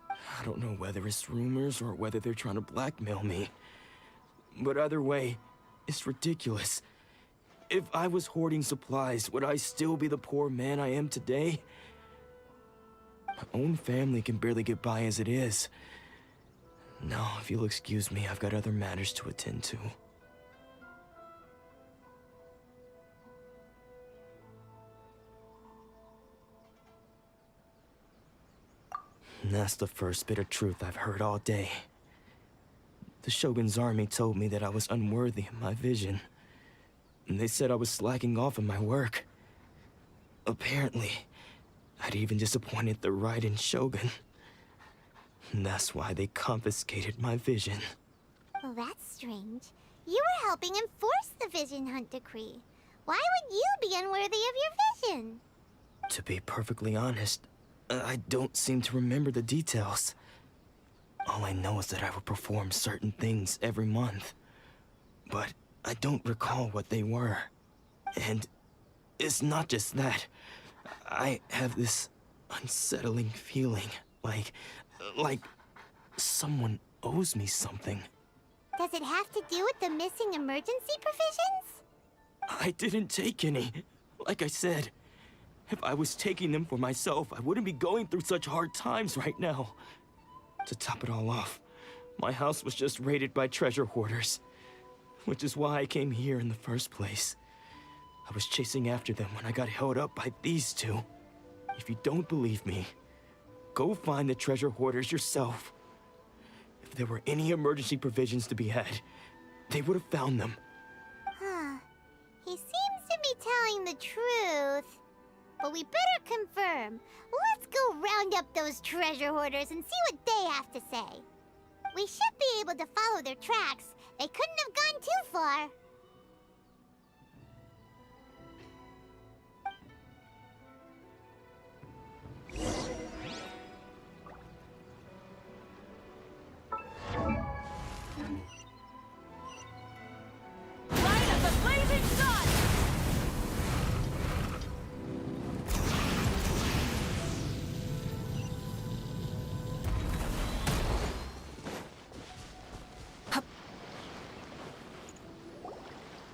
I don't know whether it's rumors or whether they're trying to blackmail me. But either way, it's ridiculous. If I was hoarding supplies, would I still be the poor man I am today? My own family can barely get by as it is. Now, if you'll excuse me, I've got other matters to attend to. And that's the first bit of truth I've heard all day. The Shogun's army told me that I was unworthy of my vision. And they said I was slacking off in my work. Apparently, I'd even disappointed the Raiden Shogun. And that's why they confiscated my vision. Well, that's strange. You were helping enforce the Vision Hunt Decree. Why would you be unworthy of your vision? To be perfectly honest, I don't seem to remember the details. All I know is that I would perform certain things every month. But I don't recall what they were. And it's not just that. I have this unsettling feeling, like someone owes me something. Does it have to do with the missing emergency provisions? I didn't take any. Like I said, if I was taking them for myself, I wouldn't be going through such hard times right now. To top it all off, my house was just raided by treasure hoarders, which is why I came here in the first place. I was chasing after them when I got held up by these two. If you don't believe me, go find the treasure hoarders yourself. If there were any emergency provisions to be had, they would have found them. Huh. He seems to be telling the truth. But we better confirm. Let's go round up those treasure hoarders and see what they have to say. We should be able to follow their tracks. They couldn't have gone too far. Light of the blazing sun!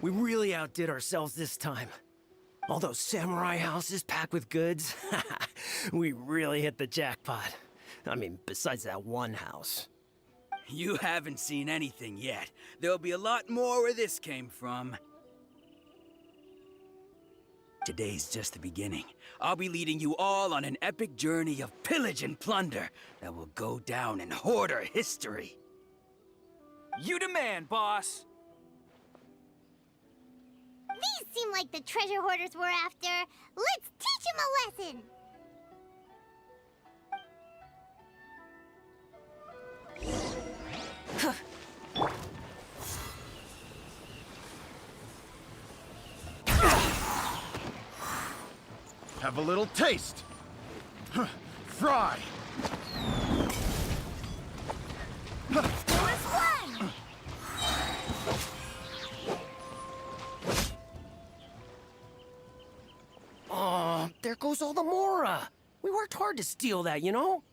We really outdid ourselves this time. All those samurai houses packed with goods. We really hit the jackpot. I mean, besides that one house. You haven't seen anything yet. There'll be a lot more where this came from. Today's just the beginning. I'll be leading you all on an epic journey of pillage and plunder that will go down in hoarder history. You demand, boss! These seem like the treasure hoarders we're after. Let's teach them a lesson! Have a little taste. Fry. Oh, there goes all the Mora. We worked hard to steal that, you know?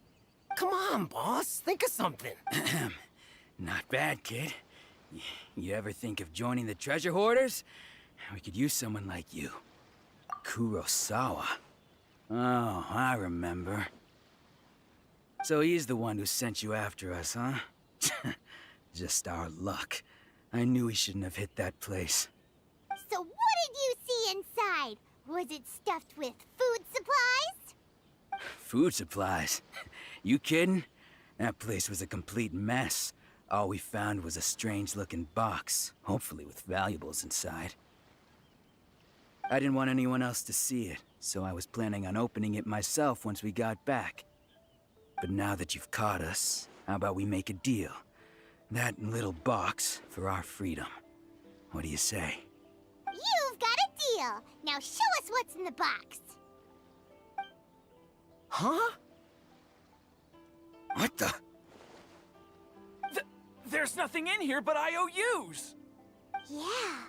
Come on, boss. Think of something. Not bad, kid. You ever think of joining the treasure hoarders? We could use someone like you. Kurosawa. Oh, I remember. So he's the one who sent you after us, huh? Just our luck. I knew he shouldn't have hit that place. So what did you see inside? Was it stuffed with food supplies? Food supplies? You kidding? That place was a complete mess. All we found was a strange-looking box, hopefully with valuables inside. I didn't want anyone else to see it, so I was planning on opening it myself once we got back. But now that you've caught us, how about we make a deal? That little box for our freedom. What do you say? You've got a deal. Now show us what's in the box. Huh? What the? There's nothing in here but IOUs! Yeah,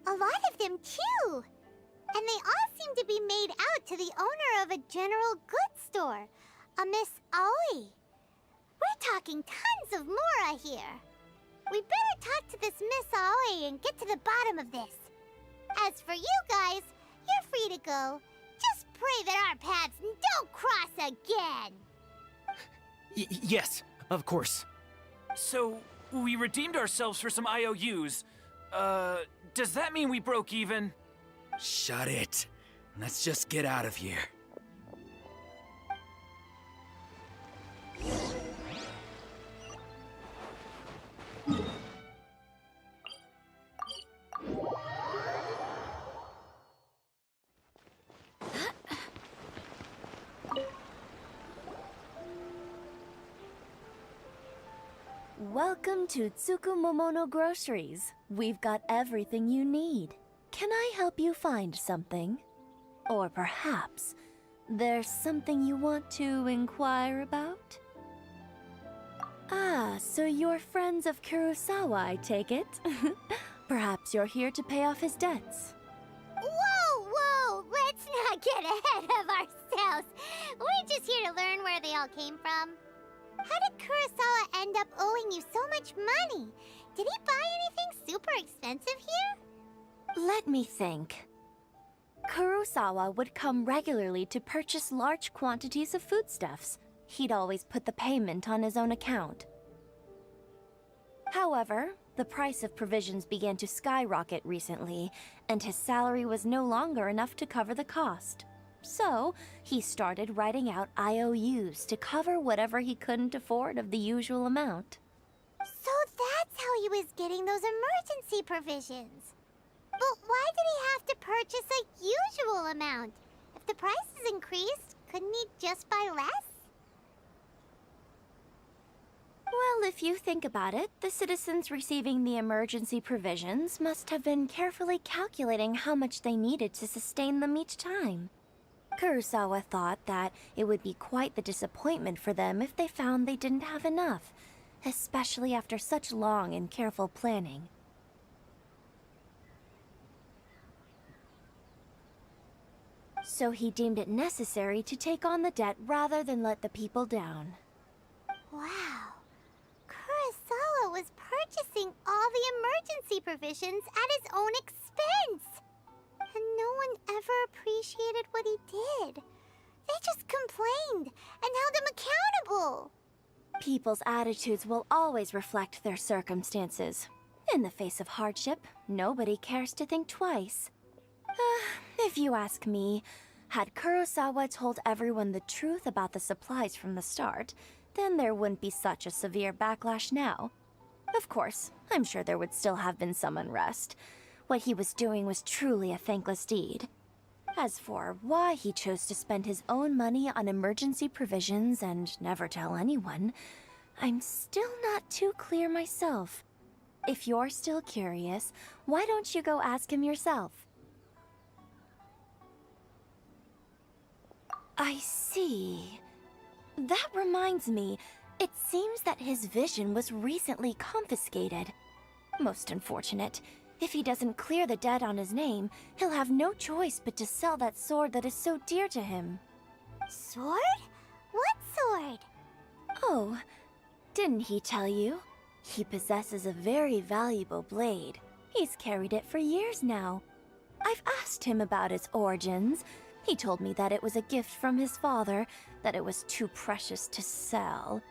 a lot of them too. And they all seem to be made out to the owner of a general goods store, a Miss Aoi. We're talking tons of Mora here. We better talk to this Miss Aoi and get to the bottom of this. As for you guys, you're free to go. Just pray that our paths don't cross again. Yes, of course. So, we redeemed ourselves for some IOUs. Does that mean we broke even? Shut it. Let's just get out of here. Welcome to Tsukumomono Groceries. We've got everything you need. Can I help you find something? Or perhaps there's something you want to inquire about? Ah, so you're friends of Kurosawa, I take it? Perhaps you're here to pay off his debts. Whoa, whoa! Let's not get ahead of ourselves. We're just here to learn where they all came from. How did Kurosawa end up owing you so much money? Did he buy anything super expensive here? Let me think. Kurosawa would come regularly to purchase large quantities of foodstuffs. He'd always put the payment on his own account. However, the price of provisions began to skyrocket recently, and his salary was no longer enough to cover the cost. So, he started writing out IOUs to cover whatever he couldn't afford of the usual amount. So that's how he was getting those emergency provisions. But why did he have to purchase a usual amount? If the prices increased, couldn't he just buy less? Well, if you think about it, the citizens receiving the emergency provisions must have been carefully calculating how much they needed to sustain them each time. Kurosawa thought that it would be quite the disappointment for them if they found they didn't have enough, especially after such long and careful planning. So he deemed it necessary to take on the debt rather than let the people down. Wow. Kurosawa was purchasing all the emergency provisions at his own expense. And no one ever appreciated what he did. They just complained and held him accountable. People's attitudes will always reflect their circumstances. In the face of hardship, nobody cares to think twice. If you ask me, had Kurosawa told everyone the truth about the supplies from the start, then there wouldn't be such a severe backlash now. Of course, I'm sure there would still have been some unrest. What he was doing was truly a thankless deed. As for why he chose to spend his own money on emergency provisions and never tell anyone, I'm still not too clear myself. If you're still curious, why don't you go ask him yourself? I see. That reminds me, it seems that his vision was recently confiscated. Most unfortunate. If he doesn't clear the debt on his name, he'll have no choice but to sell that sword that is so dear to him. Sword? What sword? Oh, didn't he tell you? He possesses a very valuable blade. He's carried it for years now. I've asked him about its origins. He told me that it was a gift from his father, that it was too precious to sell.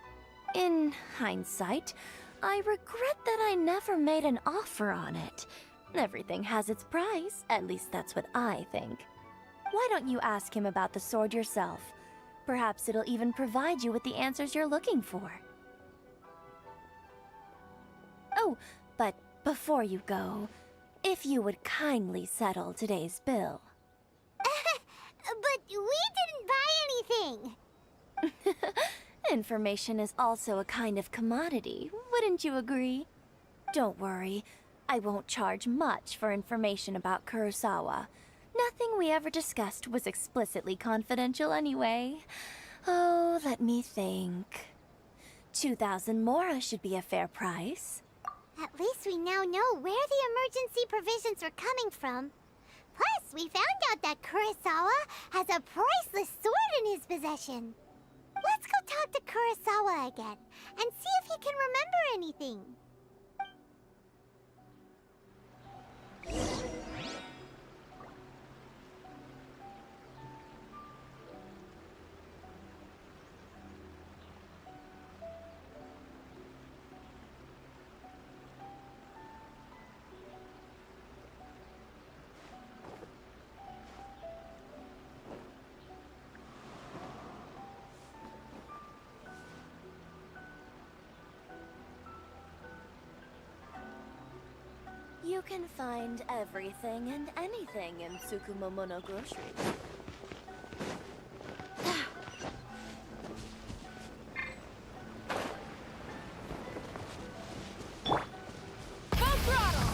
In hindsight, I regret that I never made an offer on it. Everything has its price, at least that's what I think. Why don't you ask him about the sword yourself? Perhaps it'll even provide you with the answers you're looking for. Oh, but before you go, if you would kindly settle today's bill. But we didn't buy anything! Information is also a kind of commodity, wouldn't you agree? Don't worry, I won't charge much for information about Kurosawa. Nothing we ever discussed was explicitly confidential anyway. Oh, let me think. 2,000 mora should be a fair price. At least we now know where the emergency provisions were coming from. Plus, we found out that Kurosawa has a priceless sword in his possession. Let's go talk to Kurosawa again and see if he can remember anything. You can find everything and anything in Tsukumomono Grocery. Full throttle!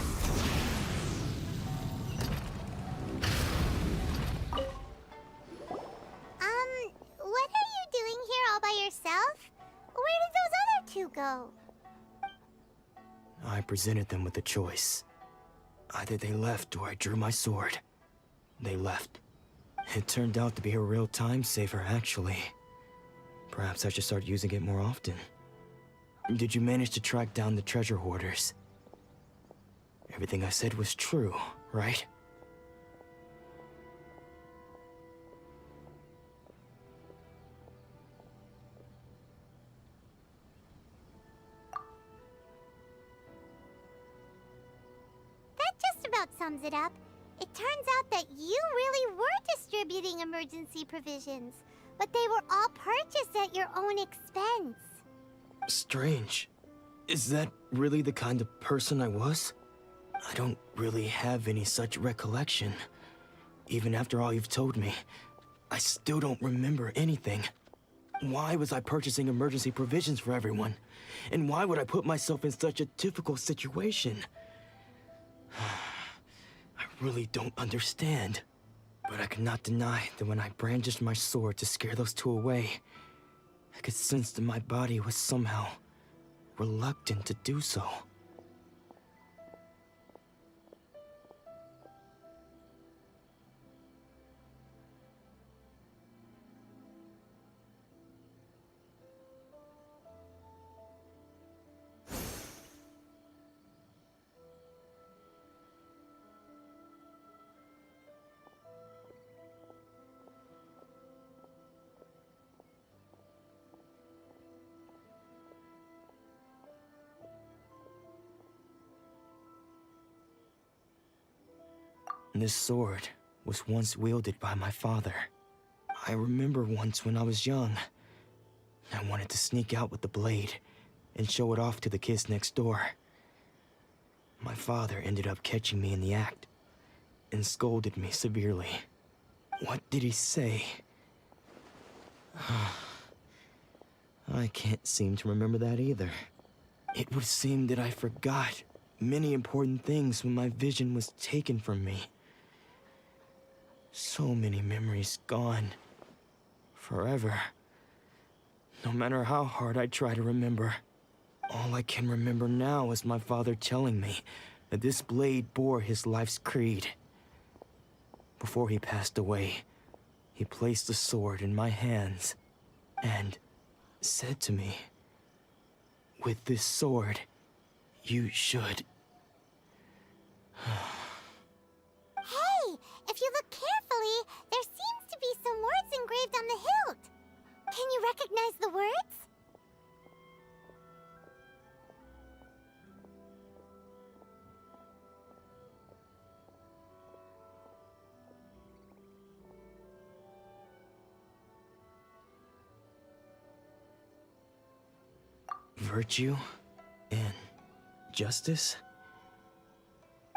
What are you doing here all by yourself? Where did those other two go? I presented them with a choice. Either they left or I drew my sword. They left. It turned out to be a real time saver, actually. Perhaps I should start using it more often. Did you manage to track down the treasure hoarders? Everything I said was true, right? Just about sums it up. It turns out that you really were distributing emergency provisions, but they were all purchased at your own expense. Strange. Is that really the kind of person I was? I don't really have any such recollection. Even after all you've told me, I still don't remember anything. Why was I purchasing emergency provisions for everyone? And why would I put myself in such a difficult situation? I really don't understand. But I cannot deny that when I brandished my sword to scare those two away, I could sense that my body was somehow reluctant to do so. This sword was once wielded by my father. I remember once when I was young, I wanted to sneak out with the blade and show it off to the kids next door. My father ended up catching me in the act and scolded me severely. What did he say? I can't seem to remember that either. It would seem that I forgot many important things when my vision was taken from me. So many memories gone. Forever. No matter how hard I try to remember, all I can remember now is my father telling me that this blade bore his life's creed. Before he passed away, he placed the sword in my hands and said to me, "With this sword, you should..." Hey, if you look carefully, there seems to be some words engraved on the hilt. Can you recognize the words? Virtue and justice?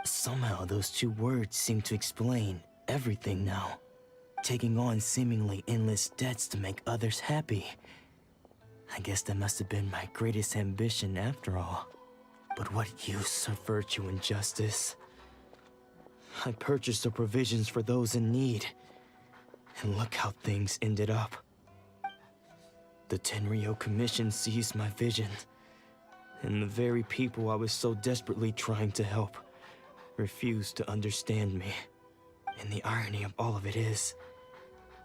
Somehow those two words seem to explain everything now. Taking on seemingly endless debts to make others happy. I guess that must have been my greatest ambition after all. But what use of virtue and justice? I purchased the provisions for those in need. And look how things ended up. The Tenryo Commission seized my vision. And the very people I was so desperately trying to help refused to understand me. And the irony of all of it is,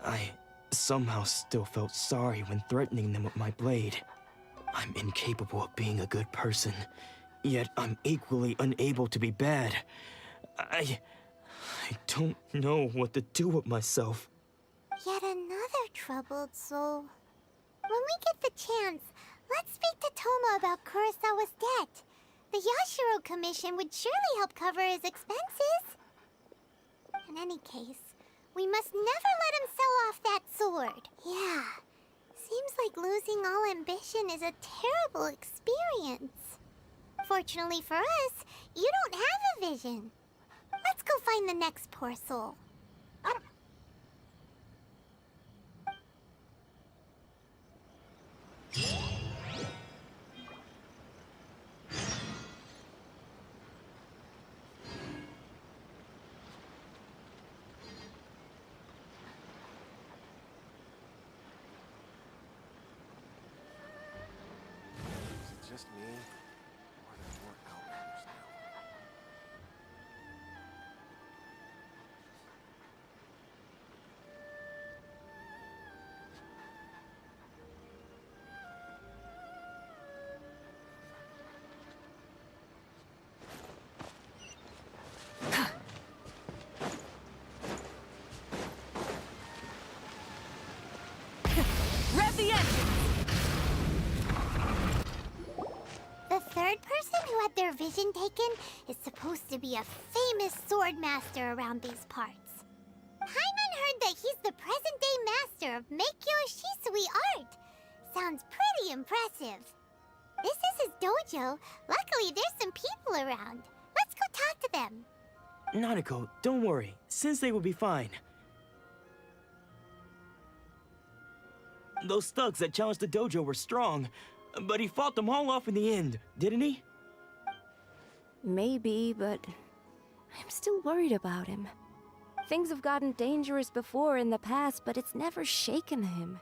I somehow still felt sorry when threatening them with my blade. I'm incapable of being a good person, yet I'm equally unable to be bad. I don't know what to do with myself. Yet another troubled soul. When we get the chance, let's speak to Toma about Kurosawa's debt. The Yashiro Commission would surely help cover his expenses. In any case, we must never let him sell off that sword. Yeah, seems like losing all ambition is a terrible experience. Fortunately for us, you don't have a vision. Let's go find the next poor soul. Just me, or are there more outlanders now? Rev the engine! The third person who had their vision taken is supposed to be a famous sword master around these parts. Paimon heard that he's the present-day master of Meikyo Shisui art. Sounds pretty impressive. This is his dojo. Luckily, there's some people around. Let's go talk to them. Nanako, don't worry. Sensei will be fine. Those thugs that challenged the dojo were strong, but he fought them all off in the end, didn't he? Maybe, but I'm still worried about him. Things have gotten dangerous before in the past, but it's never shaken him.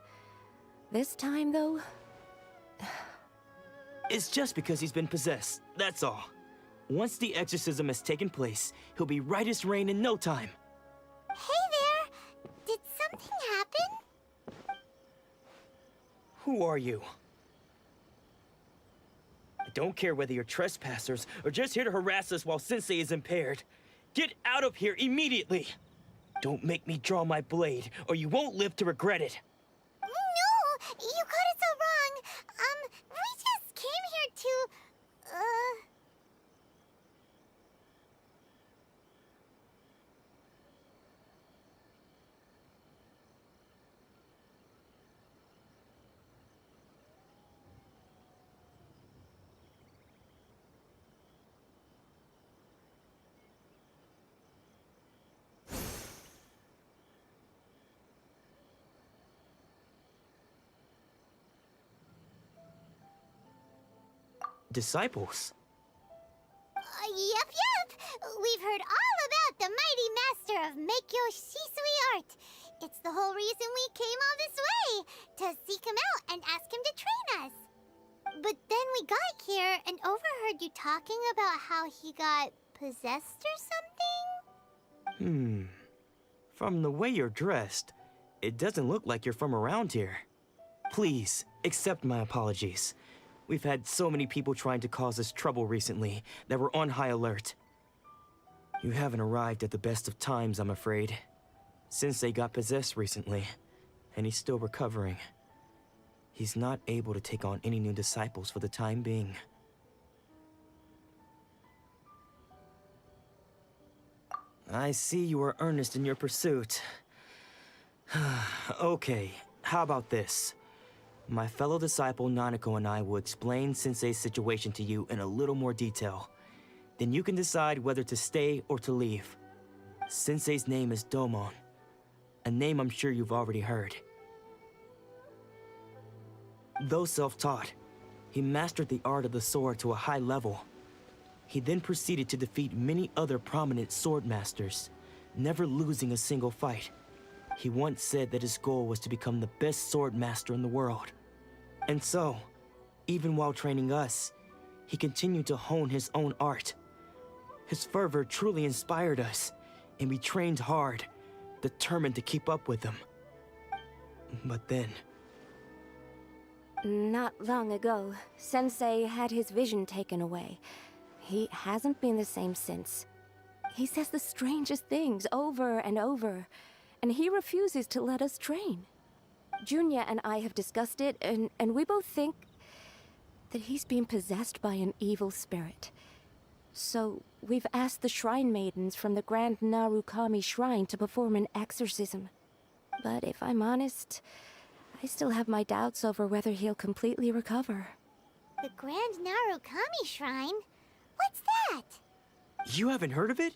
This time, though... It's just because he's been possessed, that's all. Once the exorcism has taken place, he'll be right as rain in no time. Hey there! Did something happen? Who are you? I don't care whether you're trespassers or just here to harass us while Sensei is impaired. Get out of here immediately! Don't make me draw my blade, or you won't live to regret it. No! You got it so wrong! We just came here to... Disciples? Yep. We've heard all about the mighty master of Meikyo Shisui art. It's the whole reason we came all this way, to seek him out and ask him to train us. But then we got here and overheard you talking about how he got possessed or something? From the way you're dressed, it doesn't look like you're from around here. Please, accept my apologies. We've had so many people trying to cause us trouble recently that we're on high alert. You haven't arrived at the best of times, I'm afraid. Sensei got possessed recently, and he's still recovering. He's not able to take on any new disciples for the time being. I see you are earnest in your pursuit. Okay, how about this? My fellow disciple Nanako and I will explain Sensei's situation to you in a little more detail. Then you can decide whether to stay or to leave. Sensei's name is Domon, a name I'm sure you've already heard. Though self-taught, he mastered the art of the sword to a high level. He then proceeded to defeat many other prominent sword masters, never losing a single fight. He once said that his goal was to become the best sword master in the world. And so, even while training us, he continued to hone his own art. His fervor truly inspired us, and we trained hard, determined to keep up with him. But then... Not long ago, Sensei had his vision taken away. He hasn't been the same since. He says the strangest things over and over, and he refuses to let us train. Junya and I have discussed it, and we both think that he's being possessed by an evil spirit. So we've asked the shrine maidens from the Grand Narukami Shrine to perform an exorcism. But if I'm honest, I still have my doubts over whether he'll completely recover. The Grand Narukami Shrine? What's that? You haven't heard of it?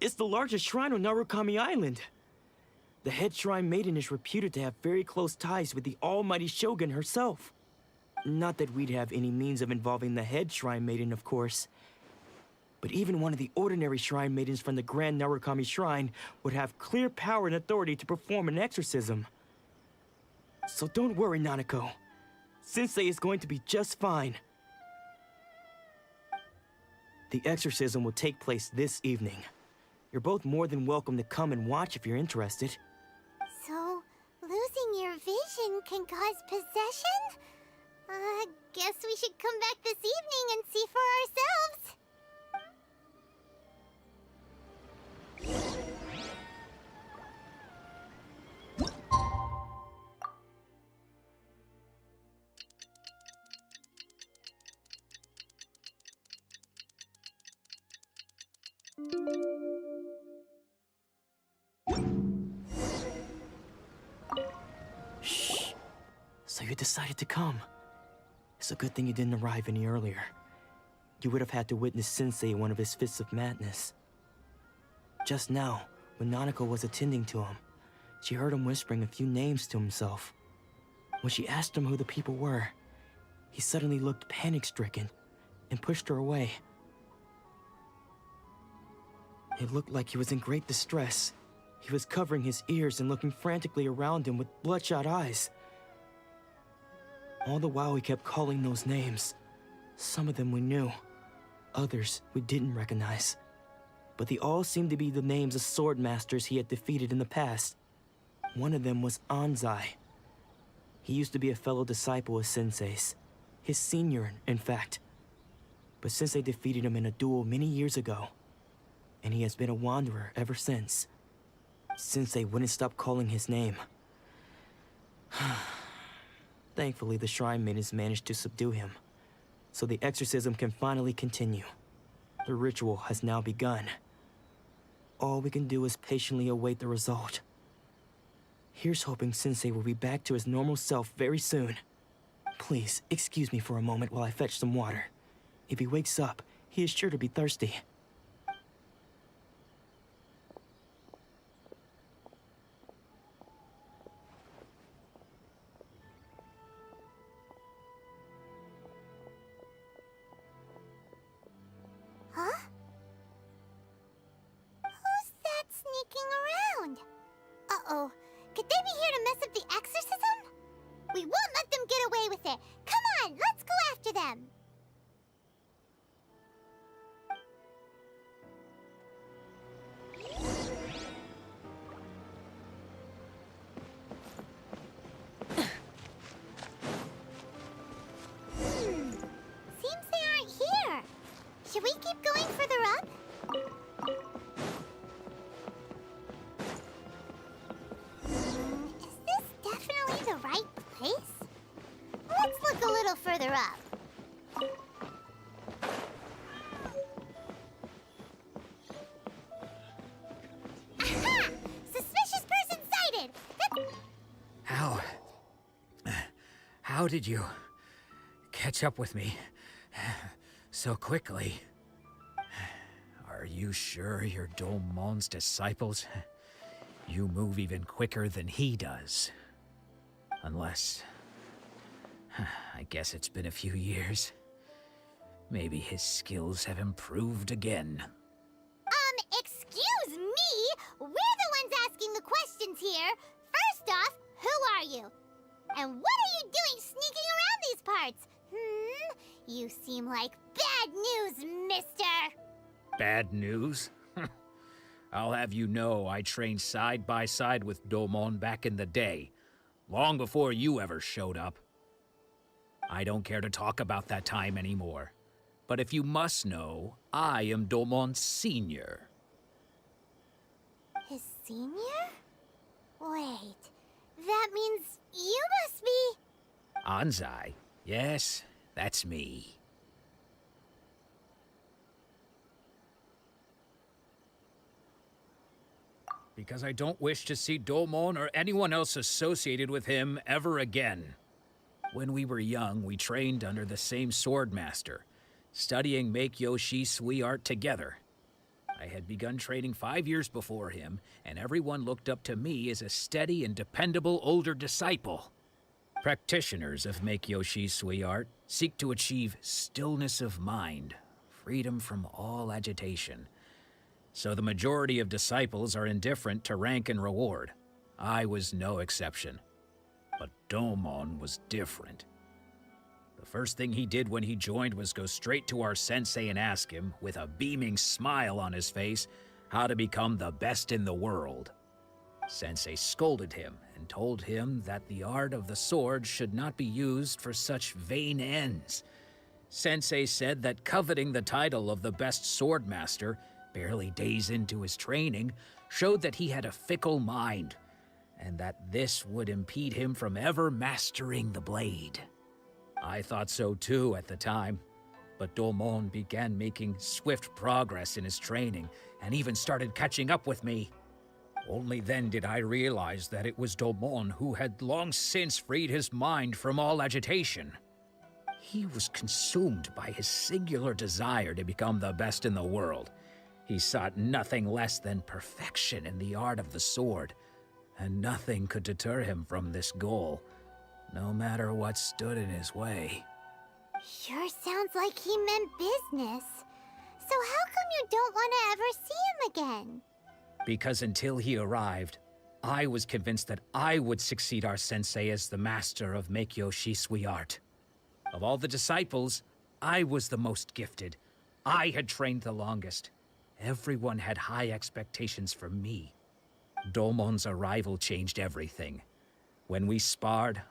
It's the largest shrine on Narukami Island. The head shrine maiden is reputed to have very close ties with the almighty Shogun herself. Not that we'd have any means of involving the head shrine maiden, of course. But even one of the ordinary shrine maidens from the Grand Narukami Shrine would have clear power and authority to perform an exorcism. So don't worry, Nanako. Sensei is going to be just fine. The exorcism will take place this evening. You're both more than welcome to come and watch if you're interested. So, losing your vision can cause possession? Guess we should come back this evening and see for ourselves. Shh. So you decided to come. It's a good thing you didn't arrive any earlier. You would have had to witness Sensei in one of his fits of madness. Just now, when Nanako was attending to him, she heard him whispering a few names to himself. When she asked him who the people were, he suddenly looked panic-stricken and pushed her away. It looked like he was in great distress. He was covering his ears and looking frantically around him with bloodshot eyes. All the while he kept calling those names. Some of them we knew, others we didn't recognize. But they all seemed to be the names of sword masters he had defeated in the past. One of them was Anzai. He used to be a fellow disciple of Sensei's. His senior, in fact. But Sensei defeated him in a duel many years ago. And he has been a wanderer ever since. Sensei wouldn't stop calling his name. Thankfully, the shrine maidens managed to subdue him, so the exorcism can finally continue. The ritual has now begun. All we can do is patiently await the result. Here's hoping Sensei will be back to his normal self very soon. Please, excuse me for a moment while I fetch some water. If he wakes up, he is sure to be thirsty. Huh? Who's that sneaking around? Uh-oh. Could they be here to mess up the exorcism? We won't let them get away with it. Come on, let's go after them. Seems they aren't here. Should we keep going further up? Is this definitely the right place? Let's look a little further up. Aha! Suspicious person sighted! How did you catch up with me so quickly? Are you sure you're Domon's disciples? You move even quicker than he does. Unless... I guess it's been a few years. Maybe his skills have improved again. Excuse me? We're the ones asking the questions here. First off, who are you? And what are you doing sneaking around these parts? You seem like bad news, mister. Bad news? I'll have you know I trained side by side with Domon back in the day, long before you ever showed up. I don't care to talk about that time anymore. But if you must know, I am Domon's senior. His senior? Wait, that means you must be... Anzai. Yes, that's me. Because I don't wish to see Domon or anyone else associated with him ever again. When we were young, we trained under the same swordmaster, studying Make-Yoshi Sui art together. I had begun training 5 years before him, and everyone looked up to me as a steady and dependable older disciple. Practitioners of Make-Yoshi Sui art seek to achieve stillness of mind, freedom from all agitation. So the majority of disciples are indifferent to rank and reward. I was no exception. But Domon was different. The first thing he did when he joined was go straight to our sensei and ask him, with a beaming smile on his face, how to become the best in the world. Sensei scolded him and told him that the art of the sword should not be used for such vain ends. Sensei said that coveting the title of the best swordmaster, barely days into his training, showed that he had a fickle mind, and that this would impede him from ever mastering the blade. I thought so too at the time, but Domon began making swift progress in his training and even started catching up with me. Only then did I realize that it was Domon who had long since freed his mind from all agitation. He was consumed by his singular desire to become the best in the world. He sought nothing less than perfection in the art of the sword, and nothing could deter him from this goal, no matter what stood in his way. Sure sounds like he meant business. So how come you don't want to ever see him again? Because until he arrived, I was convinced that I would succeed our sensei as the master of Make-Yoshi Sui art. Of all the disciples, I was the most gifted. I had trained the longest. Everyone had high expectations for me. Domon's arrival changed everything. When we sparred,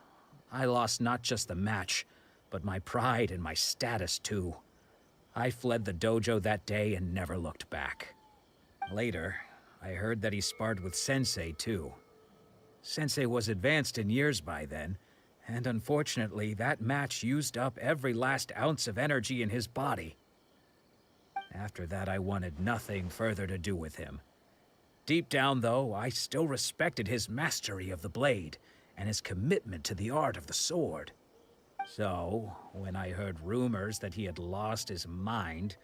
I lost not just the match, but my pride and my status too. I fled the dojo that day and never looked back. Later, I heard that he sparred with Sensei too. Sensei was advanced in years by then, and unfortunately that match used up every last ounce of energy in his body. After that, I wanted nothing further to do with him. Deep down, though, I still respected his mastery of the blade and his commitment to the art of the sword. So, when I heard rumors that he had lost his mind,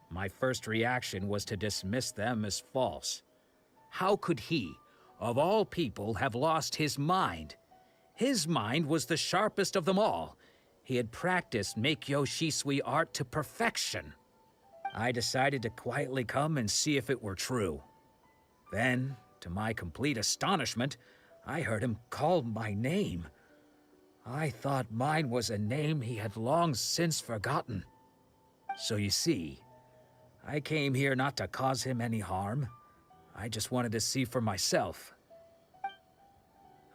my first reaction was to dismiss them as false. How could he, of all people, have lost his mind? His mind was the sharpest of them all. He had practiced Make-Yoshi Sui art to perfection. I decided to quietly come and see if it were true. Then, to my complete astonishment, I heard him call my name. I thought mine was a name he had long since forgotten. So you see, I came here not to cause him any harm. I just wanted to see for myself.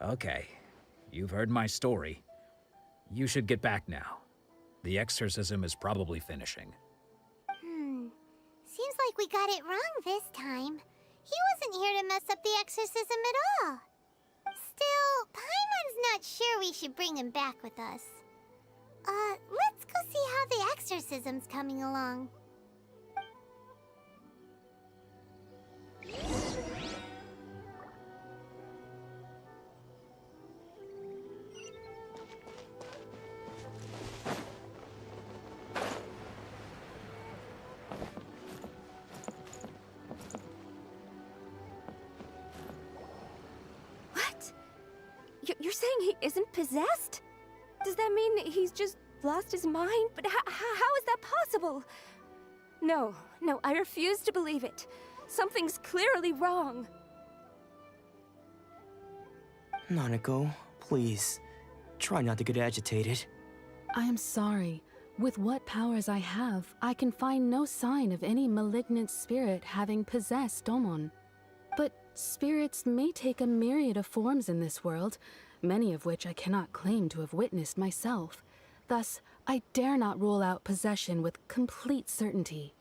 Okay, you've heard my story. You should get back now. The exorcism is probably finishing. Seems like we got it wrong this time. He wasn't here to mess up the exorcism at all. Still, Paimon's not sure we should bring him back with us. Let's go see how the exorcism's coming along. You're saying he isn't possessed? Does that mean he's just lost his mind? But how is that possible? No, I refuse to believe it. Something's clearly wrong. Nanako, please. Try not to get agitated. I am sorry. With what powers I have, I can find no sign of any malignant spirit having possessed Domon. But spirits may take a myriad of forms in this world, many of which I cannot claim to have witnessed myself. Thus, I dare not rule out possession with complete certainty.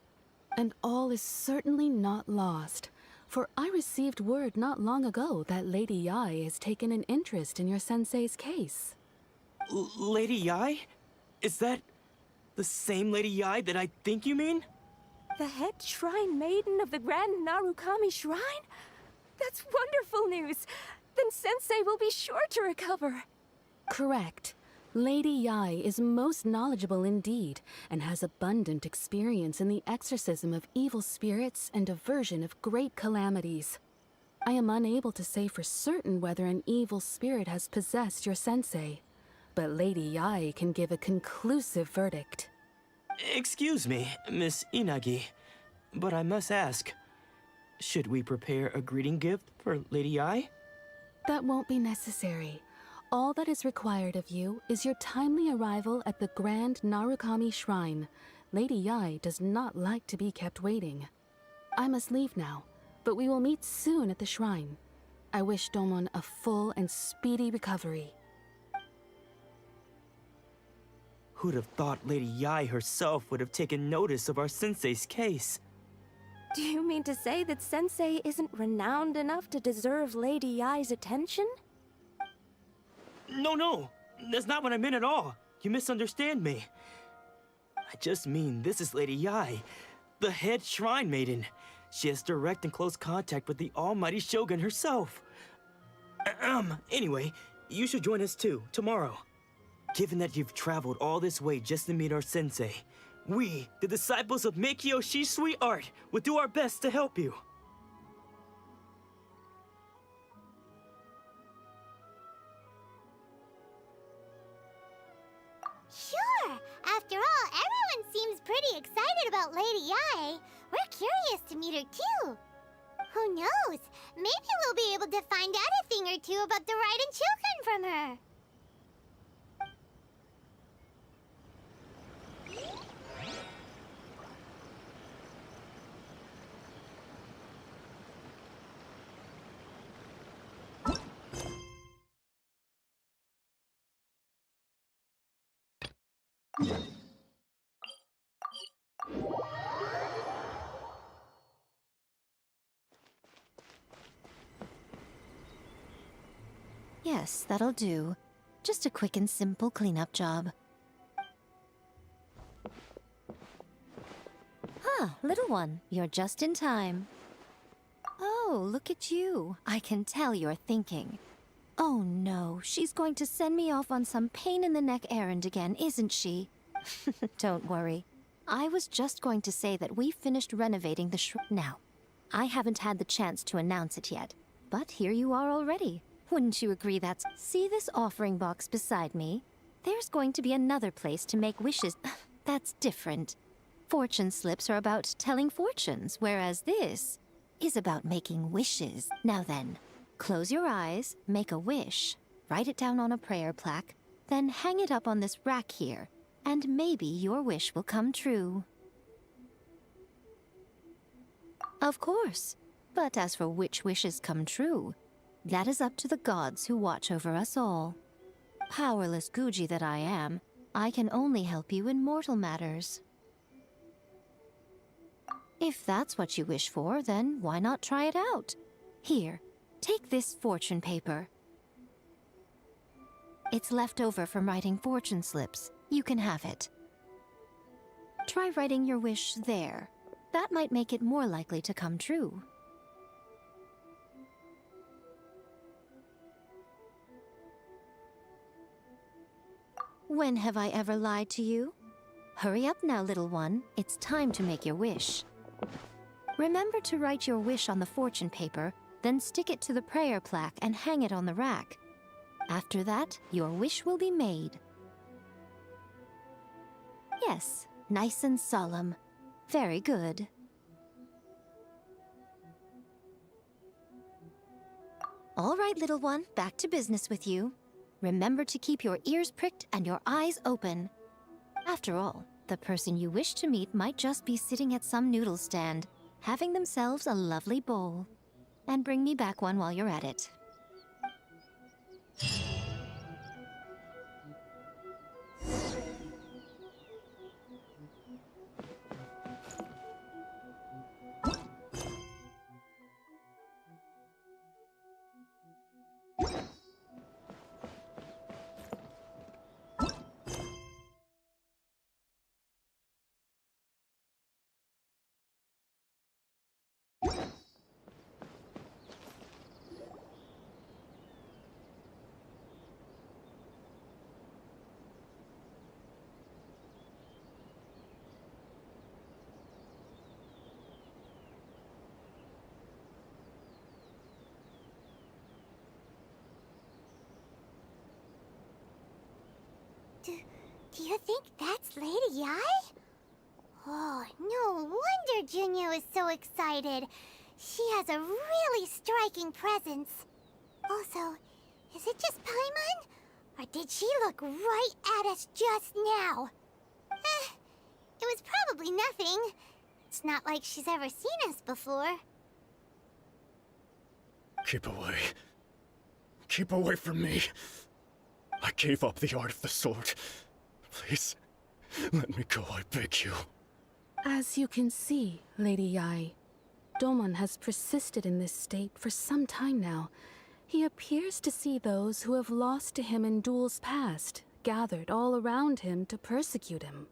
And all is certainly not lost, for I received word not long ago that Lady Yai has taken an interest in your sensei's case. Lady Yai? Is that the same Lady Yai that I think you mean? The head shrine maiden of the Grand Narukami Shrine? That's wonderful news! Then Sensei will be sure to recover. Correct. Lady Yai is most knowledgeable indeed, and has abundant experience in the exorcism of evil spirits and aversion of great calamities. I am unable to say for certain whether an evil spirit has possessed your sensei, but Lady Yai can give a conclusive verdict. Excuse me, Miss Inagi, but I must ask, should we prepare a greeting gift for Lady Yai? That won't be necessary. All that is required of you is your timely arrival at the Grand Narukami Shrine. Lady Yai does not like to be kept waiting. I must leave now, but we will meet soon at the shrine. I wish Domon a full and speedy recovery. Who'd have thought Lady Yai herself would have taken notice of our sensei's case? Do you mean to say that Sensei isn't renowned enough to deserve Lady Yai's attention? No, that's not what I meant at all. You misunderstand me. I just mean this is Lady Yai, the head shrine maiden. She has direct and close contact with the almighty Shogun herself. Anyway, you should join us too, tomorrow. Given that you've traveled all this way just to meet our sensei, we, the disciples of Meikyo Shisui Art, will do our best to help you. Sure! After all, everyone seems pretty excited about Lady Yai. We're curious to meet her too. Who knows? Maybe we'll be able to find out a thing or two about the Raiden children from her. Yes, that'll do. Just a quick and simple cleanup job. Ah, little one, you're just in time. Oh, look at you. I can tell you're thinking. Oh no, she's going to send me off on some pain-in-the-neck errand again, isn't she? Don't worry. I was just going to say that we finished renovating the Now, I haven't had the chance to announce it yet, but here you are already. Wouldn't you agree that's... See this offering box beside me? There's going to be another place to make wishes. That's different. Fortune slips are about telling fortunes, whereas this is about making wishes. Now then, close your eyes, make a wish, write it down on a prayer plaque, then hang it up on this rack here, and maybe your wish will come true. Of course. But as for which wishes come true, that is up to the gods who watch over us all. Powerless Guji that I am, I can only help you in mortal matters. If that's what you wish for, then why not try it out? Here, take this fortune paper. It's left over from writing fortune slips. You can have it. Try writing your wish there. That might make it more likely to come true. When have I ever lied to you? Hurry up now, little one. It's time to make your wish. Remember to write your wish on the fortune paper, then stick it to the prayer plaque and hang it on the rack. After that, your wish will be made. Yes, nice and solemn. Very good. All right, little one, back to business with you. Remember to keep your ears pricked and your eyes open. After all, the person you wish to meet might just be sitting at some noodle stand, having themselves a lovely bowl. And bring me back one while you're at it. Do you think that's Lady Yai? Oh, no wonder Junior is so excited. She has a really striking presence. Also, is it just Paimon? Or did she look right at us just now? It was probably nothing. It's not like she's ever seen us before. Keep away. Keep away from me. I gave up the art of the sword. Please, let me go, I beg you. As you can see, Lady Yai, Domon has persisted in this state for some time now. He appears to see those who have lost to him in duels past, gathered all around him to persecute him.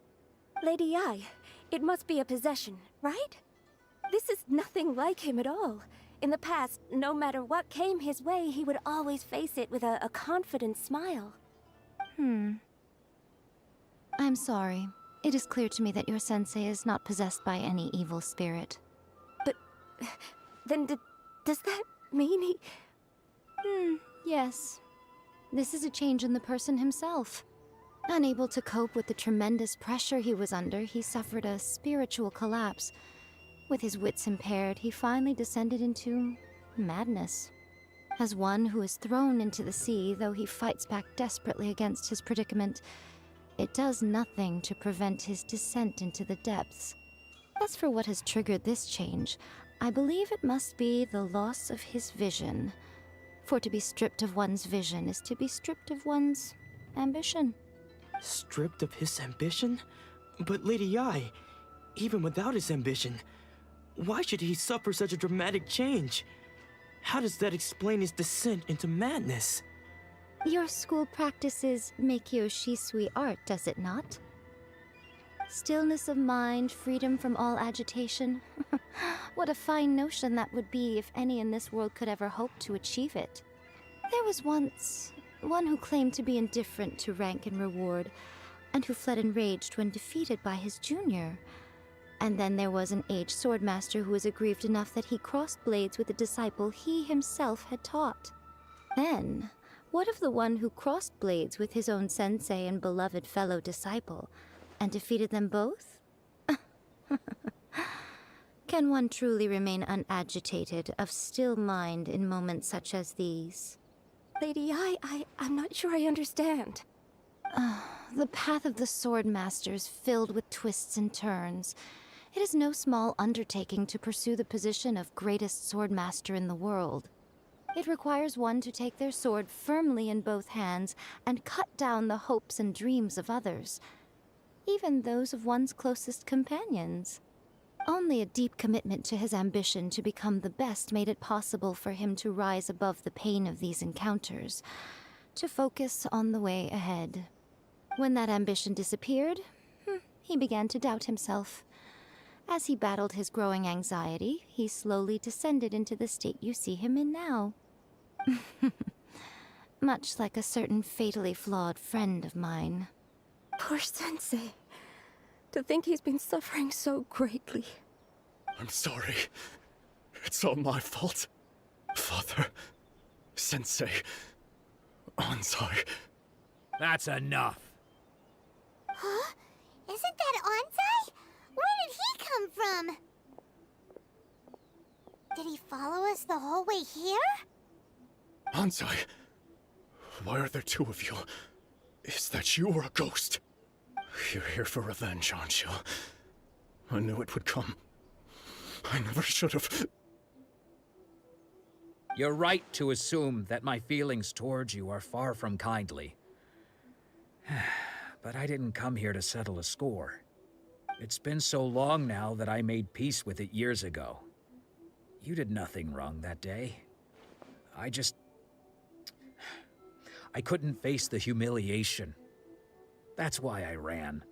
Lady Yai, it must be a possession, right? This is nothing like him at all. In the past, no matter what came his way, he would always face it with a confident smile. I'm sorry. It is clear to me that your sensei is not possessed by any evil spirit. But then does that mean he... Yes. This is a change in the person himself. Unable to cope with the tremendous pressure he was under, he suffered a spiritual collapse. With his wits impaired, he finally descended into madness. As one who is thrown into the sea, though he fights back desperately against his predicament, it does nothing to prevent his descent into the depths. As for what has triggered this change, I believe it must be the loss of his vision. For to be stripped of one's vision is to be stripped of one's ambition. Stripped of his ambition? But Lady Yai, even without his ambition, why should he suffer such a dramatic change? How does that explain his descent into madness? Your school practices Meikyo Shisui art, does it not? Stillness of mind, freedom from all agitation. What a fine notion that would be if any in this world could ever hope to achieve it. There was once one who claimed to be indifferent to rank and reward, and who fled enraged when defeated by his junior. And then there was an aged swordmaster who was aggrieved enough that he crossed blades with a disciple he himself had taught. Then, what of the one who crossed blades with his own sensei and beloved fellow disciple, and defeated them both? Can one truly remain unagitated, of still mind in moments such as these? Lady Yai, I'm not sure I understand. The path of the swordmaster is filled with twists and turns. It is no small undertaking to pursue the position of greatest swordmaster in the world. It requires one to take their sword firmly in both hands and cut down the hopes and dreams of others, even those of one's closest companions. Only a deep commitment to his ambition to become the best made it possible for him to rise above the pain of these encounters, to focus on the way ahead. When that ambition disappeared, he began to doubt himself. As he battled his growing anxiety, he slowly descended into the state you see him in now. Much like a certain fatally flawed friend of mine. Poor Sensei. To think he's been suffering so greatly. I'm sorry. It's all my fault. Father, Sensei, Ansai. That's enough. Huh? Isn't that Ansai? Where did he come from? Did he follow us the whole way here? Ansai, why are there two of you? Is that you or a ghost? You're here for revenge, aren't you? I knew it would come. I never should have... You're right to assume that my feelings towards you are far from kindly. But I didn't come here to settle a score. It's been so long now that I made peace with it years ago. You did nothing wrong that day. I couldn't face the humiliation. That's why I ran.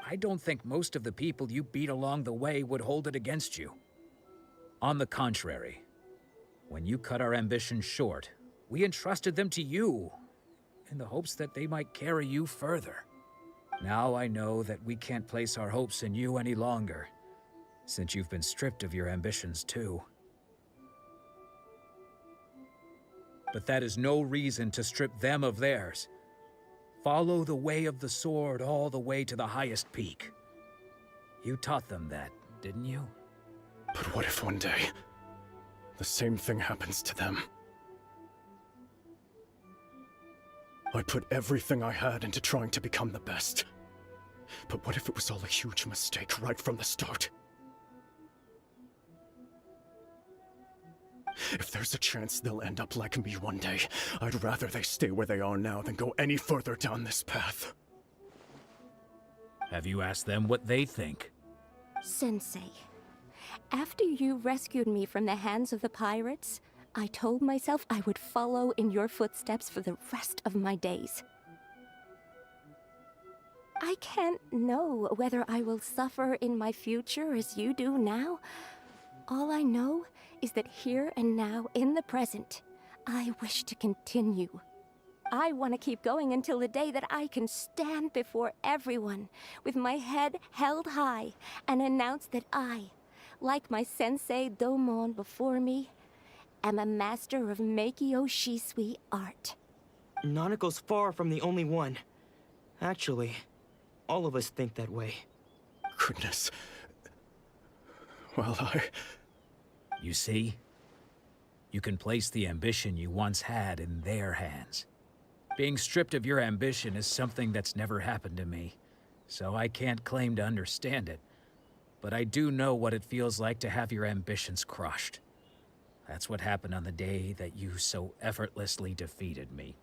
I don't think most of the people you beat along the way would hold it against you. On the contrary, when you cut our ambitions short, we entrusted them to you, in the hopes that they might carry you further. Now I know that we can't place our hopes in you any longer, since you've been stripped of your ambitions too. But that is no reason to strip them of theirs. Follow the way of the sword all the way to the highest peak. You taught them that, didn't you? But what if one day, the same thing happens to them? I put everything I had into trying to become the best. But what if it was all a huge mistake right from the start? If there's a chance they'll end up like me one day, I'd rather they stay where they are now than go any further down this path. Have you asked them what they think? Sensei, after you rescued me from the hands of the pirates, I told myself I would follow in your footsteps for the rest of my days. I can't know whether I will suffer in my future as you do now. All I know is that here and now, in the present, I wish to continue. I want to keep going until the day that I can stand before everyone with my head held high and announce that I, like my sensei Domon before me, am a master of Meikyo Shisui art. Nanako's far from the only one. Actually, all of us think that way. Goodness. Well, You see? You can place the ambition you once had in their hands. Being stripped of your ambition is something that's never happened to me, so I can't claim to understand it. But I do know what it feels like to have your ambitions crushed. That's what happened on the day that you so effortlessly defeated me.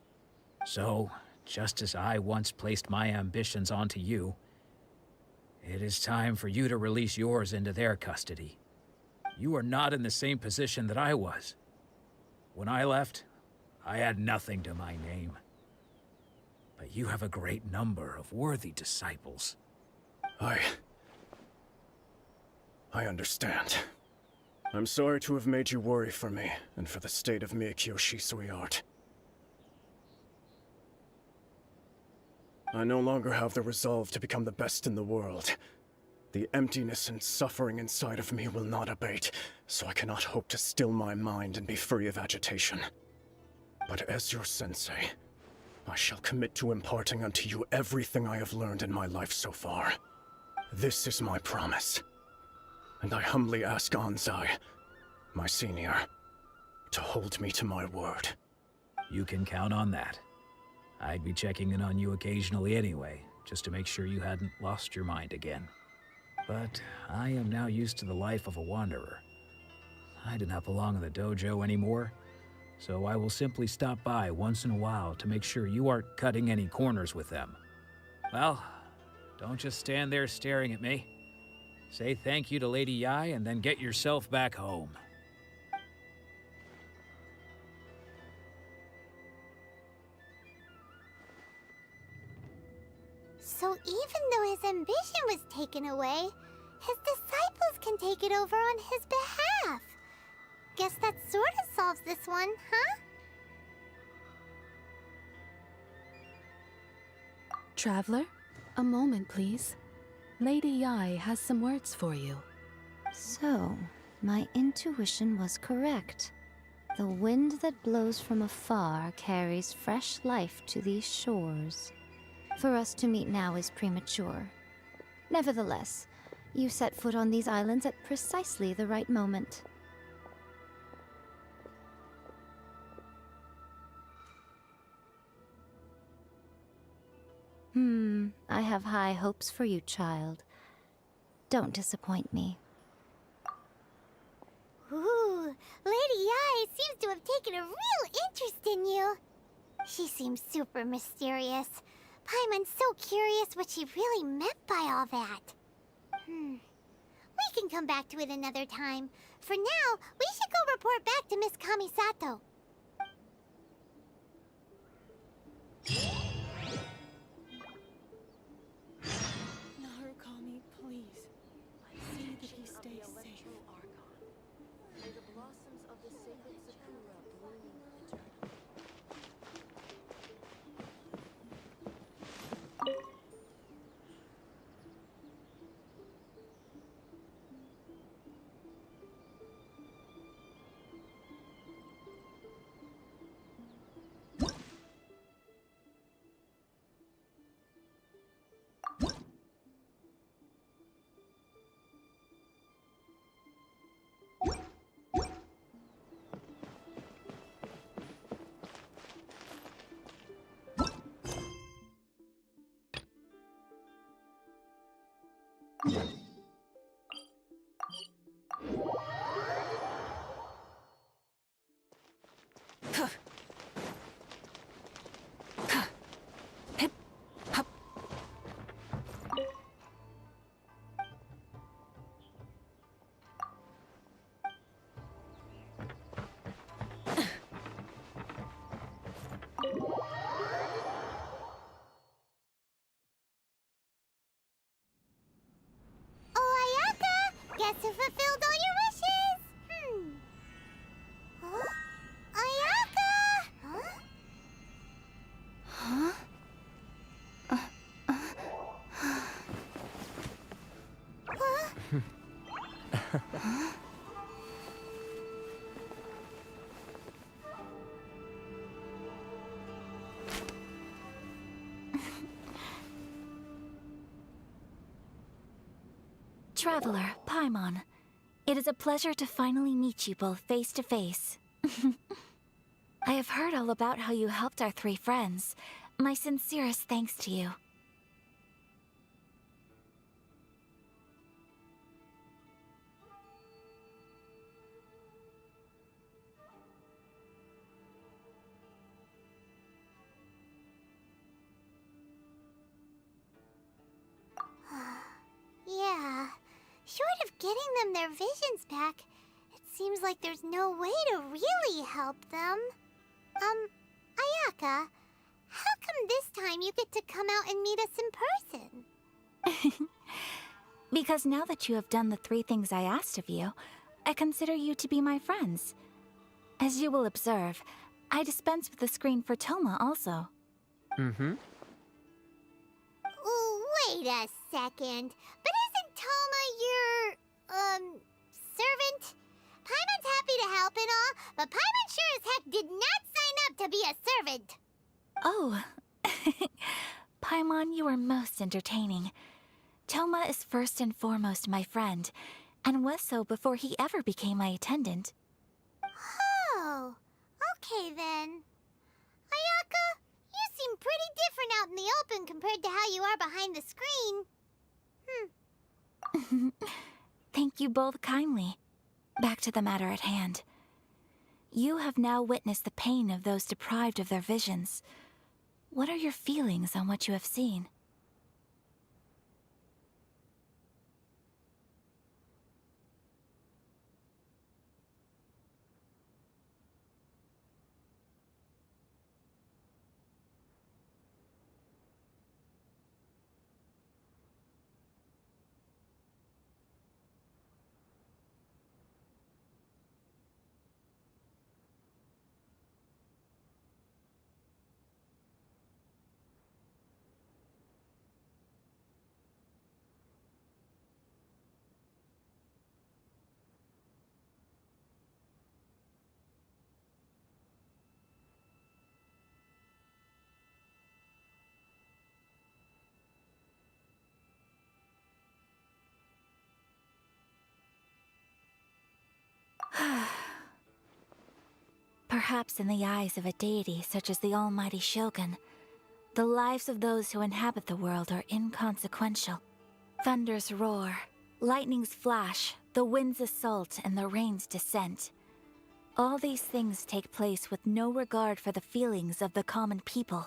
So, just as I once placed my ambitions onto you, it is time for you to release yours into their custody. You are not in the same position that I was. When I left, I had nothing to my name. But you have a great number of worthy disciples. I understand. I'm sorry to have made you worry for me, and for the state of Meikyo Shisui art. I no longer have the resolve to become the best in the world. The emptiness and suffering inside of me will not abate, so I cannot hope to still my mind and be free of agitation. But as your sensei, I shall commit to imparting unto you everything I have learned in my life so far. This is my promise. And I humbly ask Anzai, my senior, to hold me to my word. You can count on that. I'd be checking in on you occasionally anyway, just to make sure you hadn't lost your mind again. But I am now used to the life of a wanderer. I do not belong in the dojo anymore, so I will simply stop by once in a while to make sure you aren't cutting any corners with them. Well, don't just stand there staring at me. Say thank you to Lady Yai and then get yourself back home. So even though his ambition was taken away, his disciples can take it over on his behalf. Guess that sort of solves this one, huh? Traveler, a moment, please. Lady Yai has some words for you. So, my intuition was correct. The wind that blows from afar carries fresh life to these shores. For us to meet now is premature. Nevertheless, you set foot on these islands at precisely the right moment. I have high hopes for you, child. Don't disappoint me. Ooh, Lady Ai seems to have taken a real interest in you. She seems super mysterious. Paimon's so curious what she really meant by all that. We can come back to it another time. For now, we should go report back to Miss Kamisato. Narukami, please. See that he stays safe. May the blossoms of the sacred sakura bloom eternally. Guess who fulfilled all your wishes? Huh? Ayaka! Huh? Traveler, Paimon. It is a pleasure to finally meet you both face to face. I have heard all about how you helped our 3 friends. My sincerest thanks to you. Yeah. Short of getting them their visions back, it seems like there's no way to really help them. Ayaka, how come this time you get to come out and meet us in person? Because now that you have done the 3 things I asked of you, I consider you to be my friends. As you will observe, I dispense with the screen for Toma also. Wait a second. But isn't Toma your, servant? Paimon's happy to help and all, but Paimon sure as heck did not sign up to be a servant. Oh. Paimon, you are most entertaining. Toma is first and foremost my friend, and was so before he ever became my attendant. Oh, okay then. Ayaka, you seem pretty different out in the open compared to how you are behind the screen. Thank you both kindly. Back to the matter at hand. You have now witnessed the pain of those deprived of their visions. What are your feelings on what you have seen? Perhaps in the eyes of a deity such as the almighty Shogun, the lives of those who inhabit the world are inconsequential. Thunders roar, lightnings flash, the winds assault, and the rains descent. All these things take place with no regard for the feelings of the common people.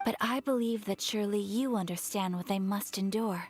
But I believe that surely you understand what they must endure.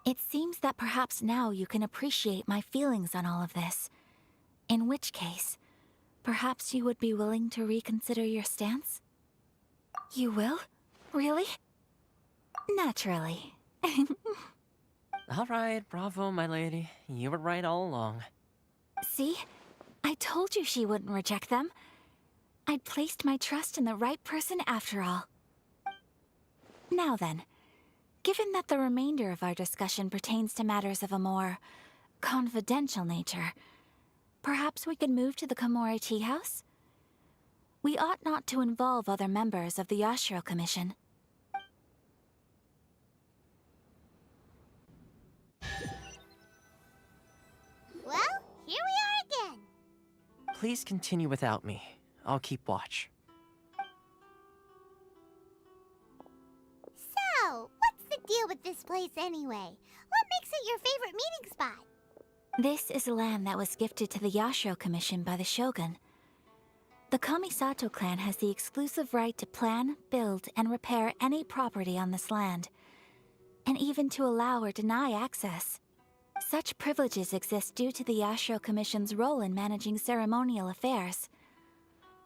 It seems that perhaps now you can appreciate my feelings on all of this. In which case, perhaps you would be willing to reconsider your stance? You will? Really? Naturally. Alright, bravo, my lady. You were right all along. See? I told you she wouldn't reject them. I'd placed my trust in the right person after all. Now then, given that the remainder of our discussion pertains to matters of a more confidential nature, perhaps we could move to the Komori Tea House? We ought not to involve other members of the Yashiro Commission. Well, here we are again. Please continue without me. I'll keep watch. So, what's the deal with this place anyway? What makes it your favorite meeting spot? This is land that was gifted to the Yashiro Commission by the Shogun. The Kamisato clan has the exclusive right to plan, build, and repair any property on this land, and even to allow or deny access. Such privileges exist due to the Yashiro Commission's role in managing ceremonial affairs.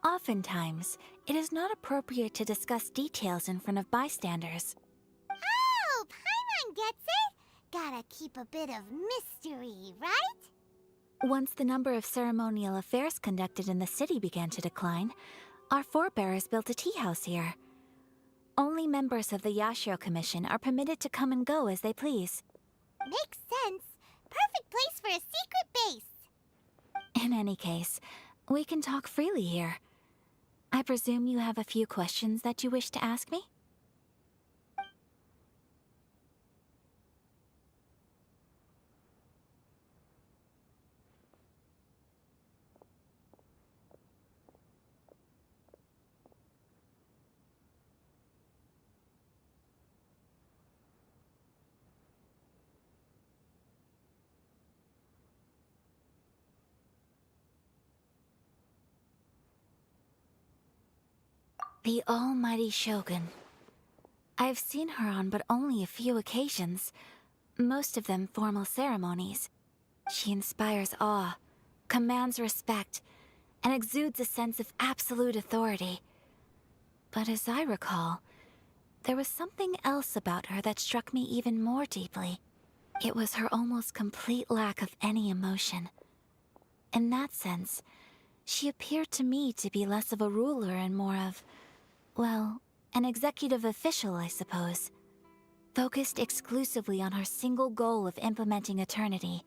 Oftentimes, it is not appropriate to discuss details in front of bystanders. Oh, Paimon gets it! Gotta keep a bit of mystery, right? Once the number of ceremonial affairs conducted in the city began to decline, our forebears built a tea house here. Only members of the Yashiro Commission are permitted to come and go as they please. Makes sense. Perfect place for a secret base. In any case, we can talk freely here. I presume you have a few questions that you wish to ask me? The almighty Shogun. I've seen her on but only a few occasions, most of them formal ceremonies. She inspires awe, commands respect, and exudes a sense of absolute authority. But as I recall, there was something else about her that struck me even more deeply. It was her almost complete lack of any emotion. In that sense, she appeared to me to be less of a ruler and more of, well, an executive official, I suppose. Focused exclusively on her single goal of implementing eternity,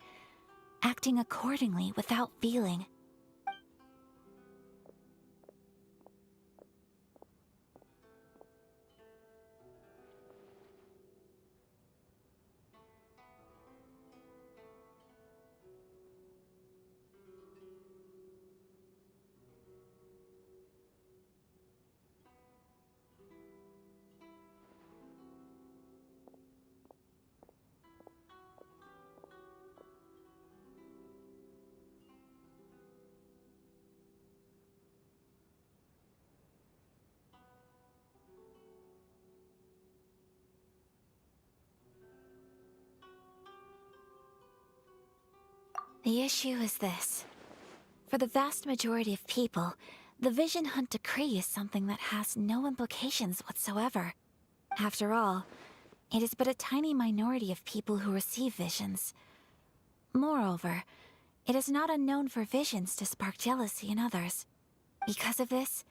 acting accordingly without feeling. The issue is this. For the vast majority of people, the Vision Hunt Decree is something that has no implications whatsoever. After all, it is but a tiny minority of people who receive visions. Moreover, it is not unknown for visions to spark jealousy in others. Because of this,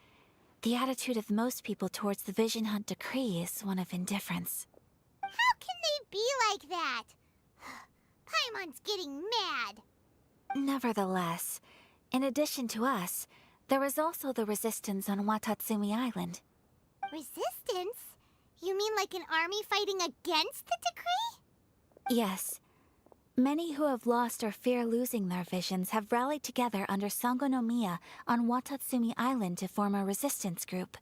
the attitude of most people towards the Vision Hunt Decree is one of indifference. How can they be like that? Paimon's getting mad. Nevertheless, in addition to us, There was also the resistance on Watatsumi Island. Resistance? You mean like an army fighting against the decree? Yes. Many who have lost or fear losing their visions have rallied together under Sangonomiya on Watatsumi Island to form a resistance group.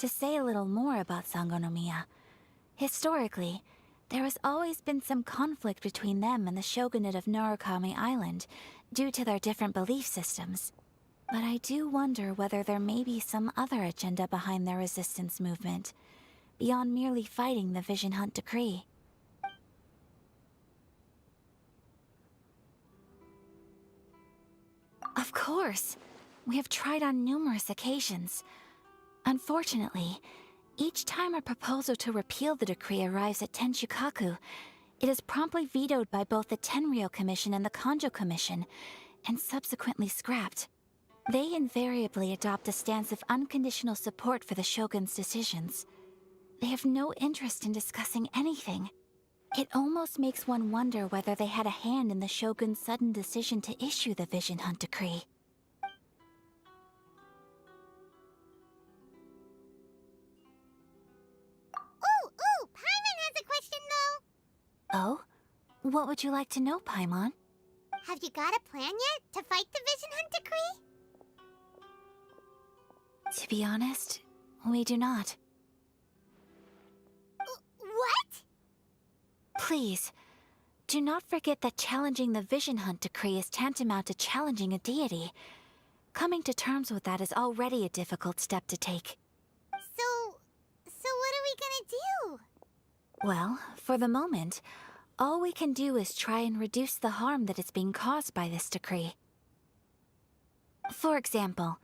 To say a little more about Sangonomiya, historically, there has always been some conflict between them and the shogunate of Narukami Island due to their different belief systems. But I do wonder whether there may be some other agenda behind their resistance movement, beyond merely fighting the Vision Hunt decree. Of course! We have tried on numerous occasions. Unfortunately, each time a proposal to repeal the decree arrives at Tenshukaku, it is promptly vetoed by both the Tenryou Commission and the Kanjo Commission, and subsequently scrapped. They invariably adopt a stance of unconditional support for the Shogun's decisions. They have no interest in discussing anything. It almost makes one wonder whether they had a hand in the Shogun's sudden decision to issue the Vision Hunt decree. Ooh, Paimon has a question though. Oh? What would you like to know, Paimon? Have you got a plan yet to fight the Vision Hunt decree? To be honest, we do not. What? Please, do not forget that challenging the Vision Hunt decree is tantamount to challenging a deity. Coming to terms with that is already a difficult step to take. So what are we gonna do? Well, for the moment, all we can do is try and reduce the harm that is being caused by this decree. For example,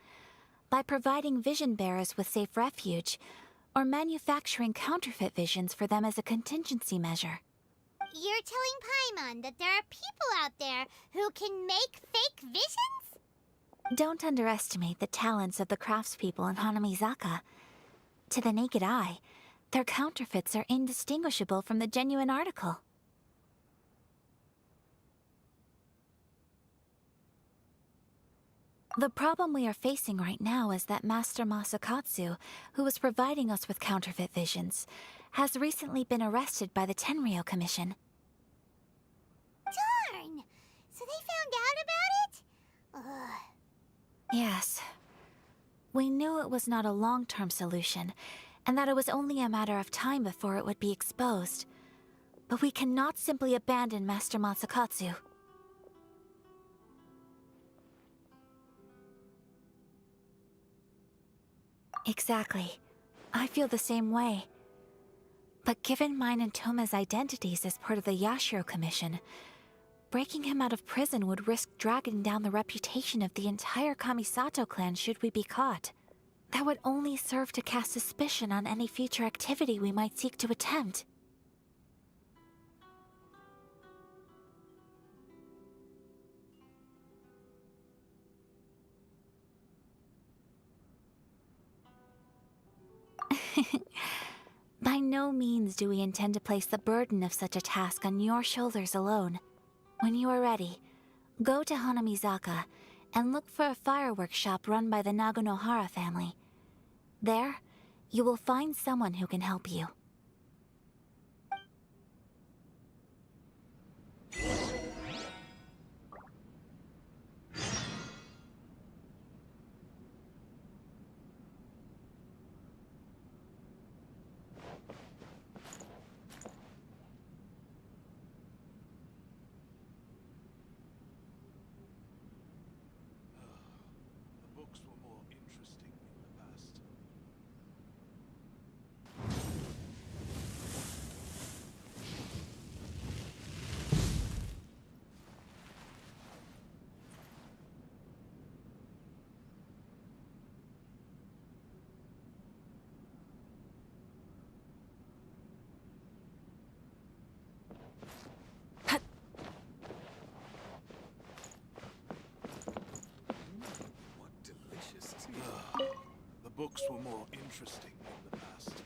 by providing vision bearers with safe refuge, or manufacturing counterfeit visions for them as a contingency measure. You're telling Paimon that there are people out there who can make fake visions? Don't underestimate the talents of the craftspeople in Hanamizaka. To the naked eye, their counterfeits are indistinguishable from the genuine article. The problem we are facing right now is that Master Masakatsu, who was providing us with counterfeit visions, has recently been arrested by the Tenryou Commission. Darn! So they found out about it? Ugh. Yes. We knew it was not a long-term solution, and that it was only a matter of time before it would be exposed. But we cannot simply abandon Master Masakatsu. Exactly. I feel the same way. But given mine and Toma's identities as part of the Yashiro Commission, breaking him out of prison would risk dragging down the reputation of the entire Kamisato clan should we be caught. That would only serve to cast suspicion on any future activity we might seek to attempt. By no means do we intend to place the burden of such a task on your shoulders alone. When you are ready, go to Hanamizaka and look for a fireworks shop run by the Nagonohara family. There, you will find someone who can help you. The books were more interesting in the past.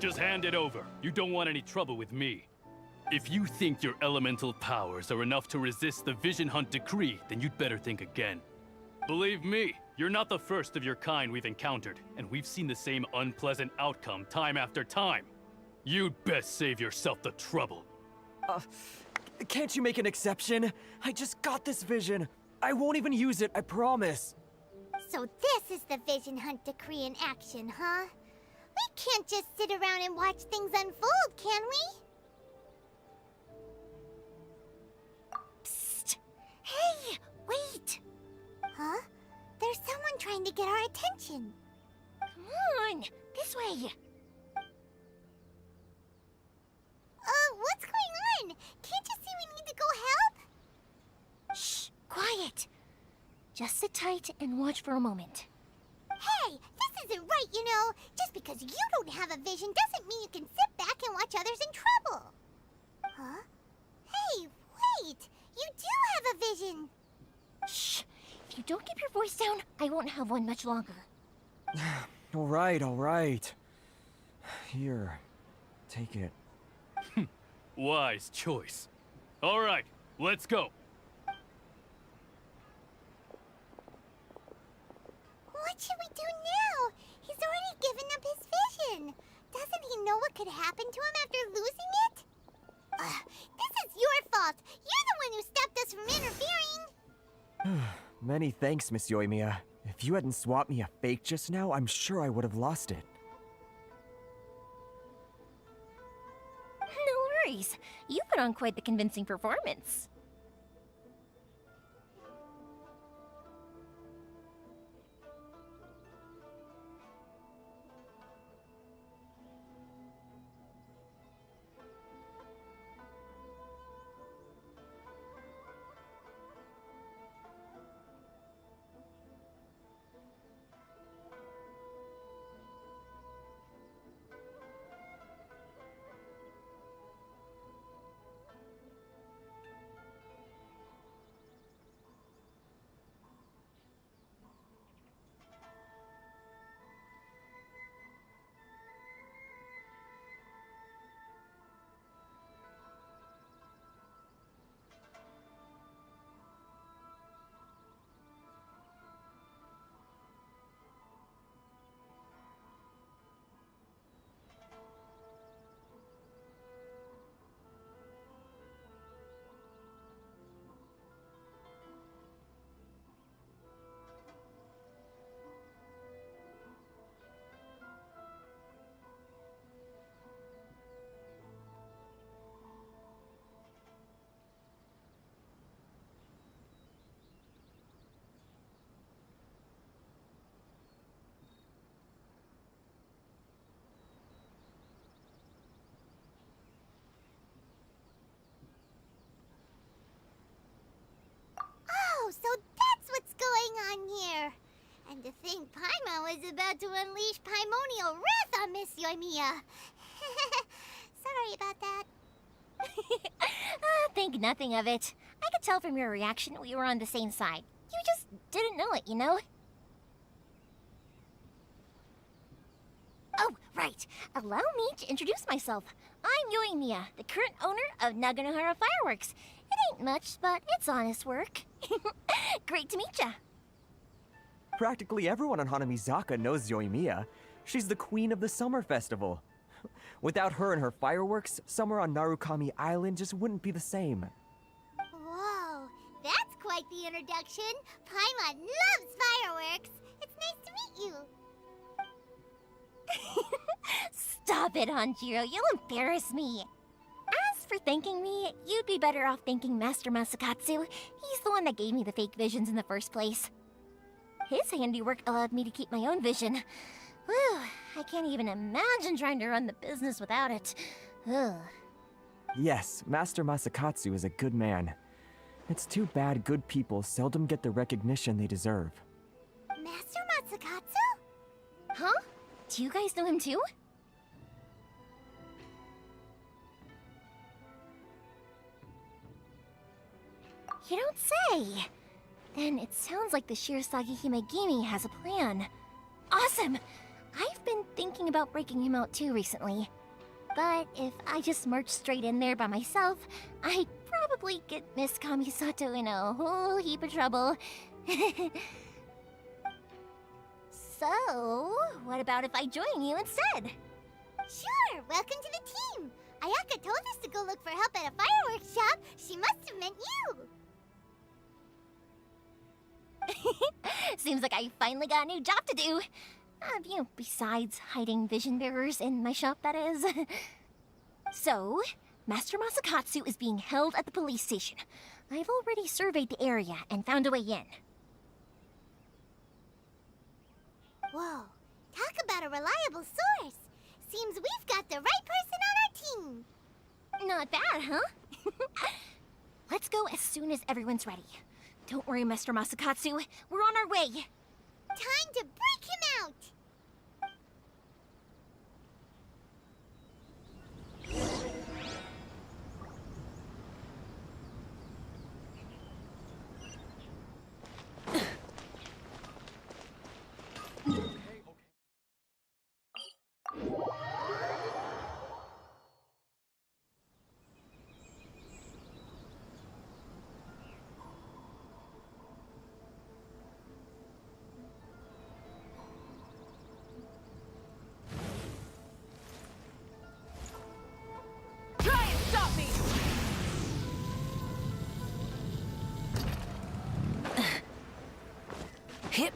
Just hand it over. You don't want any trouble with me. If you think your elemental powers are enough to resist the Vision Hunt decree, then you'd better think again. Believe me, you're not the first of your kind we've encountered, and we've seen the same unpleasant outcome time after time. You'd best save yourself the trouble. Can't you make an exception? I just got this vision. I won't even use it, I promise. So this is the Vision Hunt decree in action, huh? We can't just sit around and watch things unfold, can we? Psst! Hey, wait! Huh? There's someone trying to get our attention. Come on, this way. What's going on? Can't you see we need to go help? Shh, quiet. Just sit tight and watch for a moment. Hey, this isn't right, you know. Just because you don't have a vision doesn't mean you can sit back and watch others in trouble. Huh? Hey, wait! You do have a vision! Shh! If you don't keep your voice down, I won't have one much longer. All right. Here, take it. Wise choice. All right, let's go. What should we do now? He's already given up his vision. Doesn't he know what could happen to him after losing it? This is your fault. You're the one who stopped us from interfering. Many thanks, Miss Yoimiya. If you hadn't swapped me a fake just now, I'm sure I would have lost it. No worries. You put on quite the convincing performance. So that's what's going on here. And to think Paimon was about to unleash Paimonial wrath on Miss Yoimiya. Sorry about that. Think nothing of it. I could tell from your reaction we were on the same side. You just didn't know it, you know? Oh, right. Allow me to introduce myself. I'm Yoimiya, the current owner of Naganohara Fireworks. It ain't much, but it's honest work. Great to meet ya. Practically everyone on Hanamizaka knows Yoimiya. She's the queen of the summer festival. Without her and her fireworks, summer on Narukami Island just wouldn't be the same. Whoa, that's quite the introduction. Paimon loves fireworks. It's nice to meet you. Stop it, Hanjiro. You'll embarrass me. As for thanking me, you'd be better off thanking Master Masakatsu. He's the one that gave me the fake visions in the first place. His handiwork allowed me to keep my own vision. Whew, I can't even imagine trying to run the business without it. Ugh. Yes, Master Masakatsu is a good man. It's too bad good people seldom get the recognition they deserve. Master Masakatsu? Huh? Do you guys know him too? You don't say! Then it sounds like the Shirasagi Himegimi has a plan. Awesome! I've been thinking about breaking him out too recently. But if I just marched straight in there by myself, I'd probably get Miss Kamisato in a whole heap of trouble. So, what about if I join you instead? Sure, welcome to the team! Ayaka told us to go look for help at a fireworks shop. She must have meant you! Seems like I finally got a new job to do. Besides hiding vision bearers in my shop, that is. So, Master Masakatsu is being held at the police station. I've already surveyed the area and found a way in. Whoa, talk about a reliable source. Seems we've got the right person on our team. Not bad, huh? Let's go as soon as everyone's ready. Don't worry, Mr. Masakatsu. We're on our way. Time to break him out! Try and stop me! Hip.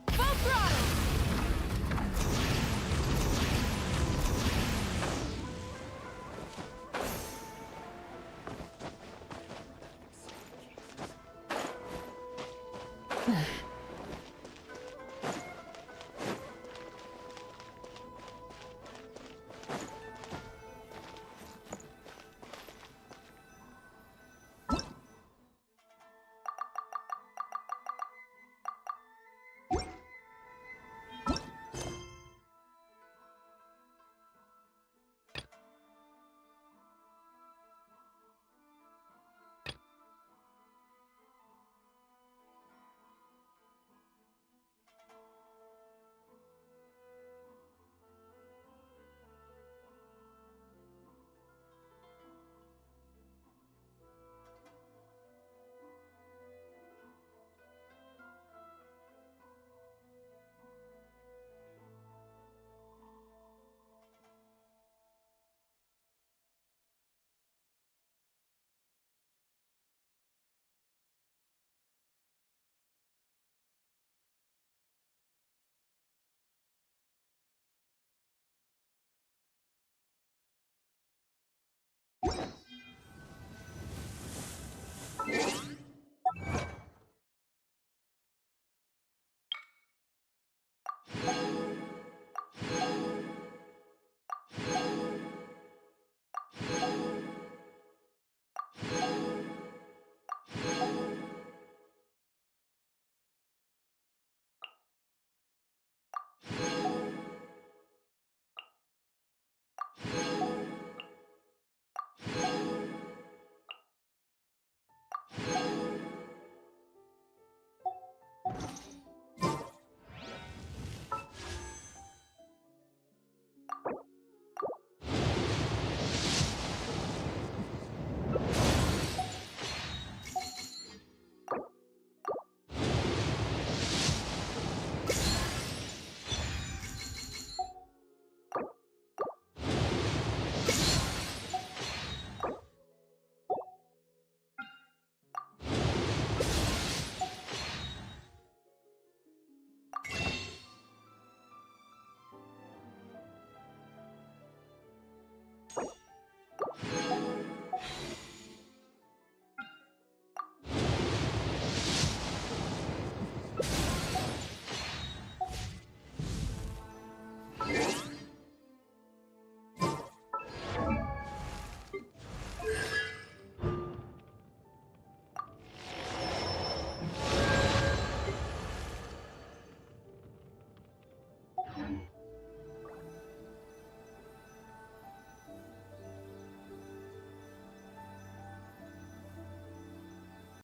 Full throttle!